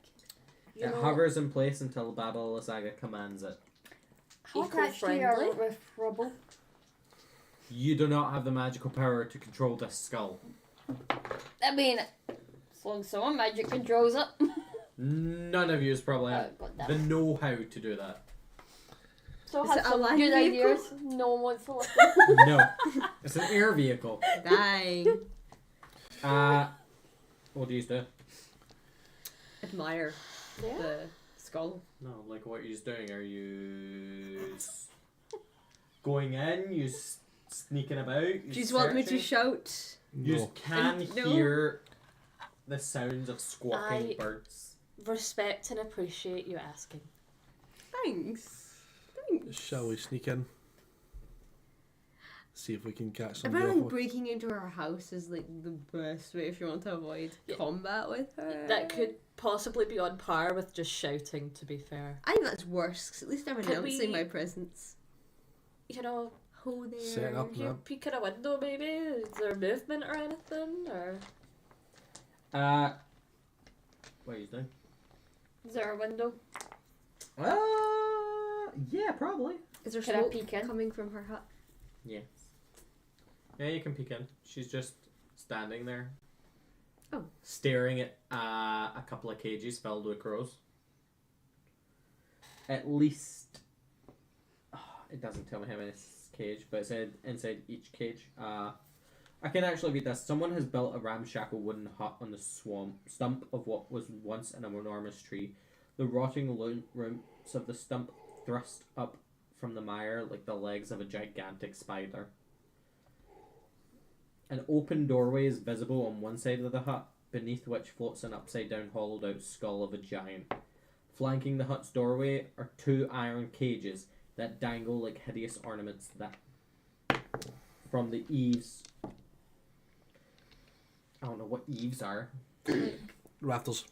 You It know, hovers in place until Babla Lasaga commands it. How attached we are Eco-friendly. with rubble? You do not have the magical power to control this skull. I mean, as long as someone magic controls it. None of you probably have God the damn it. know-how to do that. So Is have it a some land good vehicle? ideas. No one wants to listen. No, it's an air vehicle. Dang. What do you do? Admire Yeah. the skull. No, like what you're doing. Are you going in? You sneaking about? You Do you want me to searching? shout? You No. can No. hear the sounds of squawking I- birds. respect and appreciate you asking. Thanks. Thanks. Shall we sneak in? See if we can catch I somebody feel off. like breaking into her house is like the best way if you want to avoid Yeah. combat with her. That could possibly be on par with just shouting, to be fair. I think that's worse, 'cause at least I'm Could announcing we- my presence. You know, Ho there. Set up. you peek at a window maybe? Is there movement or anything? Or What are you doing? Is there a window? Yeah, probably. Is there Can I smoke peek in? coming from her hut? Yes. Yeah, you can peek in. She's just standing there. Oh. Staring at a couple of cages filled with crows. At least. It doesn't tell me how many cage, but it said inside each cage. I can actually read this. Someone has built a ramshackle wooden hut on the stump of what was once an enormous tree. The rotting roots of the stump thrust up from the mire like the legs of a gigantic spider. An open doorway is visible on one side of the hut, beneath which floats an upside-down hollowed-out skull of a giant. Flanking the hut's doorway are two iron cages that dangle like hideous ornaments that from the eaves. I don't know what eaves are. Rafters.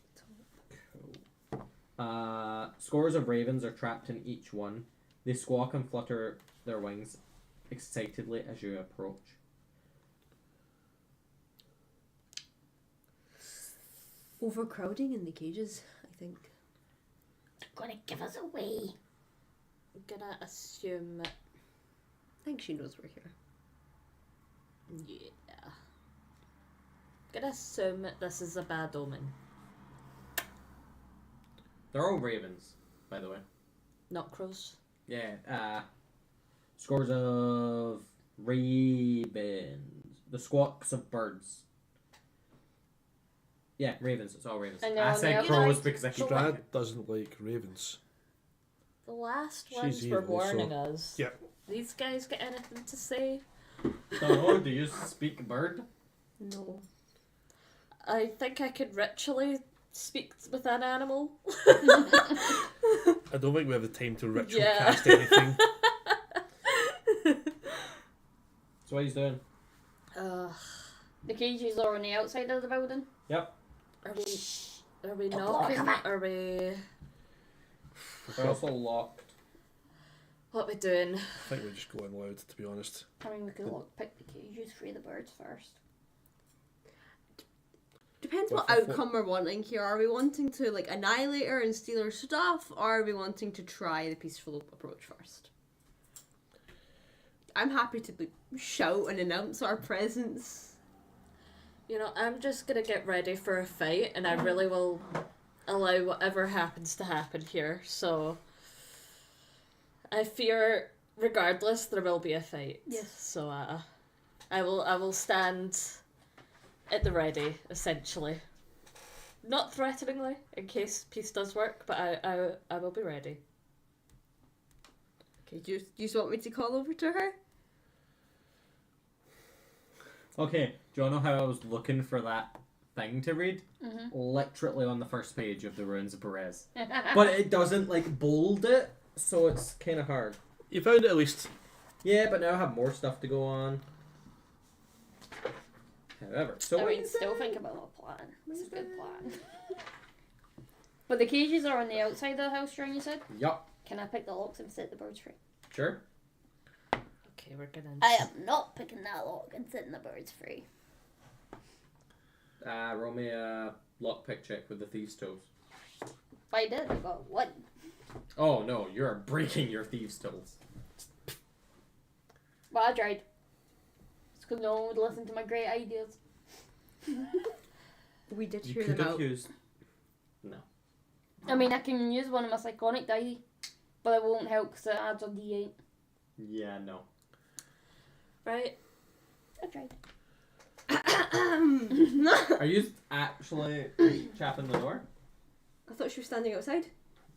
Scores of ravens are trapped in each one. They squawk and flutter their wings excitedly as you approach. Overcrowding in the cages, I think. They're gonna give us away. I'm gonna assume, I think she knows we're here. yeah. Gonna assume that this is a bad omen. They're all ravens, by the way. Not crows. Yeah, scores of ravens. The squawks of birds. Yeah, ravens. It's all ravens. And they're I on said the crows outside? because I keep Strad thinking. doesn't like ravens. The last She's ones were evil, so- warning us. Yep. These guys got anything to say? Oh, do you speak bird? No. I think I could ritually speak with an animal. I don't think we have the time to ritual Yeah. cast anything. So what he's doing? The cages are on the outside of the building. Yep. Are we Don't blow knocking? cover. Are we? They're also locked. What we doing? I think we just go in loud, to be honest. I mean, we could lockpick the cages, free the birds first. Depends Well, what for- outcome we're wanting here. Are we wanting to like annihilate her and steal her stuff, or are we wanting to try the peaceful approach first? I'm happy to like, shout and announce our presence. You know, I'm just gonna get ready for a fight, and I really will allow whatever happens to happen here. So, I fear, regardless, there will be a fight. Yes. So, I will stand at the ready, essentially. Not threateningly, in case peace does work, but I will be ready. Okay, do you just want me to call over to her? Okay, do you know how I was looking for that thing to read? Mm-hmm. Literally on the first page of the Ruins of Perez. But it doesn't, like, bold it, so it's kind of hard. You found it at least. Yeah, but now I have more stuff to go on. However, so I mean, still think about my plan. It's a good plan. But the cages are on the outside of the house, John, you said? Yup, Can I pick the locks and set the birds free? sure. Okay, we're gonna. I am not picking that lock and setting the birds free. Roll me a lockpick check with the thieves' toes. I did, I got one. Oh no, you're breaking your thieves' toes. But I tried. It's because no one would listen to my great ideas. We did You hear could them have out. used. No. I mean, I can use one of my psionic die, but it won't help because it adds a d8. Yeah, no. Right. I tried. Are you actually chapping the door? I thought she was standing outside.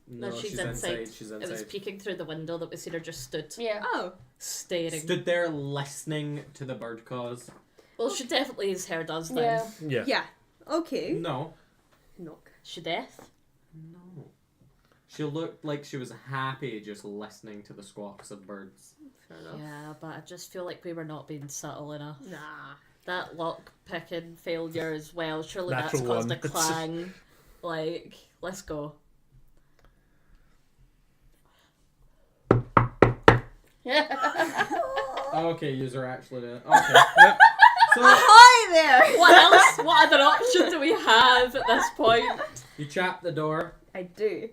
No, she's inside. She's It was inside. peeking through the window that we seen her just stood Yeah. Oh, staring. Stood there listening to the bird calls. Well, she definitely his hair does then. Yeah. Yeah. yeah. Okay. No. Knock. She deaf? No. She looked like she was happy just listening to the squawks of birds. Fair enough. Yeah, but I just feel like we were not being subtle enough. Nah. That lock picking failure as well. Surely Natural that's caused one. a clang. Like, let's go. Okay, user actually did it. Okay. Yep. So Hi there! What else? What other option do we have at this point? you chap the door. I do.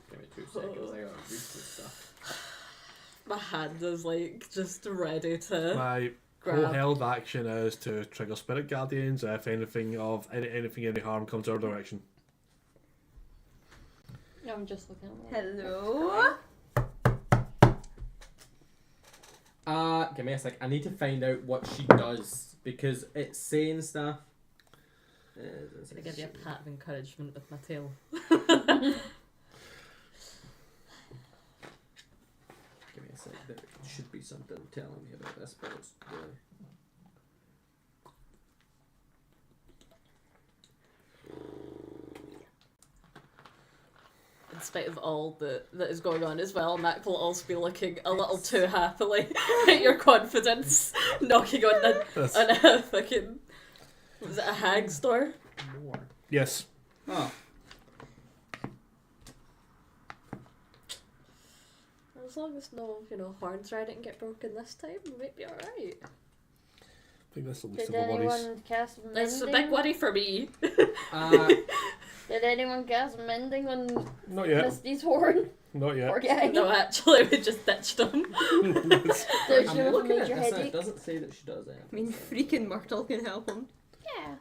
Give me 2 seconds. I gotta read some stuff. My hand is like just ready to My whole grab. held action is to trigger spirit guardians if anything of anything any harm comes our direction. I'm just looking at it. Hello? Give me a sec. I need to find out what she does because it's saying stuff. I'm gonna give you a pat of encouragement with my tail. Give me a sec. There should be something telling me about this, but it's In spite of all that is going on as well, Mac will also be looking a little too happily at your confidence, knocking on a fucking, was it a hag's door? more. Yes. Oh, As long as no, horns or anything get broken this time, we might be alright. I think that's the least Did of our worries. anyone cast mending? That's a big worry for me. Did anyone cast mending on Not yet. Misty's horn? Not yet. Poor guy. No, actually, we just ditched him. There's I'm no looking at major this and it headache. doesn't say that she does anything. I mean, freaking Myrtle can help him. Yeah.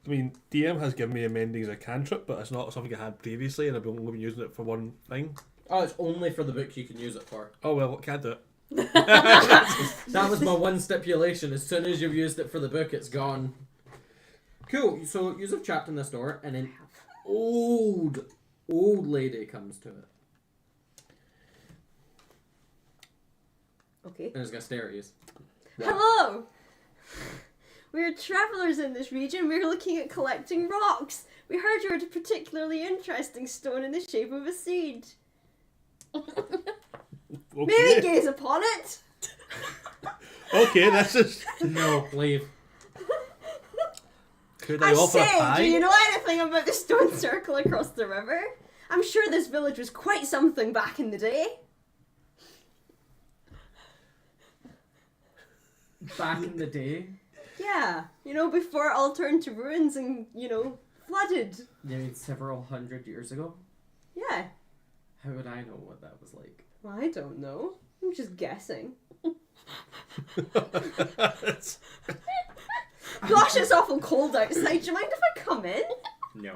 I mean, DM has given me amending as a cantrip, but it's not something I had previously, and I've only been using it for one thing. Oh, it's only for the book you can use it for. Oh well, can't do it. That was my one stipulation. As soon as you've used it for the book, it's gone. Cool. So you've trapped in this door, and an old lady comes to it, Okay. and is gonna stare at you. Hello! We're travellers in this region. We're looking at collecting rocks. We heard you had a particularly interesting stone in the shape of a seed. May we Okay. gaze upon it? Okay, this is. No, leave. Could I I offer a say, pie? do you know anything about the stone circle across the river? I'm sure this village was quite something back in the day. Back in the day? Yeah, you know, before it all turned to ruins and, you know, flooded. You mean several hundred years ago? Yeah. How would I know what that was like? Well, I don't know. I'm just guessing. Gosh, it's awful cold outside. Do you mind if I come in? No.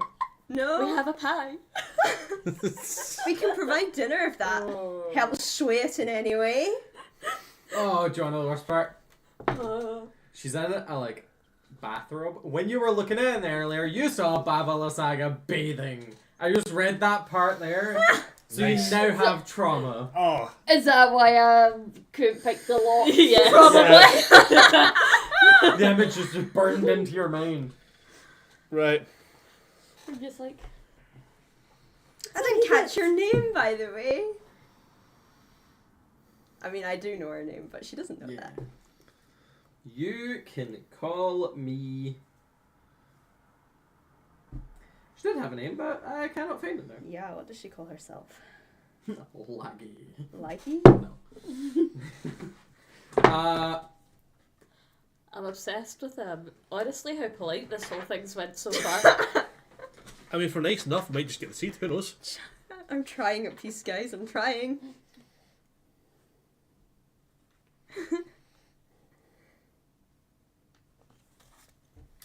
No? We have a pie. We can provide dinner if that helps sway it in any way. Oh, do you want to know the worst part? She's in a like bathrobe. When you were looking in there earlier, you saw Baba Lysaga bathing. I just read that part there. So Nice. you now have trauma. Oh. Is that why I couldn't pick the lock? Yes. Probably. The image is just burned into your mind. Right. I'm just like, I didn't catch your name, by the way. I mean, I do know her name, but she doesn't know Yeah. that. You can call me. She did have a name, but I cannot find it now. Yeah, what does she call herself? Laggy. Likey? No. I'm obsessed with honestly how polite this whole thing's went so far. I mean, if we're nice enough, we might just get the seed. Who knows? I'm trying at peace, guys. I'm trying.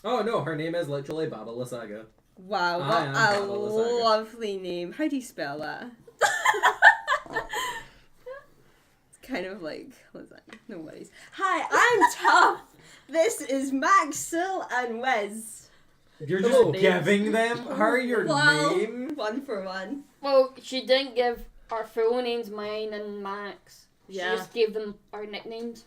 Oh no, her name is literally Baba Lysaga. Wow, I what am a Baba Lysaga. lovely name. How do you spell that? It's kind of like, what's that? No worries. Hi, I'm Tough. This is Max, Sil, and Wes. You're Oh, just giving them her your Well, name? 1 for 1. well, she didn't give our full names, mine and Max. She Yeah. just gave them our nicknames.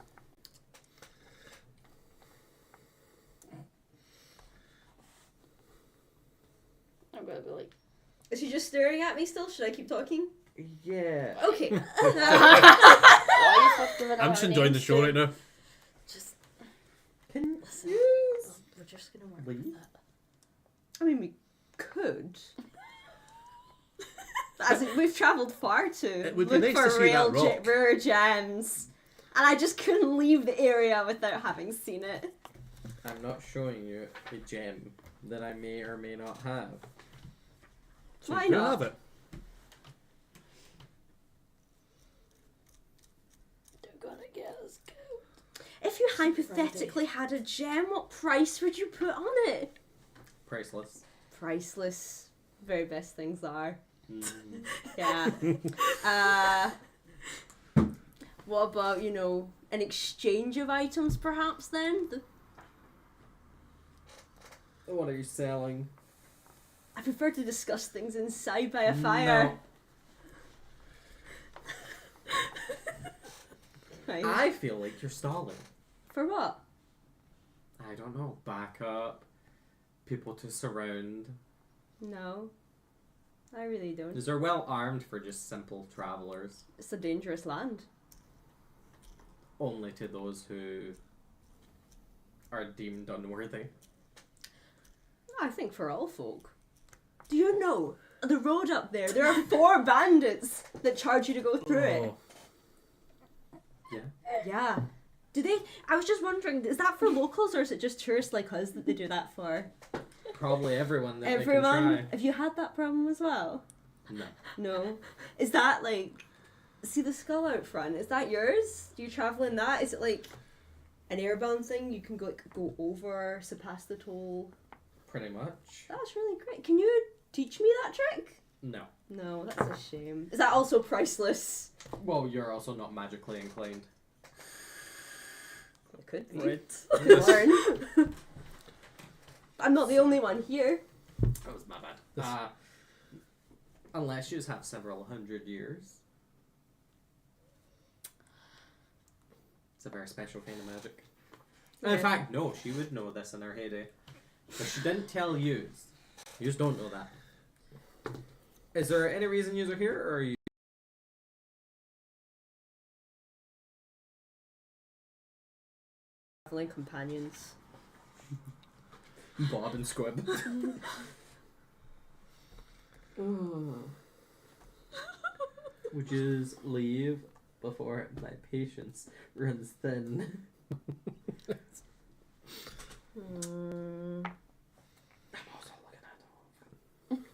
I'm gonna be like, Is she just staring at me still? Should I keep talking? Yeah. Okay. why are you fucking with I'm our just enjoying the names show too? right now. Just Can listen. We're just gonna work Leave? with it. I mean, we could. As in, we've travelled far to It would be look nice for to see that real rock. rare gems. And I just couldn't leave the area without having seen it. I'm not showing you a gem that I may or may not have. So Why you not? have it. They're gonna get us killed. If you hypothetically had a gem, what price would you put on it? Priceless. Priceless. Very best things are. Mm. Yeah. What about, you know, an exchange of items perhaps then? What are you selling? I prefer to discuss things inside by a fire. Right. I feel like you're stalling. For what? I don't know. Backup. People to surround. No. I really don't. These are well armed for just simple travelers. It's a dangerous land. Only to those who are deemed unworthy. I think for all folk. Do you know, the road up there are 4 bandits that charge you to go through it. Oh. Yeah. Do they? I was just wondering, is that for locals or is it just tourists like us that they do that for? Probably everyone that they Everyone? can Have you had that problem as well? try. No. No. Is that like, see the skull out front? Is that yours? Do you travel in that? Is it like an airbound thing? You can go over, surpass the toll. Pretty much. That's really great. Can you teach me that trick? No. No, that's a shame. Is that also priceless? Well, you're also not magically inclined. It could be. Right. Could learn. I'm not the only one here. That was my bad. Unless you just have several hundred years. It's a very special kind of magic. In fact, no, she would know this in her heyday. But she didn't tell you. You just don't know that. Is there any reason you are here, or are you... Traveling companions. Bob and Squib? Would you leave before my patience runs thin? Hmm. I'm also looking at them.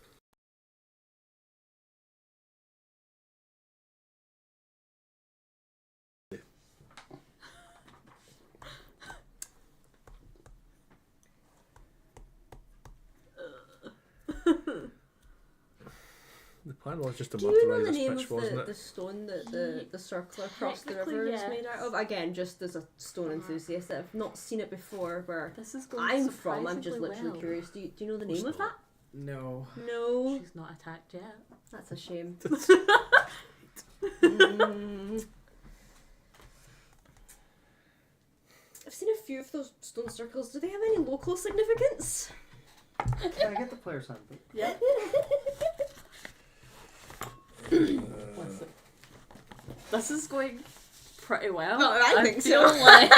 The plan was just to Do you know murderize the this name bitch, of wasn't the it? stone that the circle across the Technically, river is made out yes. of? Again, just as a stone enthusiast, I've not seen it before. Where This is going I'm from, I'm just surprisingly literally well. curious. Do you know the Course name of not. that? No. No, She's not attacked yet. that's a shame. Mm. I've seen a few of those stone circles. Do they have any local significance? Can I get the player's handbook? Yep. This is going pretty well. Well, I think so. feel like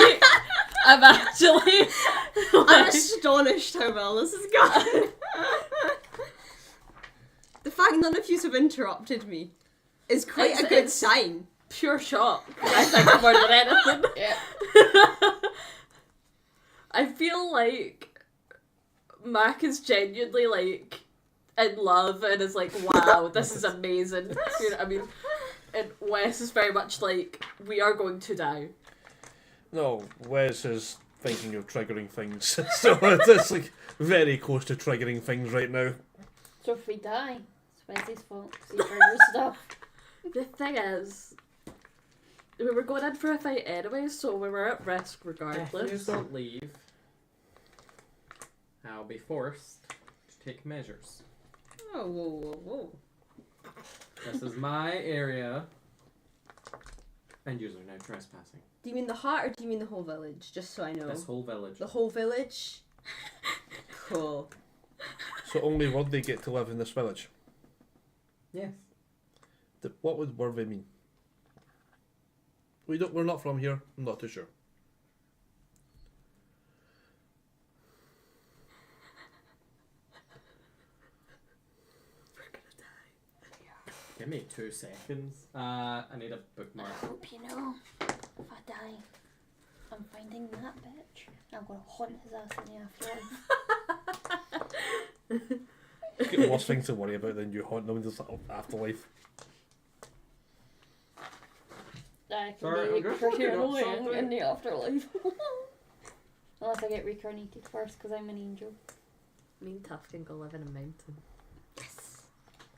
I'm actually. I'm astonished how well this has gone. The fact none of you have interrupted me is quite a good It's- sign. pure shock. I think more than anything. Yeah. I feel like Mac is genuinely like in love and is like, wow, this is amazing. You know what I mean? And Wes is very much like, we are going to die. No, Wes is thinking of triggering things, so it's like very close to triggering things right now. So if we die, it's Wesley's fault. 'Cause he triggers stuff. The thing is, we were going in for a fight anyway, so we were at risk If you regardless. don't leave, I'll be forced to take measures. Oh, whoa, whoa, whoa. This is my area, and you're now trespassing. Do you mean the hut or do you mean the whole village? Just so I know. This whole village. The whole village? Cool. So only Worthy get to live in this village. Yes. What would Worthy mean? We're not from here. I'm not too sure. Give me 2 seconds. I need a bookmark. I hope you know, if I die, I'm finding that bitch. And I'm gonna haunt his ass in the afterlife. You've got worse things to worry about than you haunt them in this afterlife. I can Sorry, be I'm just looking pretty up annoying something. in the afterlife. Unless I get reincarnated first, because I'm an angel. Me and Tuff can go live in a mountain.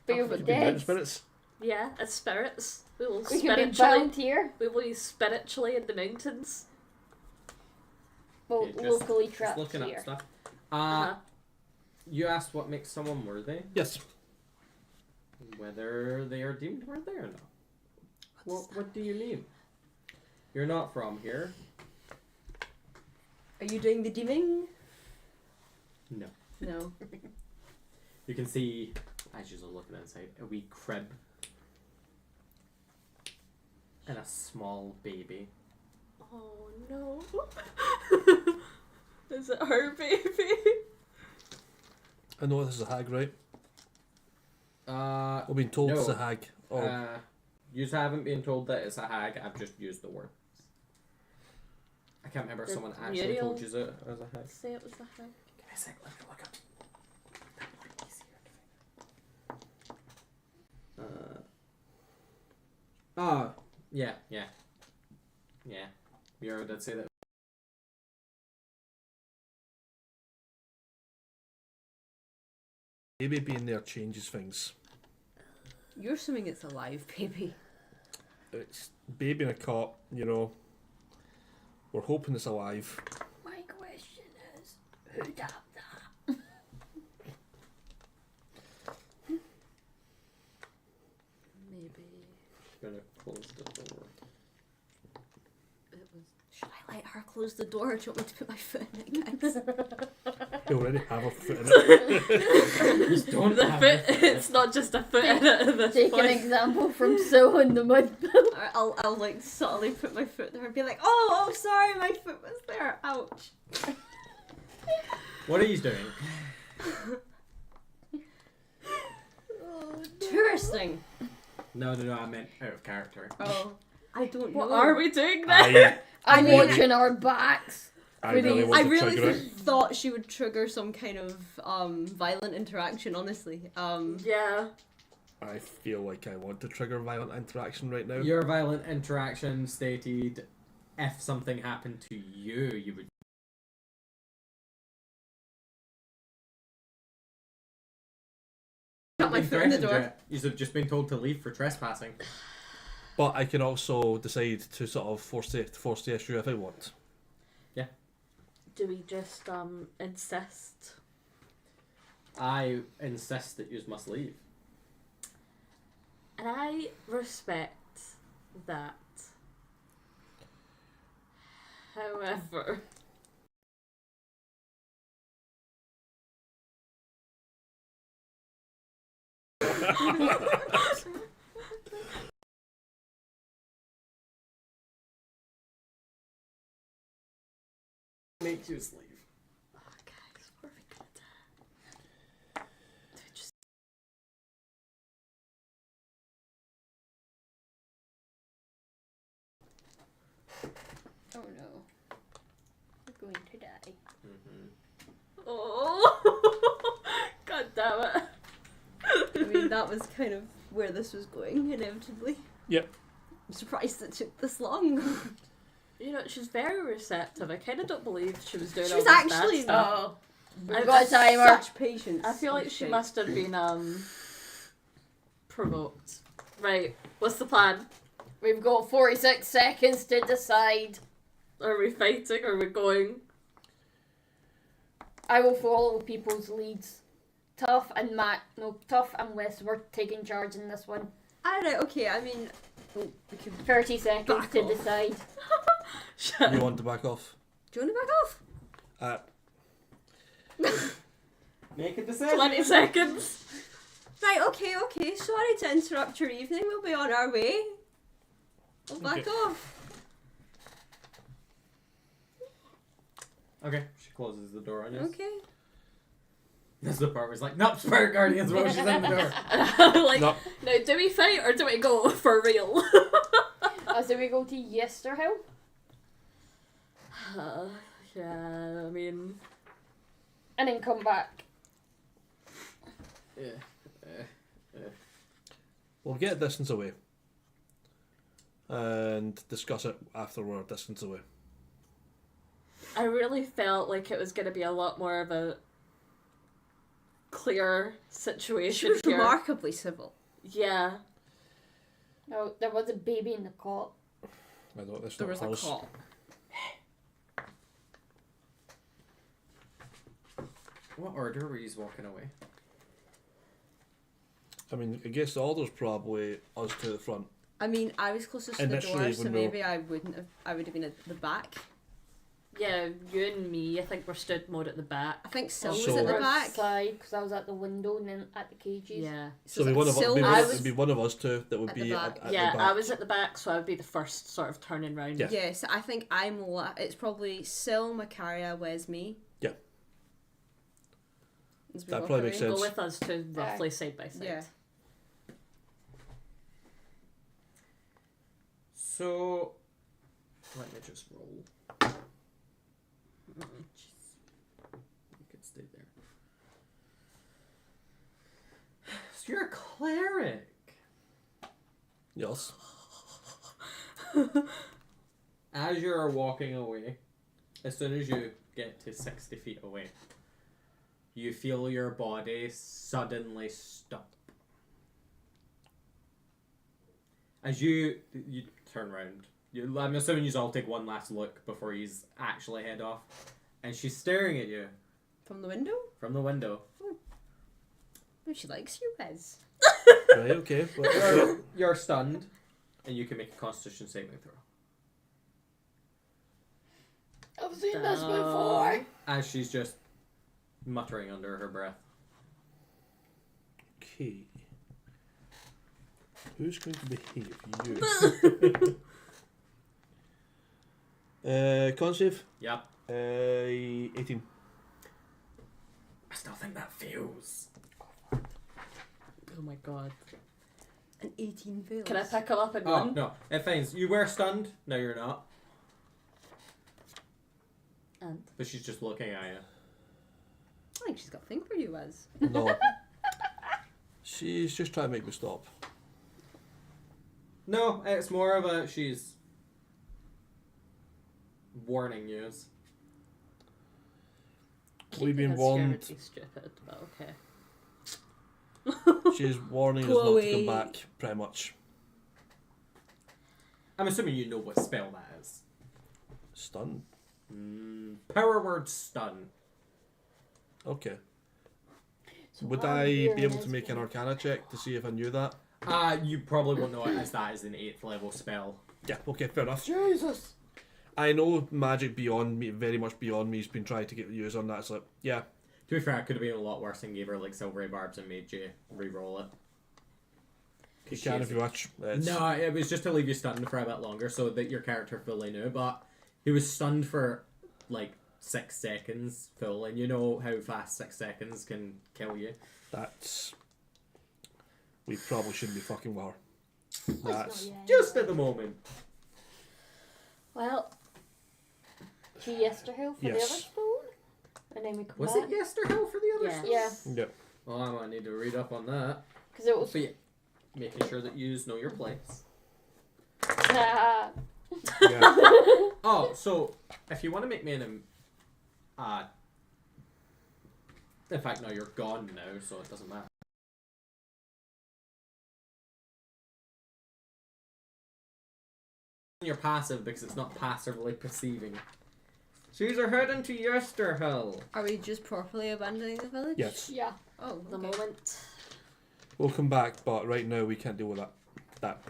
But you'll Could be be mountain dead. spirits. Yeah, as spirits. We will We can be spiritually. bound here. We will be spiritually in the mountains. Well, Okay, just- locally Just trapped looking here. up stuff. Uh-huh. You asked what makes someone worthy? Yes. Whether they are deemed worthy or not. What do you mean? You're not from here. Are you doing the deeming? No. No. You can see, as you're looking inside, a wee crib. And a small baby. Oh no. Is it her baby? I know this is a hag, right? Uh, We've been told it's a No. hag. Oh, you haven't been told that it's a hag, I've just used the word. I can't remember if Did someone actually Muriel told you it as a hag. Say it was the hag. Give me a sec, let me look up. That might be easier to figure. Yeah. Muriel did say that. baby being there changes things. You're assuming it's a live baby. It's baby in a cot, you know. We're hoping it's alive. My question is, who dabbed that? Maybe Gonna close the door. it was. Should I let her close the door or do you want me to put my foot in it, guys? We already have a foot in it. Just don't The have foot. it. It's not just a foot in it at this Take an point. example from So in the Mud. I'll like subtly put my foot there and be like, oh, sorry, my foot was there. Ouch. What are you doing? Interesting. No, I meant out of character. Oh, I don't What know. are we doing now? I'm really- watching our backs. I really want I to really trigger it. thought she would trigger some kind of violent interaction. Honestly, Yeah. I feel like I want to trigger violent interaction right now. Your violent interaction stated if something happened to you, you would. Got my Been foot in the threatened door. yet. You've just been told to leave for trespassing. But I can also decide to sort of force the issue if I want. Do we just insist? I insist that you must leave. And I respect that. However, Make you leave. guys, what are we gonna do? Do we just Oh no. We're going to die. Oh, God damn it! I mean, that was kind of where this was going, inevitably. Yep. I'm surprised it took this long. You know, she's very receptive. I kind of don't believe she was doing She all was this actually- bad stuff. Oh. I've We've got a timer. Such patience. I feel like she must have been provoked. Right, what's the plan? We've got 46 seconds to decide. Are we fighting? Are we going? I will follow people's leads. Tough and Tough and Wes were taking charge in this one. Alright, okay, I mean... Oh, we could... 30 seconds Back to off. decide. You want to back off? Do you want to back off? Make a decision. 20 seconds. Right, okay. Sorry to interrupt your evening. We'll be on our way. We'll back Okay. off. Okay, she closes the door on you. Okay. This is the part where it's like, nope, Spirit Guardians while she's in the door. Like, No. now do we fight or do we go for real? So we go to Yesterhill. Yeah, I mean, And then come back. We'll get a distance away. And discuss it after we're a distance away. I really felt like it was going to be a lot more of a clear She situation was here. remarkably civil. Yeah. No, there was a baby in the cot. I don't. That's There not was a hers. call. What order were you walking away? I mean, I guess the order's probably us to the front. I mean, I was closest to the Initially, door, so when we were- maybe I wouldn't have. I would have been at the back. Yeah, you and me, I think we're stood more at the back. I think Sil So- was at the Or back. side, because I was at the window and then at the cages. Yeah. So it'd be one of us. Sil It'd be, was- one- it'd be one of us two that would At the be back. at Yeah, the back. I was at the back, so I would be the first sort of turning round. Yeah. Yes, I think I'm. It's probably Sil, Macaria, Wes, me. Yeah. As we That walk probably away. makes sense. Go with us to roughly side by side. Yeah. So, let me just roll. You can stay there. So you're a cleric. Yes. As you're walking away, as soon as you get to 60 feet away, you feel your body suddenly stop. As you turn around, I'm assuming you all take one last look before you actually head off, and she's staring at you From the window? from the window. Oh, she likes you, Wes. Right. Okay. You're stunned, and you can make a Constitution saving throw. I've seen this Dumb. before. As she's just muttering under her breath. Okay. Who's going to behave? You. Con save. Yep. 18. I still think that fails. Oh my god. An 18 fails. Can I pick him up and Oh, run? no. It finds you were stunned, now you're not. And But she's just looking at you. I think she's got a thing for you, Az. No. She's just trying to make me stop. No, it's more of a she's warning you. We've been Keeping us warned. scared is stupid, but okay. She's warning us Go not to away. come back, pretty much. I'm assuming you know what spell that is. Stun. Power word stun. Okay. So Would what I we're be able doing to make is an Arcana check to see if I knew that? You probably won't know it as that is an 8th level spell. Yeah, okay, fair enough. Jesus. I know magic beyond me, very much beyond me, has been trying to get use on that. It's like, yeah, To be fair, it could have been a lot worse and gave her like silvery barbs and made you re-roll it. you can if you watch. No, it was just to leave you stunned for a bit longer so that your character fully knew, but he was stunned for like 6 seconds full, and you know how fast 6 seconds can kill you. That's. We probably shouldn't be fucking with her. That's. Just at the moment. Well, to Yesterhill for the other Yes. stone, and then we come Was back. it Yesterhill for the other Yeah. stuff? Yeah, Yep. Well, I might need to read up on that. because it was. So yeah, making sure that you know your place. Yeah. Oh, so if you want to make me an in fact, no, you're gone now, so it doesn't matter. You're passive because it's not passively perceiving. She's are heading to Yesterhill. Are we just properly abandoning the village? Yes. Yeah. Oh, The okay. moment. We'll come back, but right now we can't deal with that.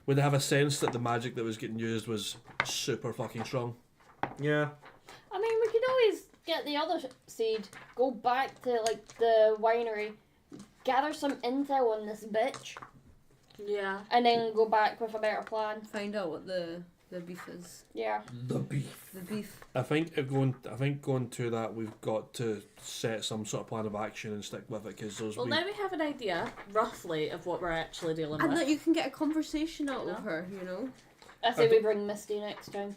Would they have a sense that the magic that was getting used was super fucking strong? Yeah. I mean, we could always get the other seed, go back to like the winery, gather some intel on this bitch, Yeah. and then go back with a better plan. Find out what the beef is. Yeah. The beef. The beef. I think going to that, we've got to set some sort of plan of action and stick with it because those. Well, now we have an idea, roughly, of what we're actually dealing And with. that you can get a conversation out No. of her, you know? I say we bring Misty next time.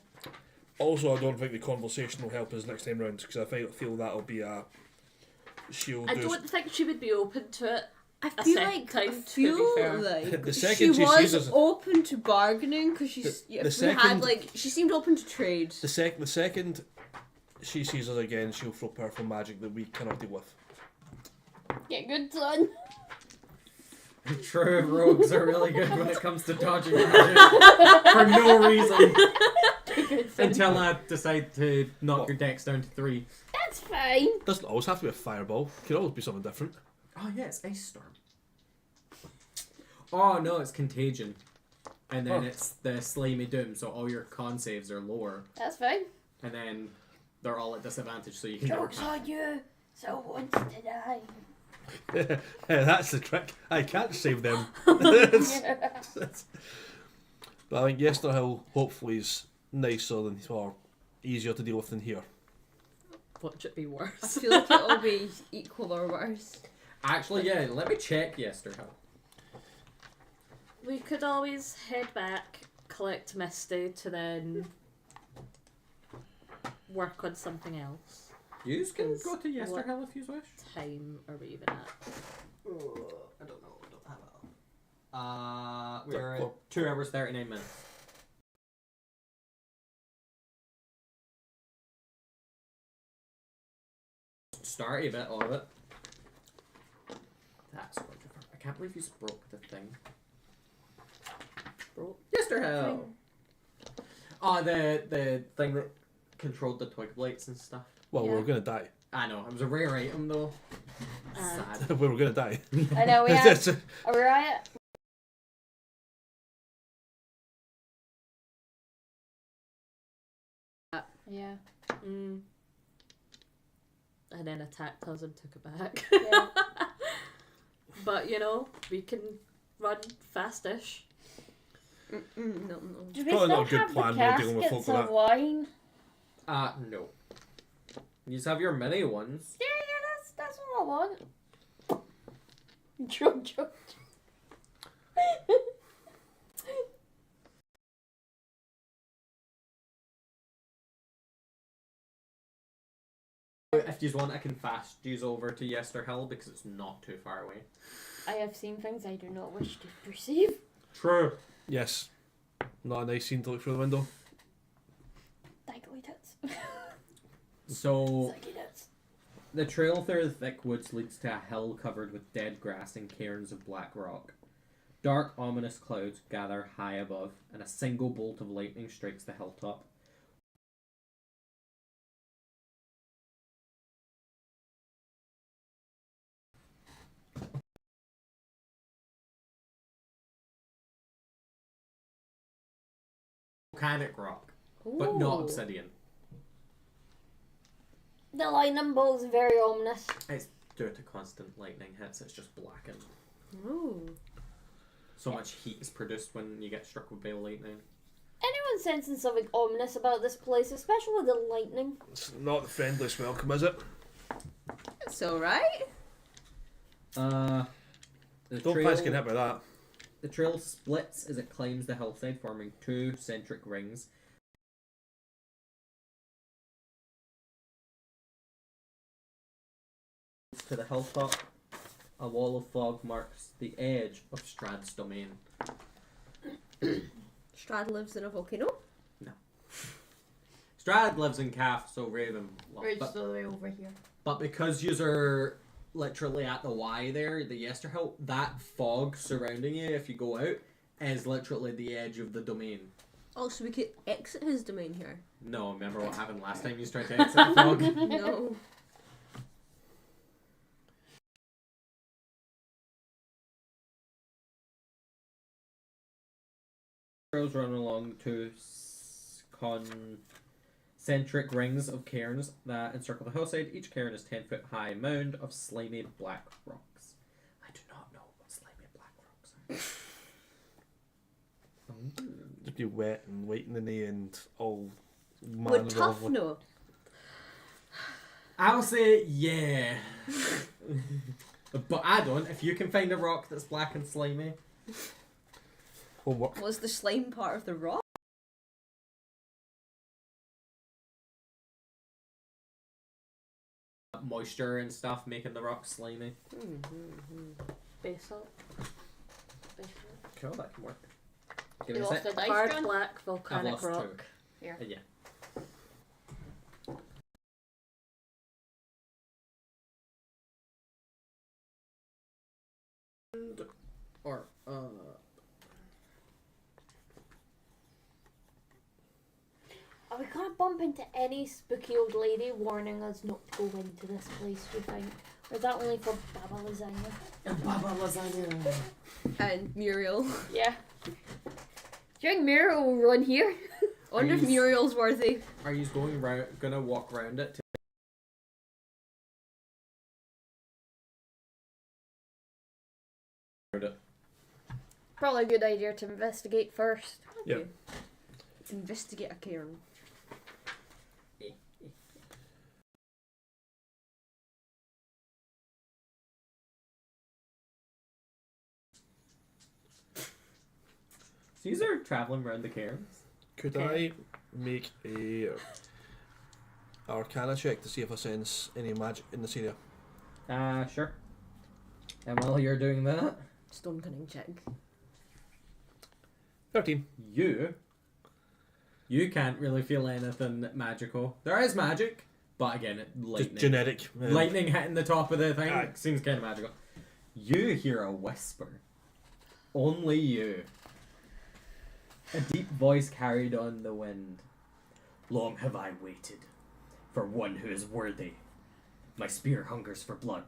Also, I don't think the conversation will help us next time round because I feel that'll be a. She'll I do. don't think she would be open to it. I A feel second like time, I to be feel fair. like The she second she was sees us- open to bargaining because she's The if we second- had like she seemed open to trade. The second she sees us again, she'll throw powerful magic that we cannot deal with. Get good, son. True, rogues are really good when it comes to dodging magic for no reason. Until I decide to knock your dex down to 3. That's fine. Doesn't always have to be a fireball. Could always be something different. Oh yeah, it's Ice Storm. Oh no, it's Contagion. And then Oh. it's the Slay Me Doom, so all your con saves are lower. That's fine. And then they're all at disadvantage, so you can never Joke's on you. So wants to die. That's the trick. I can't save them. But I think Yesterhill hopefully is nicer than or easier to deal with than here. Watch it be I worse. feel like it'll be equal or worse. Actually, yeah, let me check Yesterhill. We could always head back, collect Misty, to then work on something else. You can Because go to Yesterhill if you wish. Time are we even at? Oh, I don't know. I don't have it. We're Well- at 2 hours 39 minutes. Starty bit of it. That's what I can't believe you broke the thing. Broke? Yesterhill! Oh, the thing that controlled the twig blights and stuff. Well, Yeah. we're gonna die. I know, it was a rare item though. And- Sad. we were gonna die. I know we have. It's- Are we right? Yeah. Mm. And then attacked us and took it back. Yeah. But you know, we can run fastish. No, no. Do we probably still not a good have plan the when we're dealing with caskets folk of like wine? No. You just have your mini ones. Yeah, that's what I want. Joke. If you want, I can fast you over to Yester Hill because it's not too far away. I have seen things I do not wish to perceive. True. Yes. Not a nice scene to look through the window. Dangly tits. So, Saggy tits. the trail through the thick woods leads to a hill covered with dead grass and cairns of black rock. Dark, ominous clouds gather high above, and a single bolt of lightning strikes the hilltop. Volcanic rock, but not Ooh. obsidian. The lightning bolt is very ominous. It's due to constant lightning hits, it's just blackened. Ooh. So much heat is produced when you get struck with bale lightning. Anyone sensing something ominous about this place, especially the lightning? It's not the friendliest welcome, is it? It's alright. The Don't fancy getting hit by that. The trail splits as it climbs the hillside, forming two centric rings. To the hilltop, a wall of fog marks the edge of Strahd's domain. Strahd lives in a volcano. Strahd lives in Castle Raven, Right, but, so they're over here. but because you're literally at the Y there, the Yesterhill, that fog surrounding you, if you go out, is literally the edge of the domain. Oh, so we could exit his domain here. No, remember what happened last time you tried to exit the fog? No. Trails run along two concentric rings of cairns that encircle the hillside. Each cairn is 10-foot high mound of slimy black rocks. I do not know what slimy black rocks are. Just be wet and lightning-y and all We're manner tough, of... no. I'll say yeah. But I don't. If you can find a rock that's black and slimy, Homework. Was the slime part of the rock? moisture and stuff making the rock slimy. Basalt. Basalt. Cool, that can work. You Give me a lost sec. the dice, Hard John? black volcanic lost two. rock. Yeah. Or Are we gonna bump into any spooky old lady warning us not to go into this place, do you think? Or is that only for Baba Lasagna? Baba lasagna. And Muriel. Yeah. Do you think Muriel will run here? I wonder if you s- Muriel's worthy. Are you gonna walk around it? Probably a good idea to investigate first. Yeah. Investigate a cairn. So these are traveling around the cairns. Could Okay. I make a Arcana check to see if I sense any magic in this area? Sure. And while you're doing that, Stone cunning check. 13. you can't really feel anything magical. There is magic, but again, lightning. Just genetic. Lightning hitting the top of the thing Aye. seems kind of magical. You hear a whisper. Only you. A deep voice carried on the wind. Long have I waited for one who is worthy. My spear hungers for blood.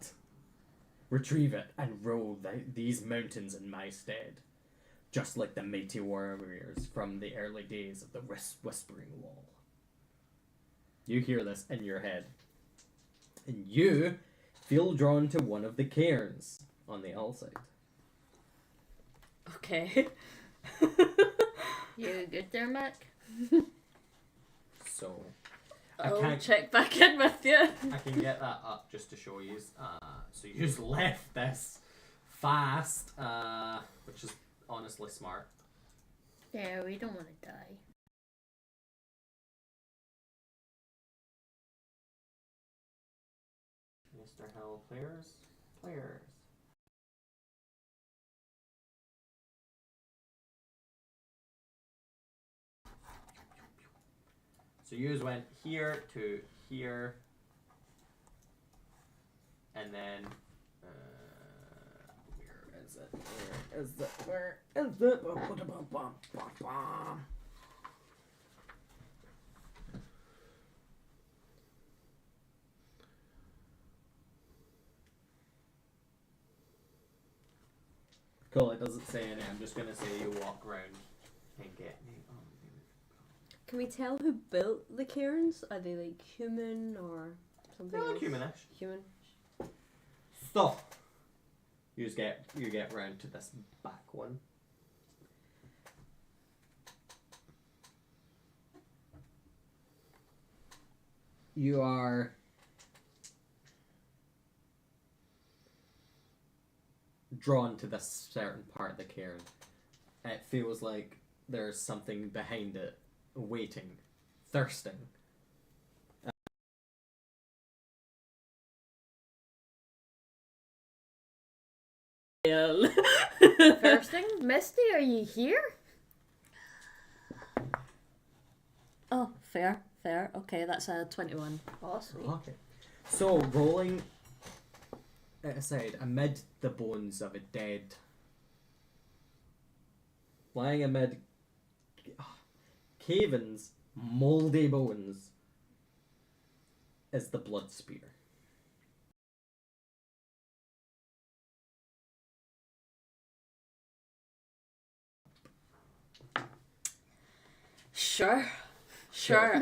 Retrieve it and roll these mountains in my stead, just like the mighty warriors from the early days of the Whispering Wall. You hear this in your head, and you feel drawn to one of the cairns on the outside. Okay. You good there, Mac? So I I'll can't. check back in with you. I can get that up just to show you. So you just left this fast, which is honestly smart. Yeah, we don't want to die. Mr. Hill, players. So you went here to here, and then where is it? Where is it? Where is it? Cool. It doesn't say anything. I'm just gonna say you walk around and get me. Can we tell who built the cairns? Are they like human or something else? Humanish. Human. So you get round to this back one. You are drawn to this certain part of the cairn. It feels like there's something behind it, waiting, thirsting. First thing, Misty, are you here? Oh, fair. Okay, that's a 21. Oh, sweet. Okay. So, rolling it aside, amid the bones of a dead, lying amid Caven's mouldy bones, is the blood spear. Sure.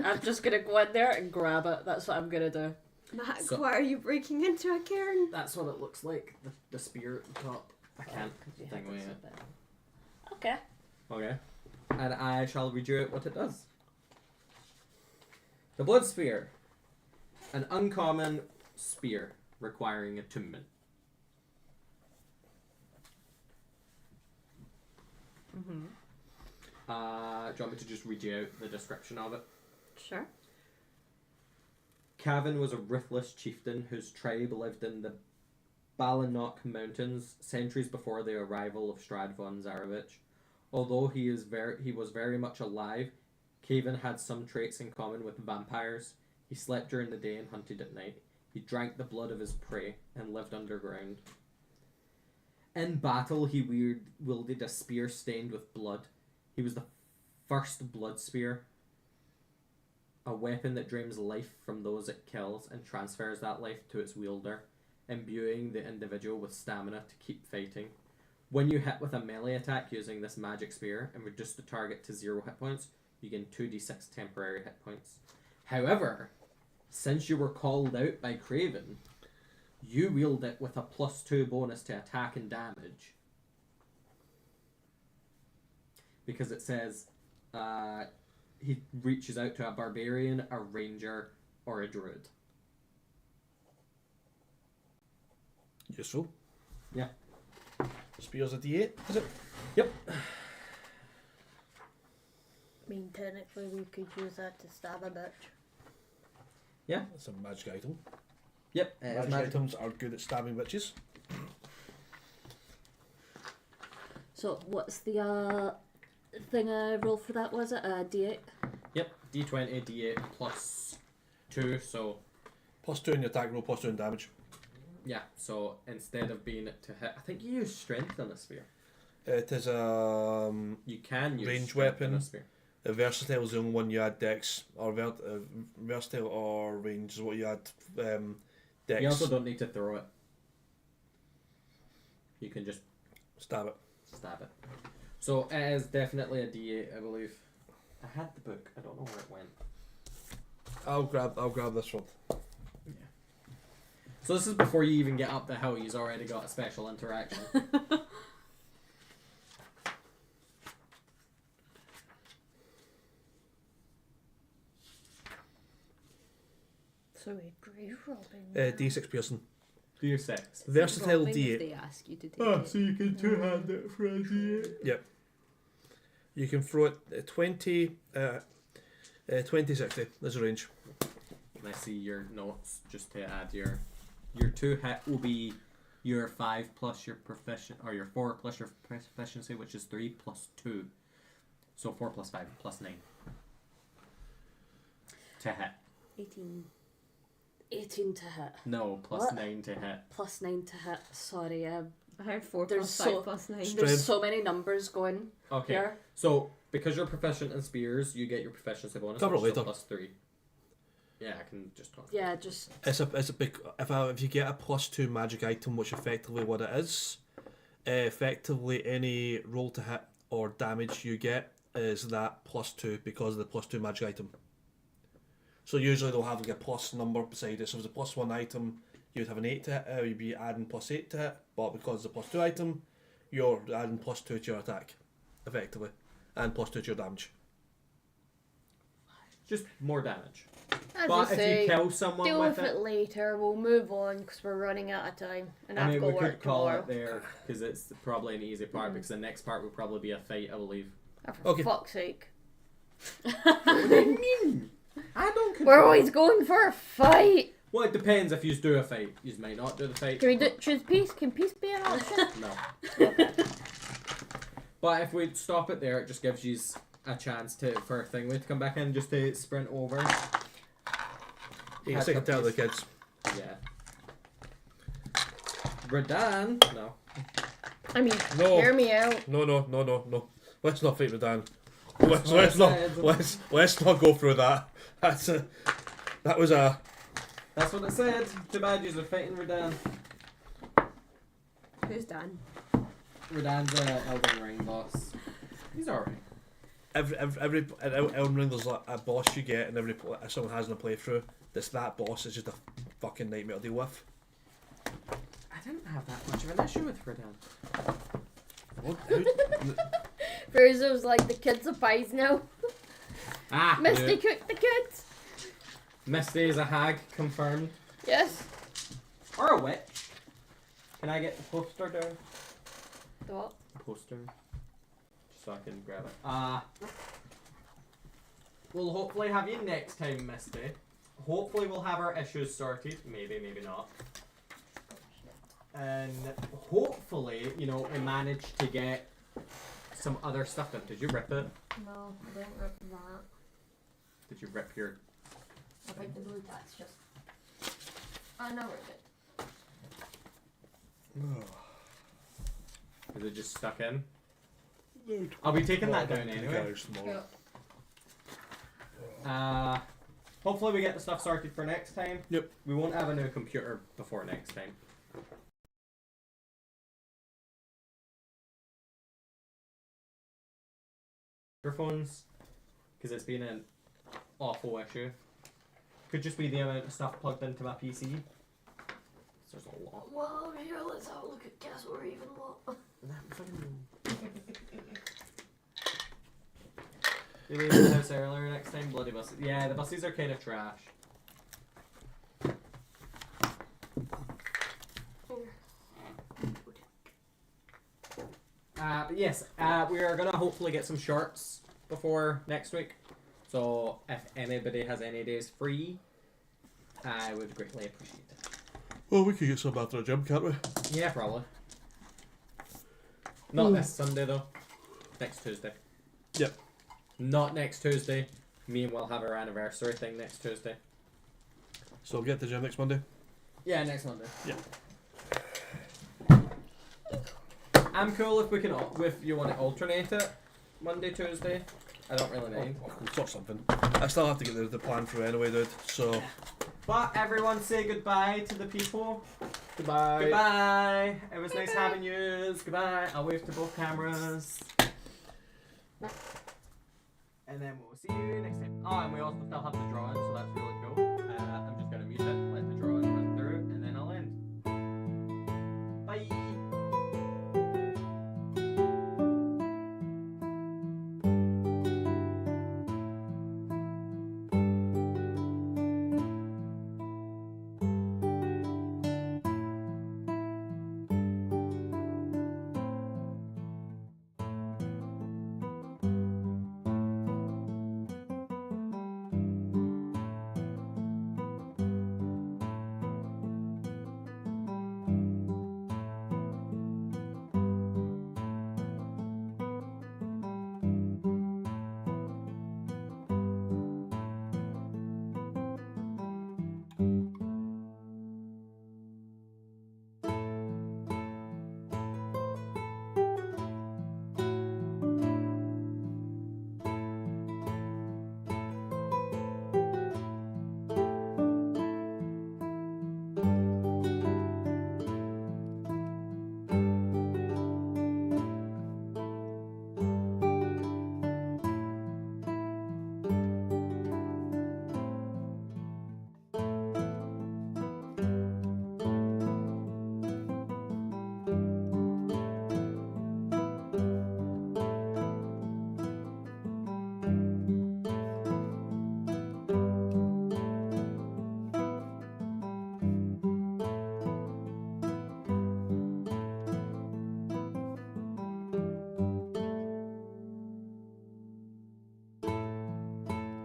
I'm just gonna go in there and grab it. That's what I'm gonna do. Mac, So- why are you breaking into a cairn? That's what it looks like, the spear at the top. I can't think with it. Okay. Okay. And I shall read you out what it does. The blood spear. An uncommon spear requiring attunement. Mm-hmm. Do you want me to just read you out the description of it? Sure. Cavan was a ruthless chieftain whose tribe lived in the Ballinnock Mountains centuries before the arrival of Strad von Zarovich. Although he was very much alive, Cavan had some traits in common with vampires. He slept during the day and hunted at night. He drank the blood of his prey and lived underground. In battle, he wielded a spear stained with blood. He was the first blood spear, a weapon that drains life from those it kills and transfers that life to its wielder, imbuing the individual with stamina to keep fighting. When you hit with a melee attack using this magic spear and reduce the target to 0 hit points, you gain 2d6 temporary hit points. However, since you were called out by Craven, you wield it with a +2 bonus to attack and damage. Because it says he reaches out to a barbarian, a ranger, or a druid. Useful. Yeah. Spear's a D8, is it? Yep. I mean, technically, we could use that to stab a bitch. It's a magic item. Yep. Magic items are good at stabbing bitches. So what's the thing I rolled for that? Was it a D8? Yep. D20, D8 +2. So +2 in your attack roll, +2 in damage. yeah. So instead of being to hit, I think you use strength on a spear. It is You can use Ranged strength on weapon. a spear. a versatile is the only one you add dex, or versatile or range is what you add dex. You also don't need to throw it. You can just Stab it. stab it. So it is definitely a D8, I believe. I had the book. I don't know where it went. I'll grab this one. So this is before you even get up the hill. You've already got a special interaction. So we grave robbing. D6 piercing. Do your 6. Versatile Robbing if D8. they ask you to take Oh, it. so you can two-hand it for a D8. Yep. You can throw it 20, 60. There's a range. And I see your notes just to add your Your 2 hit will be your 5 plus your proficient, or your 4 plus your proficiency, which is 3 plus 2. So 4 plus 5 plus 9. To hit. 18. 18 to hit. No, plus What? 9 to hit. Plus 9 to hit. Sorry, I heard 4 There's plus 5 so- plus 9. Strength. there's so many numbers going Okay. here. So, because you're proficient in spears, you get your proficiency bonus. Cover it which is a later. plus 3. Yeah, I can just talk. Yeah, just It's a big. If you get a +2 magic item, which effectively what it is, effectively any roll to hit or damage you get is that +2 because of the +2 magic item. So usually they'll have like a plus number beside it. So if it's a +1 item, you'd have an 8 to hit. You'd be adding +8 to hit, but because it's a +2 item, you're adding +2 to your attack, effectively, and +2 to your damage. Just more damage. As But you if say, you kill someone deal with with it later. We'll move on because we're running out of time, and I I have mean, to we go could work call tomorrow. it there because it's probably an easy part. Because the next part will probably be a fight, I believe. Oh, for Okay. fuck's sake! What do you mean? I don't. We're always going for a fight. Well, it depends. If you do a fight, you might not do the fight. Can we choose peace? Can peace be an option? No. But if we stop it there, it just gives you a chance for Thingway to come back in, just to sprint over. You can stick it down to the kids. Yeah. Radan? No. I mean, No. hear me out. No. Let's not fight with Dan. That's what I said. Let's not go through that. That was a. That's what it said. Too bad you're fighting Radan. Who's Dan? Radan's a Elden Ring boss. He's alright. Every in Elden Ring there's like a boss you get and someone has in a playthrough. That boss is just a fucking nightmare to deal with. I didn't have that much of an issue with Radan. Bruiser's like the kids of pies now. Ah! Misty cooked the kids. Misty is a hag, confirmed. Yes. Or a witch. Can I get the poster down? The what? Poster. Just so I can grab it. We'll hopefully have you next time, Misty. Hopefully we'll have our issues sorted. Maybe, maybe not. And hopefully, we manage to get some other stuff done. Did you rip it? No, I didn't rip that. Did you rip your... I think the blue tack's just... I know rip it. Is it just stuck in? I'll be taking that down anyway. Hopefully we get the stuff sorted for next time. Yep. We won't have a new computer before next time. Microphones, because it's been an awful issue. Could just be the amount of stuff plugged into my PC. There's a lot. Well, here, let's have a look at guess we're even what. Did we leave the house earlier next time? Bloody buses. Yeah, the buses are kind of trash. But yes, we are going to hopefully get some shorts before next week. So if anybody has any days free, I would greatly appreciate it. Well, we could get some after a gym, can't we? Yeah, probably. Not this Sunday though. Next Tuesday. Yep. Not next Tuesday. Me and we'll have our anniversary thing next Tuesday. So get to the gym next Monday. Yeah, next Monday. Yeah. I'm cool if we can, if you want to alternate it, Monday, Tuesday. I don't really mind. We'll sort something. I still have to get the plan through anyway, dude. So. But everyone say goodbye to the people. Goodbye. Goodbye. It was nice having you. Goodbye. I'll wave to both cameras. And then we'll see you next time. Oh, and we also still have the drawing, so that's really cool.